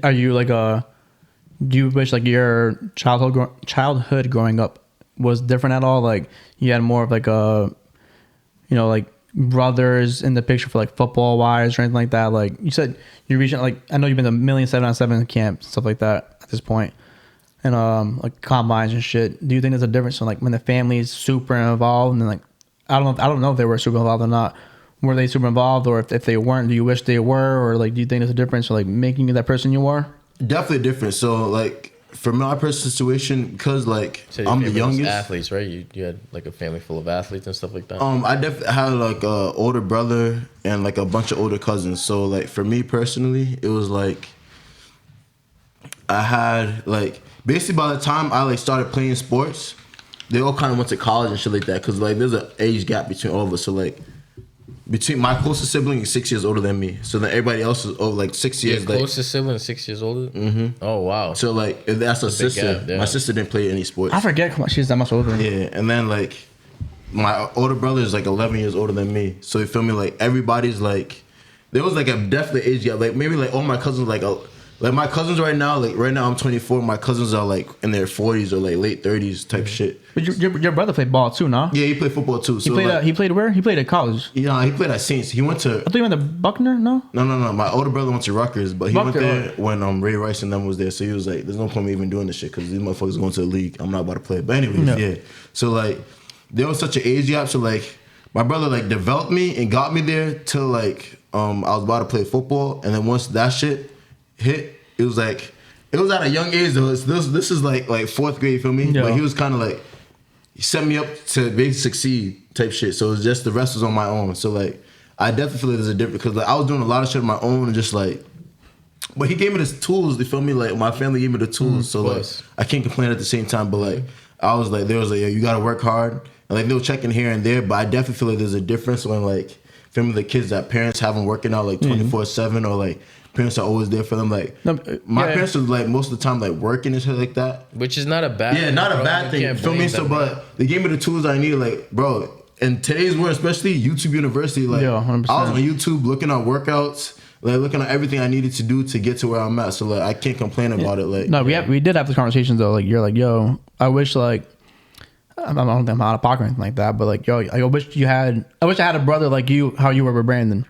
S1: Are you like do you wish like your childhood growing up was different at all? Like you had more of like you know, like brothers in the picture for like football wise or anything like that? Like you said you're reaching, like I know you've been to 1,7on7 camp, stuff like that at this point, and like combines and shit. Do you think there's a difference in like when the family's super involved and then like I don't know if they were super involved or not. Were they super involved, or if they weren't, do you wish they were, or like do you think there's a difference for like making you that person you were?
S3: Definitely different. So like for my personal situation, because like I'm the youngest.
S2: Athletes, right? You had like a family full of athletes and stuff like that.
S3: I definitely had like a older brother and like a bunch of older cousins. So like for me personally, it was like I had like basically by the time I like started playing sports, they all kind of went to college and shit like that. Because like there's an age gap between all of us. So like between my closest sibling is 6 years older than me. So then everybody else is like 6 years.
S2: Your closest sibling is 6 years older?
S3: Mm-hmm.
S2: Oh, wow.
S3: So like that's a sister. Gap, my sister didn't play any sports.
S1: I forget she's that much older.
S3: Yeah, and then like my older brother is like 11 years older than me. So you feel me? Like everybody's like, there was like a definite age gap. Like maybe like all my cousins like Like my cousins right now, I'm 24. My cousins are like in their 40s or like late 30s type shit.
S1: But your brother played ball too, no?
S3: Yeah, he played football too.
S1: He played. He played where? He played at college.
S3: Yeah, he played at Saints. He went to.
S1: I thought he went to Buckner. No.
S3: No. My older brother went to Rutgers, but he went
S1: Buckner,
S3: there when Ray Rice and them was there. So he was like, "There's no point me even doing this shit because these motherfuckers going to the league. I'm not about to play." But anyways, yeah. So like, there was such an age gap. So like, my brother like developed me and got me there till like I was about to play football, and then once that shit hit, it was at a young age though. This is like fourth grade, you feel me?
S1: Yeah.
S3: But he was kind of like, he set me up to basically succeed type shit. So it's just the rest was on my own. So like, I definitely feel like there's a difference because like I was doing a lot of shit on my own and just like, but he gave me the tools. You feel me? Like my family gave me the tools. So like, I can't complain at the same time. But like, I was like, there was like, yo, you gotta work hard. And like they were checking here and there, but I definitely feel like there's a difference when like, feel me, the kids that parents have them working out like 24/7 or like. Parents are always there for them. Like my parents are like most of the time like working and shit like that,
S2: which is not a bad.
S3: Yeah, not a bad thing. Feel me? So, but they gave me the tools I needed. Like, bro, in today's world, especially YouTube University, like I was on YouTube looking at workouts, like looking at everything I needed to do to get to where I'm at. So like I can't complain about it. Like
S1: no, we did have this conversation though. Like you're like, yo, I wish like. I don't think I'm out of pocket or anything like that, but like, yo, I wish I had a brother like you, how you were with Brandon.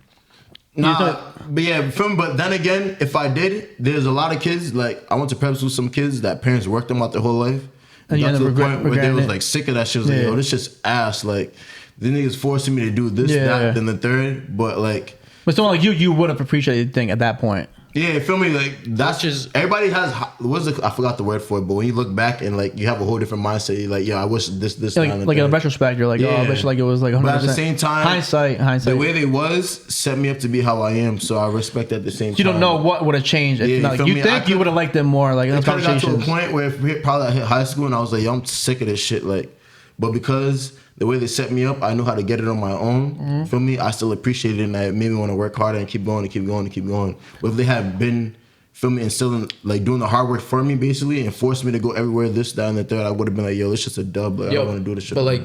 S3: Nah, but yeah, but then again, if I did, there's a lot of kids, like, I went to prep school with some kids that parents worked them out their whole life. And got to the point where they was, like, sick of that shit. Was like, yo, this just ass. Like, these niggas forcing me to do this, that, then the third. But, like...
S1: But someone like you would have appreciated the thing at that point.
S3: Yeah, feel me? Like, that's just... Everybody has... I forgot the word for it, but when you look back and, like, you have a whole different mindset, you're like, yeah, I wish this,
S1: like in retrospect, you're like, oh, I wish like it was like 100%.
S3: But at the same time...
S1: Hindsight.
S3: The way they was set me up to be how I am, so I respect at the same time.
S1: You don't know what would have changed. If, like, you think you would have liked them more, like, in the conversations.
S3: Got to a point where probably I hit high school and I was like, yo, I'm sick of this shit, like... But because the way they set me up, I knew how to get it on my own. Feel me? I still appreciate it, and that made me want to work harder and keep going and keep going and keep going. But if they had been... feel me, instilling, like doing the hard work for me basically and forced me to go everywhere, this, that, and the third, I would have been like, yo, it's just a dub. Like, I don't want to do this shit.
S2: But like,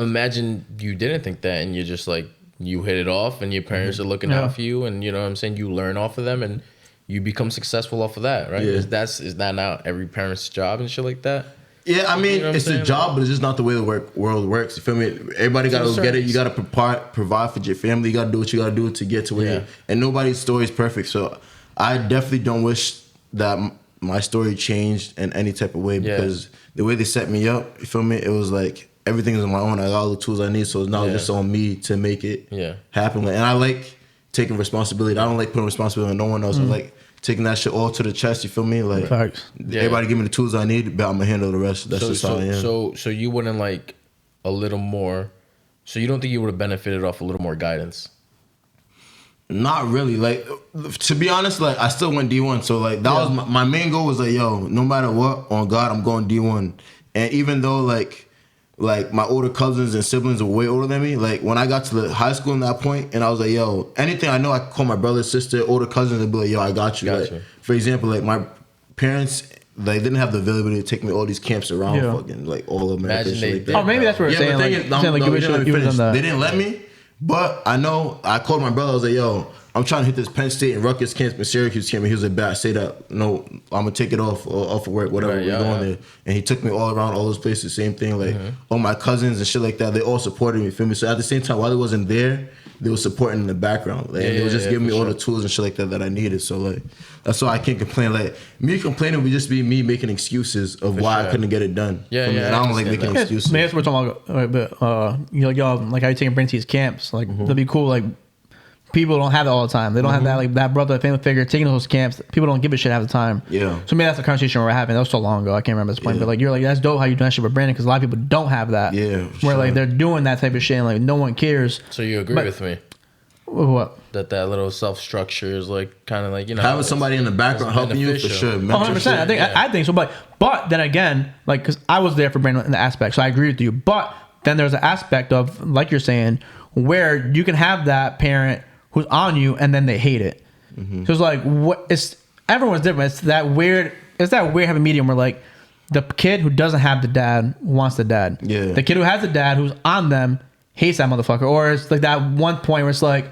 S2: imagine you didn't think that and you're just like, you hit it off and your parents are looking out for you and you know what I'm saying, you learn off of them and you become successful off of that, right? Is that not every parent's job and shit like that?
S3: Yeah, I mean, it's a job, but it's just not the way the world works. You feel me? Everybody got to get it. You got to provide for your family. You got to do what you got to do to get to where you. And nobody's story is perfect. So I definitely don't wish that my story changed in any type of way because the way they set me up, you feel me? It was like everything is on my own. I got all the tools I need, so it's not just on me to make it happen. And I like taking responsibility. I don't like putting responsibility on no one else. I like taking that shit all to the chest. You feel me? Like everybody give me the tools I need, but I'm gonna handle the rest. That's just how I am.
S2: So you wouldn't like a little more. So you don't think you would have benefited off a little more guidance?
S3: Not really. Like, to be honest, like I still went D1. So like that was my main goal was like, yo, no matter what, on God, I'm going D1. And even though like my older cousins and siblings were way older than me, like when I got to the high school in that point, and I was like, yo, anything I know, I could call my brother, sister, older cousins, and be like, yo, I got you. For example, like my parents, they didn't have the availability to take me all these camps around fucking like all of America. Like that.
S1: Oh, maybe that's what we're saying.
S3: They didn't let me. But I know, I called my brother, I was like, yo, I'm trying to hit this Penn State and Rutgers camp and Syracuse camp. And he was like, I say that, no, I'm going to take it off of work, whatever, we're going there. And he took me all around all those places, same thing. Like, all my cousins and shit like that, they all supported me, feel me? So at the same time, while they wasn't there, they were supporting in the background. Like, and they were just giving me all the tools and shit like that I needed. So, like, that's why I can't complain. Like, me complaining would just be me making excuses of why I couldn't get it done. And I don't like making excuses.
S1: Maybe that's what we're talking about. You know, y'all, like how you taking Brent to these camps. Like, that'd be cool. Like, people don't have it all the time. They don't have that, like, that brother, family figure taking those camps. People don't give a shit half the time. So maybe that's the conversation we're having. That was so long ago. I can't remember this point. But, like, you're like, that's dope how you do that shit with Brandon because a lot of people don't have that. Where, like, they're doing that type of shit and, like, no one cares.
S2: So you agree with me?
S1: What?
S2: That little self-structure is like kind of like, you know,
S3: having somebody in the background helping you for sure.
S1: 100%. I think so. But then again, like, because I was there for Brandon in the aspect, so I agree with you. But then there's an aspect of, like you're saying, where you can have that parent who's on you and then they hate it. So it's like, everyone's different. It's that weird happy medium where, like, the kid who doesn't have the dad wants the dad. The kid who has the dad who's on them hates that motherfucker. Or it's like that one point where it's like,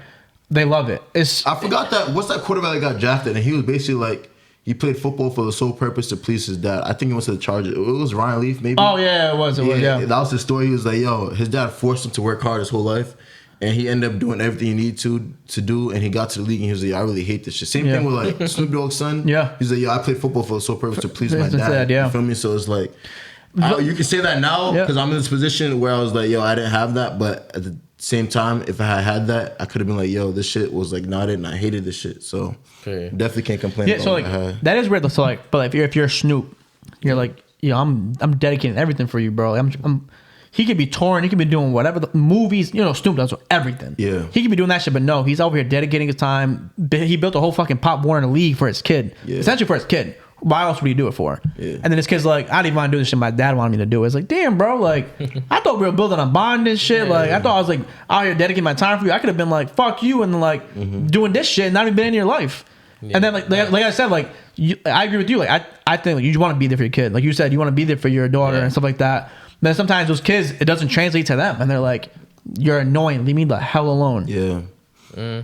S1: they love it. I
S3: forgot that. What's that quarterback that got drafted? And he was basically like, he played football for the sole purpose to please his dad. I think he went to the Chargers. It was Ryan Leaf, maybe.
S1: Oh yeah, it was. Yeah,
S3: that was his story. He was like, yo, his dad forced him to work hard his whole life, and he ended up doing everything he needed to do. And he got to the league, and he was like, I really hate this shit. Same thing with like Snoop Dogg's son.
S1: Yeah,
S3: he's like, yo, I played football for the sole purpose to please my dad.
S1: Yeah,
S3: you feel me? So it's like, you can say that now because I'm in this position where I was like, yo, I didn't have that, but at the same time, if I had that, I could have been like, yo, this shit was like not it, and I hated this shit. So definitely can't complain.
S1: Yeah, so like that is weird. So like, but like, if you're Snoop, you're like, yo, I'm dedicating everything for you, bro. He could be touring, he could be doing whatever the movies. You know, Snoop does everything.
S3: Yeah,
S1: he could be doing that shit, but no, he's over here dedicating his time. He built a whole fucking Pop Warner league for his kid, essentially for his kid. Why else would he do it for? Yeah. And then his kid's like, I didn't want to do this shit my dad wanted me to do. It's like, damn, bro, like, I thought we were building a bond and shit. I thought I was like out here dedicating my time for you. I could have been like, fuck you, and like doing this shit and not even been in your life. Yeah. And then like I said, like I agree with you. Like I think like, you want to be there for your kid. Like you said, you want to be there for your daughter and stuff like that. But then sometimes those kids, it doesn't translate to them, and they're like, you're annoying. Leave me the hell alone.
S3: Yeah.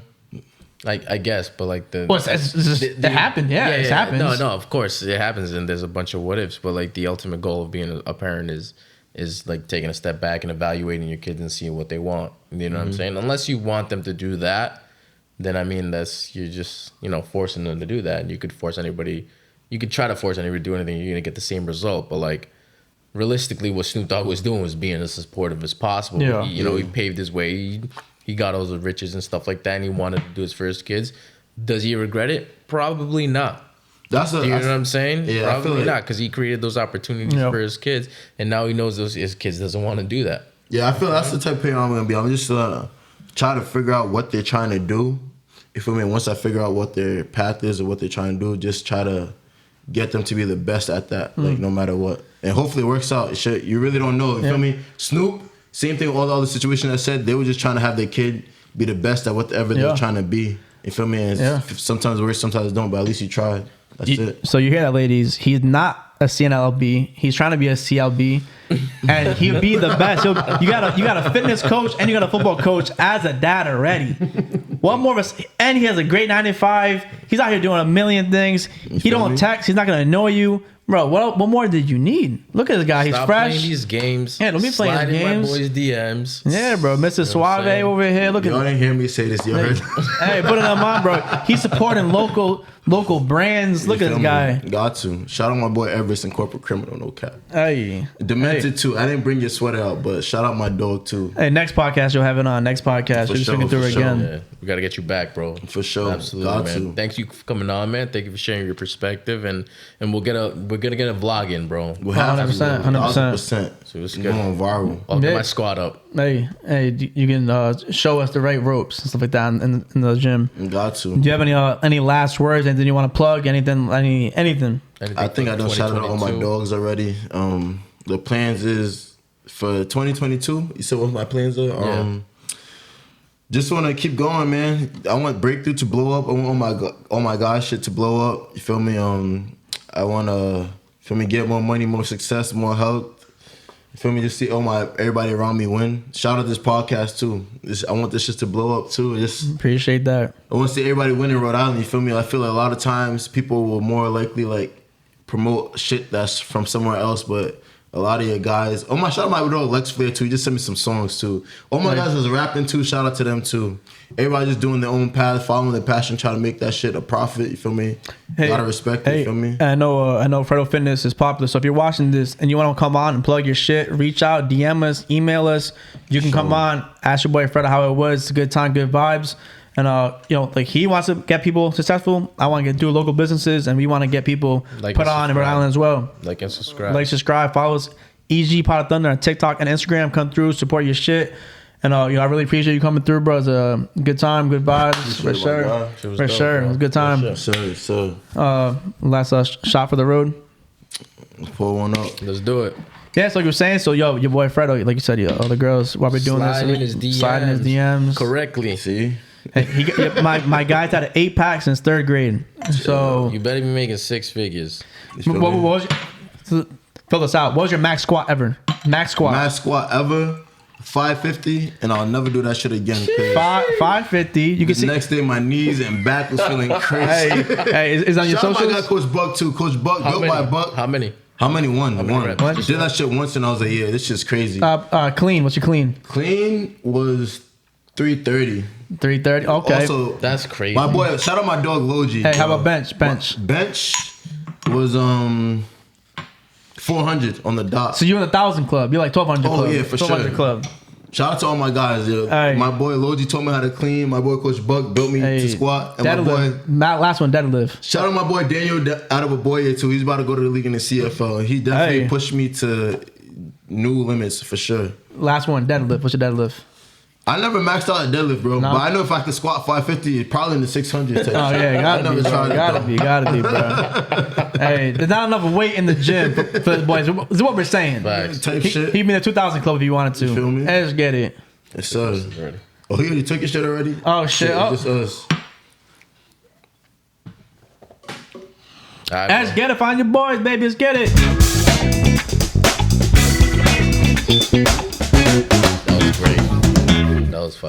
S2: Like I guess, but like it
S1: happened. It happens.
S2: No, of course it happens, and there's a bunch of what ifs. But like the ultimate goal of being a parent is like taking a step back and evaluating your kids and seeing what they want. You know what I'm saying? Unless you want them to do that, then I mean you're just forcing them to do that. And you could force anybody. You could try to force anybody to do anything. You're gonna get the same result. But like realistically, what Snoop Dogg was doing was being as supportive as possible.
S1: Yeah.
S2: He paved his way. He got all the riches and stuff like that, and he wanted to do it for his kids. Does he regret it? Probably not. You know what I'm saying?
S3: Yeah,
S2: probably not, because he created those opportunities for his kids, and now he knows his kids doesn't want to do that.
S3: Yeah, I feel that's the type of parent I'm gonna be. I'm just trying to figure out what they're trying to do. You feel me? Once I figure out what their path is or what they're trying to do, just try to get them to be the best at that, like no matter what. And hopefully it works out. Shit, you really don't know. You feel me? Snoop. Same thing with all the other situations I said. They were just trying to have their kid be the best at whatever they're trying to be. You feel me? And sometimes it works, sometimes it don't, but at least you tried. That's it.
S1: So you hear that, ladies. He's not a CNLB. He's trying to be a CLB. And he'll be the best. You got a fitness coach and you got a football coach as a dad already. What more of and he has a great 9-to-5. He's out here doing a million things. He don't text. He's not going to annoy you. Bro, what more did you need? Look at this guy. He's fresh.
S2: Playing these games.
S1: Yeah, don't be playing these games.
S2: My boys' DMs.
S1: Yeah, bro. Mr. Suave over here. Look at.
S3: Y'all didn't hear me say this. You heard?
S1: Hey, put it on mine, bro. He's supporting local brands. Look at this guy.
S3: Got to. Shout out my boy Everest and Corporate Criminal. No cap.
S1: Hey.
S3: Demented too. I didn't bring your sweater out, but shout out my dog too.
S1: Hey, next podcast you'll have it on. Next podcast. We're just looking through it again.
S2: Yeah, we got to get you back, bro.
S3: For sure.
S2: Absolutely,
S3: got
S2: man.
S3: to.
S2: Thank you for coming on, man. Thank you for sharing your perspective, and we're gonna get a vlog in, bro.
S3: We'll have
S1: 100%.
S3: 100%.
S2: So it's
S3: We're
S2: good.
S3: going viral.
S2: I'll get my squad up.
S1: Hey, you can show us the right ropes and stuff like that in the gym.
S3: Got to.
S1: Do you have any last words? Anything you want to plug? Anything?
S3: I think I done shouted out all my dogs already. The plans is for 2022. You said what my plans are? Just want to keep going, man. I want Breakthrough to blow up. I want all my guys shit to blow up. You feel me? I want to get more money, more success, more health. You feel me? Just see everybody around me win. Shout out this podcast too. I want this shit to blow up too. Just
S1: appreciate that.
S3: I want to see everybody win in Rhode Island. You feel me? I feel like a lot of times people will more likely like promote shit that's from somewhere else, but a lot of your guys. Shout out my dog Lex Flair too. He just sent me some songs too. All my guys was rapping too. Shout out to them too. Everybody just doing their own path, following their passion, trying to make that shit a profit. You feel me? A lot of respect. You feel me?
S1: I know Fredo Fitness is popular. So if you're watching this and you want to come on and plug your shit, reach out, DM us, email us. You can come on, ask your boy Fredo how it was. It's a good time, good vibes. And like he wants to get people successful. I want to do local businesses, and we want to get people put on in Rhode Island as well.
S2: Like and subscribe. Follow us.
S1: EG Pot of Thunder on TikTok and Instagram. Come through, support your shit. And I really appreciate you coming through, bro. It's a good time, good vibes, for sure. For sure, it was a good time.
S3: So.
S1: Last shot for the road.
S3: Let's pull one up.
S2: Let's do it.
S1: Yeah, so like you were saying, so your boy Fredo, like you said, all the girls, while we're doing
S2: sliding
S1: this,
S2: his
S1: sliding his DMs
S2: correctly.
S3: See.
S1: Hey, my guy's had an 8-pack since 3rd grade. So
S2: you better be making 6 figures.
S1: What was fill this out. What was your max squat ever? Max squat
S3: ever? 550, and I'll never do that shit again.
S1: 550. You can
S3: The
S1: see.
S3: next day, my knees and back was feeling crazy.
S1: Hey, is on your
S3: Shout out my guy,
S1: socials?
S3: Coach Buck, too. Coach Buck,
S2: How
S3: built
S2: many?
S3: by Buck.
S2: How many?
S3: How many? One.
S2: reps?
S3: Did that shit once, and I was like, yeah, this shit's crazy.
S1: Clean. What's your clean?
S3: Clean was 330.
S1: 330. Okay.
S3: Also,
S2: That's crazy.
S3: my boy, shout out my dog Logi.
S1: Hey, how about bench?
S3: Bench was 400 on the dot.
S1: So you're in the 1,000 club. You're like 1,200 club.
S3: Yeah, for
S1: 1,200
S3: sure.
S1: club.
S3: Shout out to all my guys. Yo.
S1: Hey.
S3: My boy Logi told me how to clean. My boy Coach Buck built me to squat. And my boy,
S1: Deadlift. Last one, deadlift.
S3: shout out my boy Daniel out of Aboye too. He's about to go to the league in the CFL. He definitely
S1: Hey.
S3: pushed me to new limits for sure.
S1: Last one, deadlift. What's your deadlift?
S3: I never maxed out at deadlift, bro.
S1: No?
S3: But I know if I could squat 550, probably in the 600. Type
S1: Oh
S3: shit.
S1: yeah,
S3: I
S1: gotta
S3: never
S1: be, bro.
S3: tried it,
S1: Gotta
S3: though.
S1: be, bro. Hey, there's not enough weight in the gym for the boys. This is what we're saying.
S2: Facts.
S3: Type
S1: He
S3: shit.
S1: be in the 2,000 club if you wanted to.
S3: You feel me?
S1: Let's get it.
S3: Yes, sir. Oh, he already took your shit already?
S1: Oh, shit. Oh.
S3: Just us.
S2: All right,
S1: Let's get it. Find your boys, baby. Let's get it.
S2: that was great. That was fucking